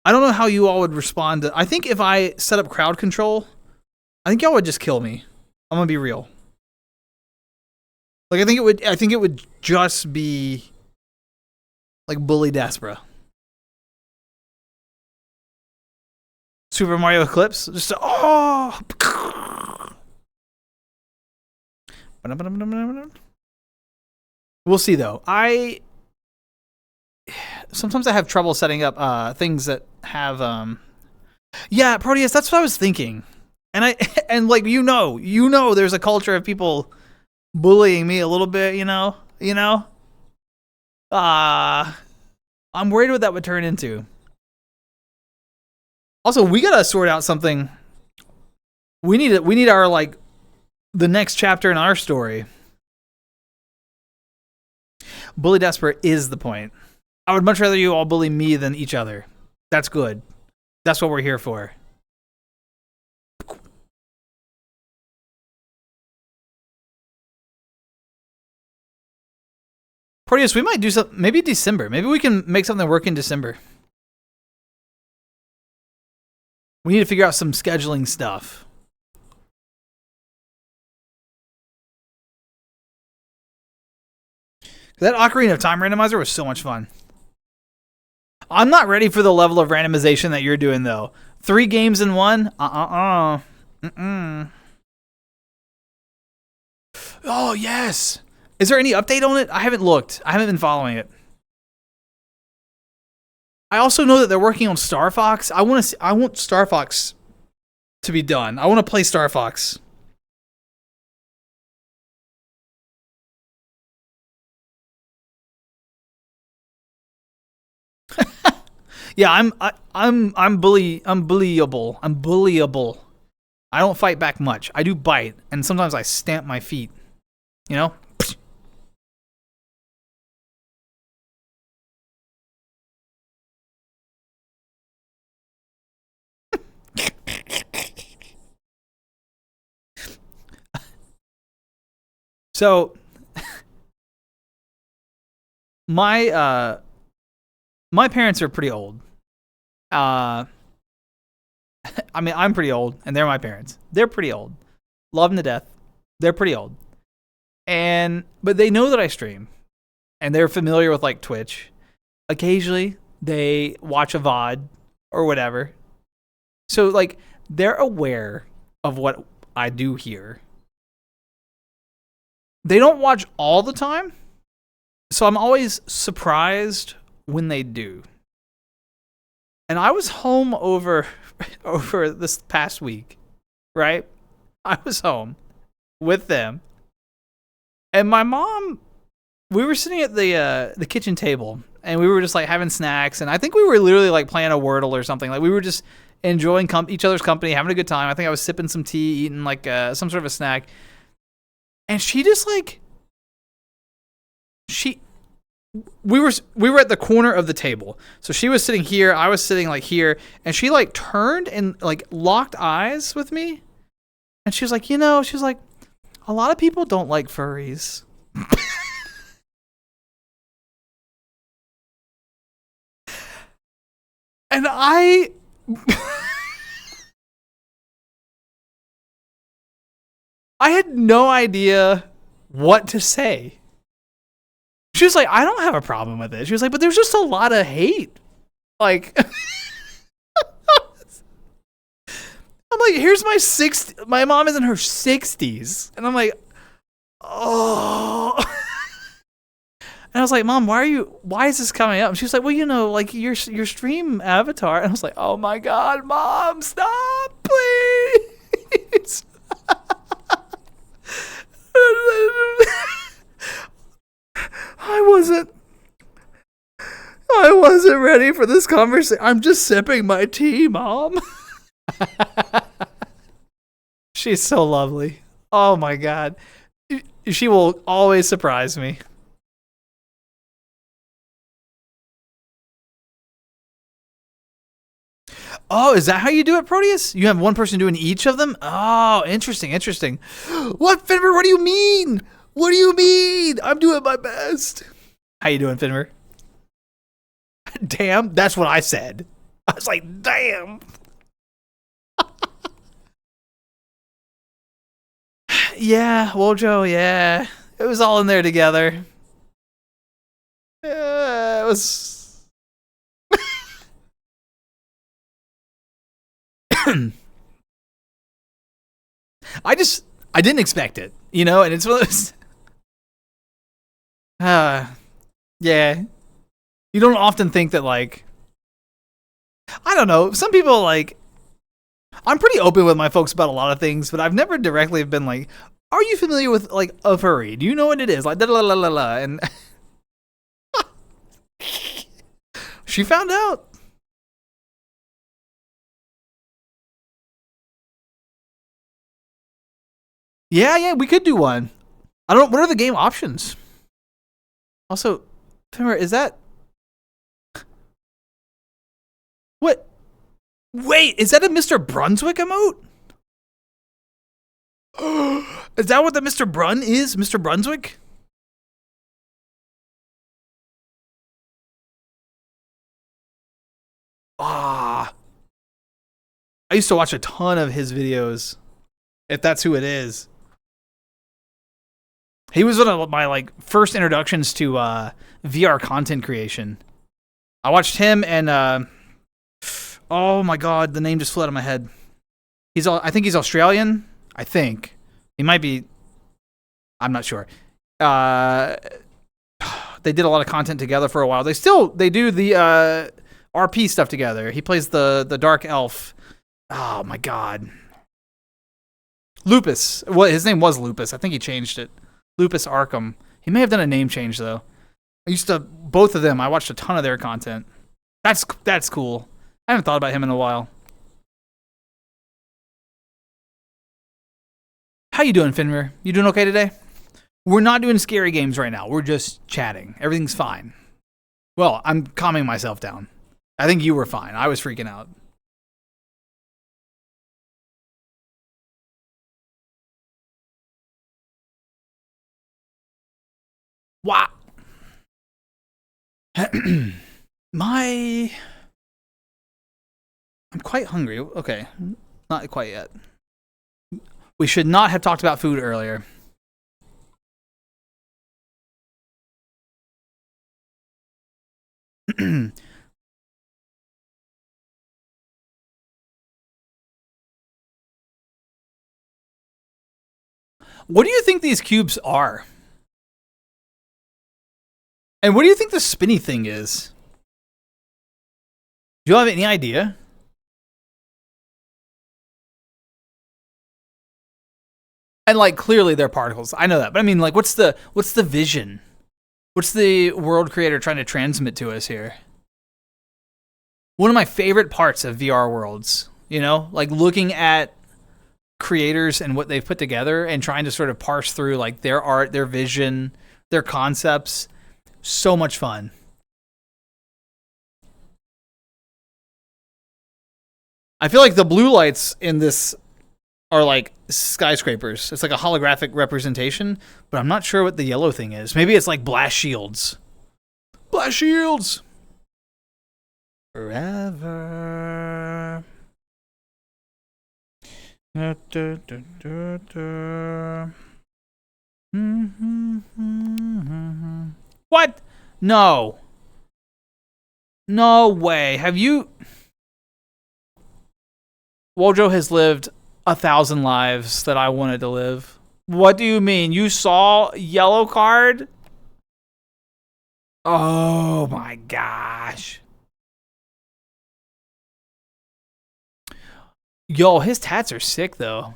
I don't know how you all would respond to. I think if I set up crowd control, I think y'all would just kill me. I'm gonna be real. Like I think it would just be like bully daspra. Super Mario Eclipse, just oh. We'll see though. Sometimes I have trouble setting up things that have yeah, Proteus, that's what I was thinking. And like you know there's a culture of people bullying me a little bit, you know? I'm worried what that would turn into. Also, we gotta sort out something. We need our like the next chapter in our story. Bully Desperate is the point. I would much rather you all bully me than each other. That's good. That's what we're here for. Proteus, we might do something. Maybe December. Maybe we can make something work in December. We need to figure out some scheduling stuff. That Ocarina of Time randomizer was so much fun. I'm not ready for the level of randomization that you're doing, though. 3 games in one? Mm-mm. Oh, yes. Is there any update on it? I haven't looked. I haven't been following it. I also know that they're working on Star Fox. I want Star Fox to be done. I want to play Star Fox. Yeah, I'm bullyable. I'm bullyable. I don't fight back much. I do bite, and sometimes I stamp my feet. You know? So my my parents are pretty old. I mean, I'm pretty old, and they're my parents. They're pretty old. Love them to death. They're pretty old. But they know that I stream, and they're familiar with like Twitch. Occasionally, they watch a VOD or whatever. So like, they're aware of what I do here. They don't watch all the time, so I'm always surprised when they do. And I was home over this past week, right? I was home with them, and my mom. We were sitting at the kitchen table, and we were just like having snacks, and I think we were literally like playing a Wordle or something. Like we were just enjoying each other's company, having a good time. I think I was sipping some tea, eating like some sort of a snack, and she just like we were at the corner of the table. So she was sitting here, I was sitting like here, and she like turned and like locked eyes with me. And she was like, she's like, a lot of people don't like furries. And I had no idea what to say. She was like, I don't have a problem with it. She was like, but there's just a lot of hate. Like, I'm like, here's my mom is in her 60s. And I'm like, oh. And I was like, Mom, why is this coming up? And she was like, well, like your stream avatar. And I was like, oh my God, Mom, stop, please. I wasn't ready for this conversation. I'm just sipping my tea, Mom. She's so lovely. Oh my God. She will always surprise me. Oh, is that how you do it, Proteus? You have one person doing each of them? Oh, interesting. What, Finver? What do you mean? What do you mean? I'm doing my best. How you doing, Finver? Damn, that's what I said. I was like, damn. Yeah, Wojo, yeah. It was all in there together. It was... I didn't expect it, and it's one of those... yeah. You don't often think that, like... I don't know, some people, like... I'm pretty open with my folks about a lot of things, but I've never directly been like, are you familiar with, like, a furry? Do you know what it is? Like, da la la la la. And she found out. Yeah, we could do one. I don't know. What are the game options? Also, Fimmer, is that... What? Wait, is that a Mr. Brunswick emote? Is that what the Mr. Brun is? Mr. Brunswick? I used to watch a ton of his videos. If that's who it is. He was one of my like first introductions to VR content creation. I watched him and oh my god, the name just flew out of my head. I think he's Australian. I think he might be. I'm not sure. They did a lot of content together for a while. They do the RP stuff together. He plays the dark elf. Oh my god. Lupus. Well, his name was Lupus. I think he changed it. Lupus Arkham. He may have done a name change though. Both of them. I watched a ton of their content. That's cool. I haven't thought about him in a while. How you doing, Finrir? You doing okay today? We're not doing scary games right now. We're just chatting. Everything's fine. Well, I'm calming myself down. I think you were fine. I was freaking out. Wow. I'm quite hungry. Okay. Not quite yet. We should not have talked about food earlier. What do you think these cubes are? And what do you think the spinny thing is? Do you have any idea? And like clearly they're particles. I know that. But I mean like what's the vision? What's the world creator trying to transmit to us here? One of my favorite parts of VR worlds, you know, like looking at creators and what they've put together and trying to sort of parse through like their art, their vision, their concepts. So much fun. I feel like the blue lights in this are like skyscrapers. It's like a holographic representation, but I'm not sure what the yellow thing is. Maybe it's like blast shields. Blast shields! Forever. What? No. No way. Have you... Wojo has lived 1,000 lives that I wanted to live. What do you mean? You saw yellow card? Oh my gosh. Yo, his tats are sick though.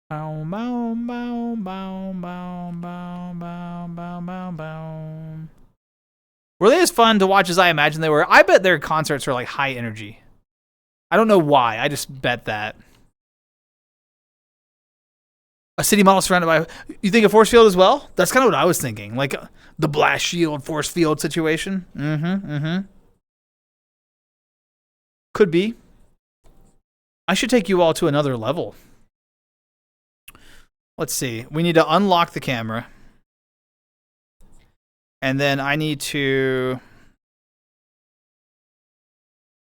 Bow, bow, bow, bow, bow, bow, bow, bow, bow, bow. Were they as fun to watch as I imagined they were? I bet their concerts are like high energy. I don't know why. I just bet that. A city model surrounded by... You think a force field as well? That's kind of what I was thinking. Like the blast shield, force field situation. Could be. I should take you all to another level. Let's see. We need to unlock the camera. And then I need to...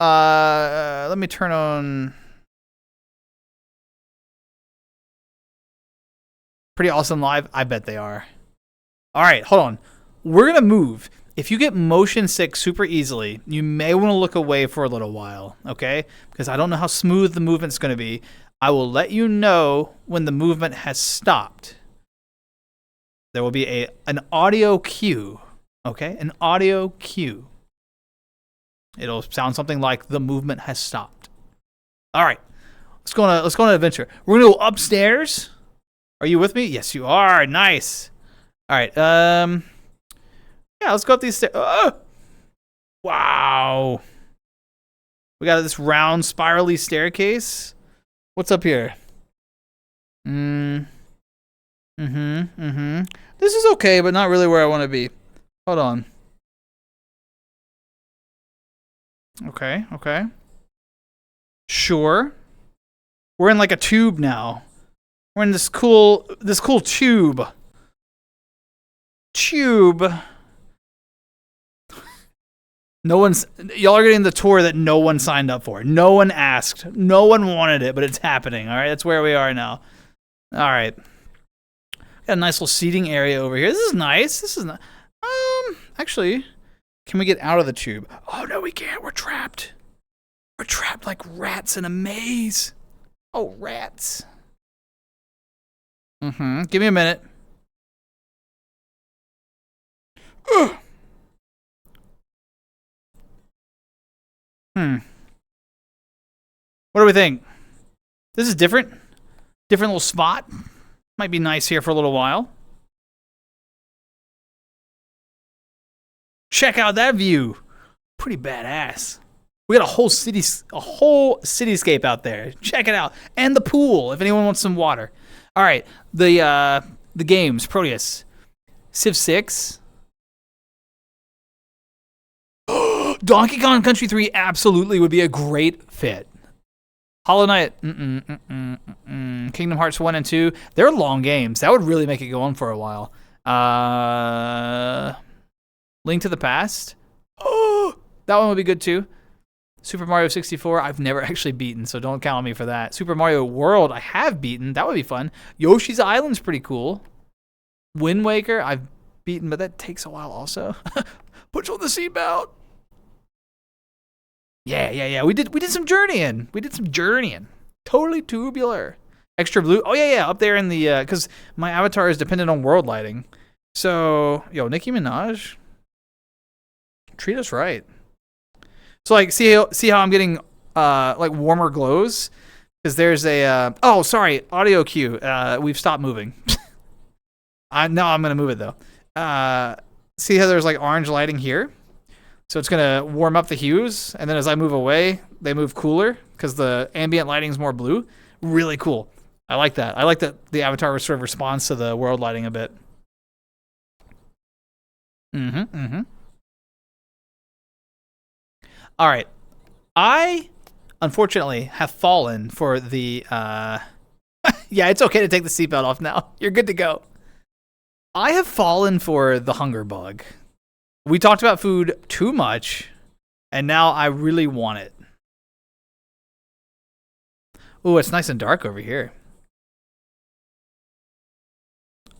let me turn on... Pretty awesome live? I bet they are. Alright, hold on. We're going to move. If you get motion sick super easily, you may want to look away for a little while, okay? Because I don't know how smooth the movement's going to be. I will let you know when the movement has stopped. There will be an audio cue, okay? An audio cue. It'll sound something like the movement has stopped. All right, let's go on an adventure. We're gonna go upstairs. Are you with me? Yes, you are. Nice. All right. Yeah, let's go up these stairs. Wow. We got this round, spirally staircase. What's up here? This is okay, but not really where I want to be. Hold on. Okay. Sure. We're in like a tube now. We're in this cool tube. No one's y'all are getting the tour that no one signed up for. No one asked. No one wanted it, but it's happening. All right, that's where we are now. All right, got a nice little seating area over here. This is nice. This is actually, can we get out of the tube? Oh no, we can't. We're trapped. We're trapped like rats in a maze. Oh, rats. Give me a minute. Ugh. What do we think? This is different. Different little spot. Might be nice here for a little while. Check out that view. Pretty badass. We got a whole cityscape out there. Check it out. And the pool, if anyone wants some water. All right. The games, Proteus. Civ 6. Donkey Kong Country 3 absolutely would be a great fit. Hollow Knight, Kingdom Hearts 1 and 2, they're long games. That would really make it go on for a while. Link to the Past, oh, that one would be good too. Super Mario 64, I've never actually beaten, so don't count on me for that. Super Mario World, I have beaten. That would be fun. Yoshi's Island's pretty cool. Wind Waker, I've beaten, but that takes a while also. Put on the seatbelt. Yeah. We did some journeying. Totally tubular. Extra blue. Oh yeah. Up there in the because my avatar is dependent on world lighting. So Nicki Minaj, treat us right. So like see how I'm getting like warmer glows because there's a oh sorry audio cue. We've stopped moving. I'm gonna move it though. See how there's like orange lighting here. So it's going to warm up the hues, and then as I move away, they move cooler because the ambient lighting is more blue. Really cool. I like that. I like that the avatar sort of responds to the world lighting a bit. All right. I, unfortunately, have fallen for the... yeah, it's okay to take the seatbelt off now. You're good to go. I have fallen for the hunger bug. We talked about food too much, and now I really want it. Ooh, it's nice and dark over here.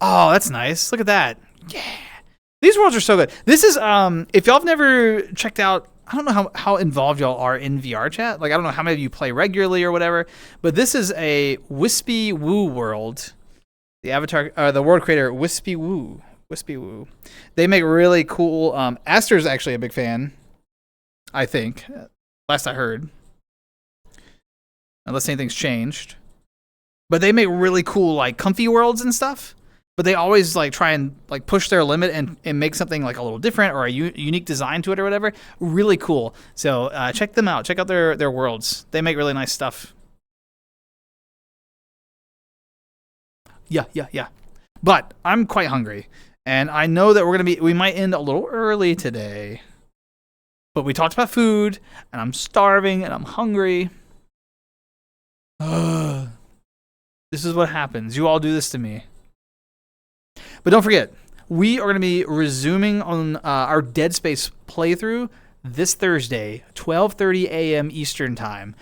Oh, that's nice. Look at that. Yeah. These worlds are so good. This is, if y'all have never checked out, I don't know how involved y'all are in VR chat. Like, I don't know how many of you play regularly or whatever, but this is a Wispy Woo world. The avatar, the world creator, Wispy Woo. They make really cool. Aster's actually a big fan, I think. Last I heard, unless anything's changed. But they make really cool like comfy worlds and stuff. But they always like try and like push their limit and make something like a little different or a unique design to it or whatever. Really cool. So check them out. Check out their worlds. They make really nice stuff. Yeah. But I'm quite hungry. And I know that we might end a little early today. But we talked about food, and I'm starving, and I'm hungry. This is what happens. You all do this to me. But don't forget, we are going to be resuming on our Dead Space playthrough this Thursday, 12:30 a.m. Eastern Time.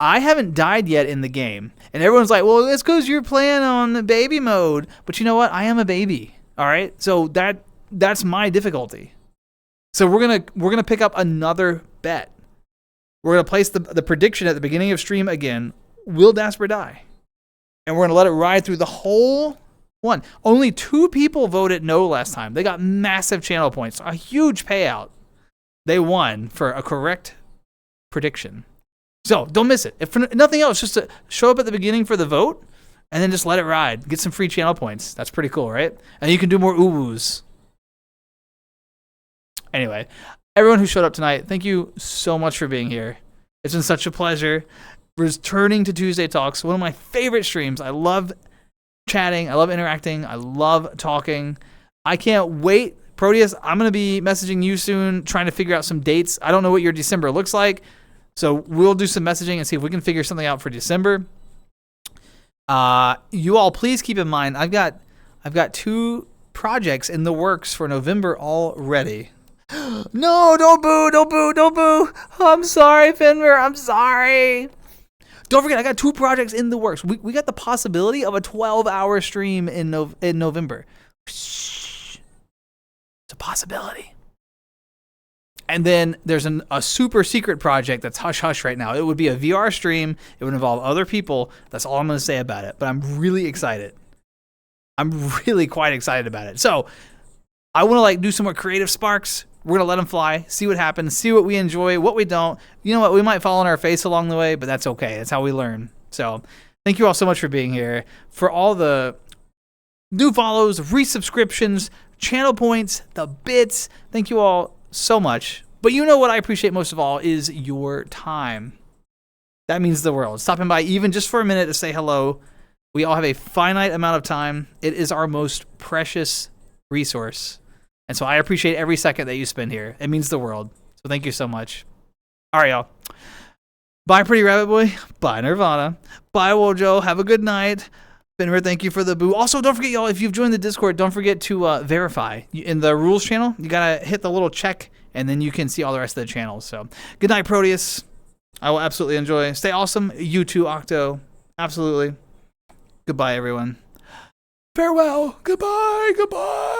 I haven't died yet in the game. And everyone's like, well, that's because you're playing on the baby mode. But you know what? I am a baby. All right, so that's my difficulty. So we're gonna pick up another bet. We're gonna place the prediction at the beginning of stream again. Will daspra die? And we're gonna let it ride through the whole one. Only 2 people voted no last time. They got massive channel points, a huge payout. They won for a correct prediction. So don't miss it. If for nothing else, just to show up at the beginning for the vote. And then just let it ride. Get some free channel points. That's pretty cool, right? And you can do more ooh-woos. Anyway, everyone who showed up tonight, thank you so much for being here. It's been such a pleasure. Returning to Tuesday Talks, one of my favorite streams. I love chatting. I love interacting. I love talking. I can't wait. Proteus, I'm going to be messaging you soon, trying to figure out some dates. I don't know what your December looks like. So we'll do some messaging and see if we can figure something out for December. You all please keep in mind I've got 2 projects in the works for November already. No, don't boo, don't boo, don't boo. I'm sorry, Finmer. I'm sorry. Don't forget, I got 2 projects in the works. We got the possibility of a 12-hour stream in November. It's a possibility. And then there's a super secret project that's hush-hush right now. It would be a VR stream. It would involve other people. That's all I'm going to say about it. But I'm really excited. I'm really quite excited about it. So I want to like do some more creative sparks. We're going to let them fly, see what happens, see what we enjoy, what we don't. You know what? We might fall on our face along the way, but that's okay. That's how we learn. So thank you all so much for being here. For all the new follows, resubscriptions, channel points, the bits. Thank you all so much. But you know what I appreciate most of all is your time. That means the world. Stopping by even just for a minute to say hello. We all have a finite amount of time. It is our most precious resource. And so I appreciate every second that you spend here. It means the world. So thank you so much. All right, y'all. Bye, Pretty Rabbit Boy. Bye, Nirvana. Bye, Wojo. Have a good night. Benver, thank you for the boo. Also, don't forget, y'all, if you've joined the Discord, don't forget to verify. In the rules channel, you got to hit the little check, and then you can see all the rest of the channels. So good night, Proteus. I will absolutely enjoy. Stay awesome. You too, Octo. Absolutely. Goodbye, everyone. Farewell. Goodbye. Goodbye.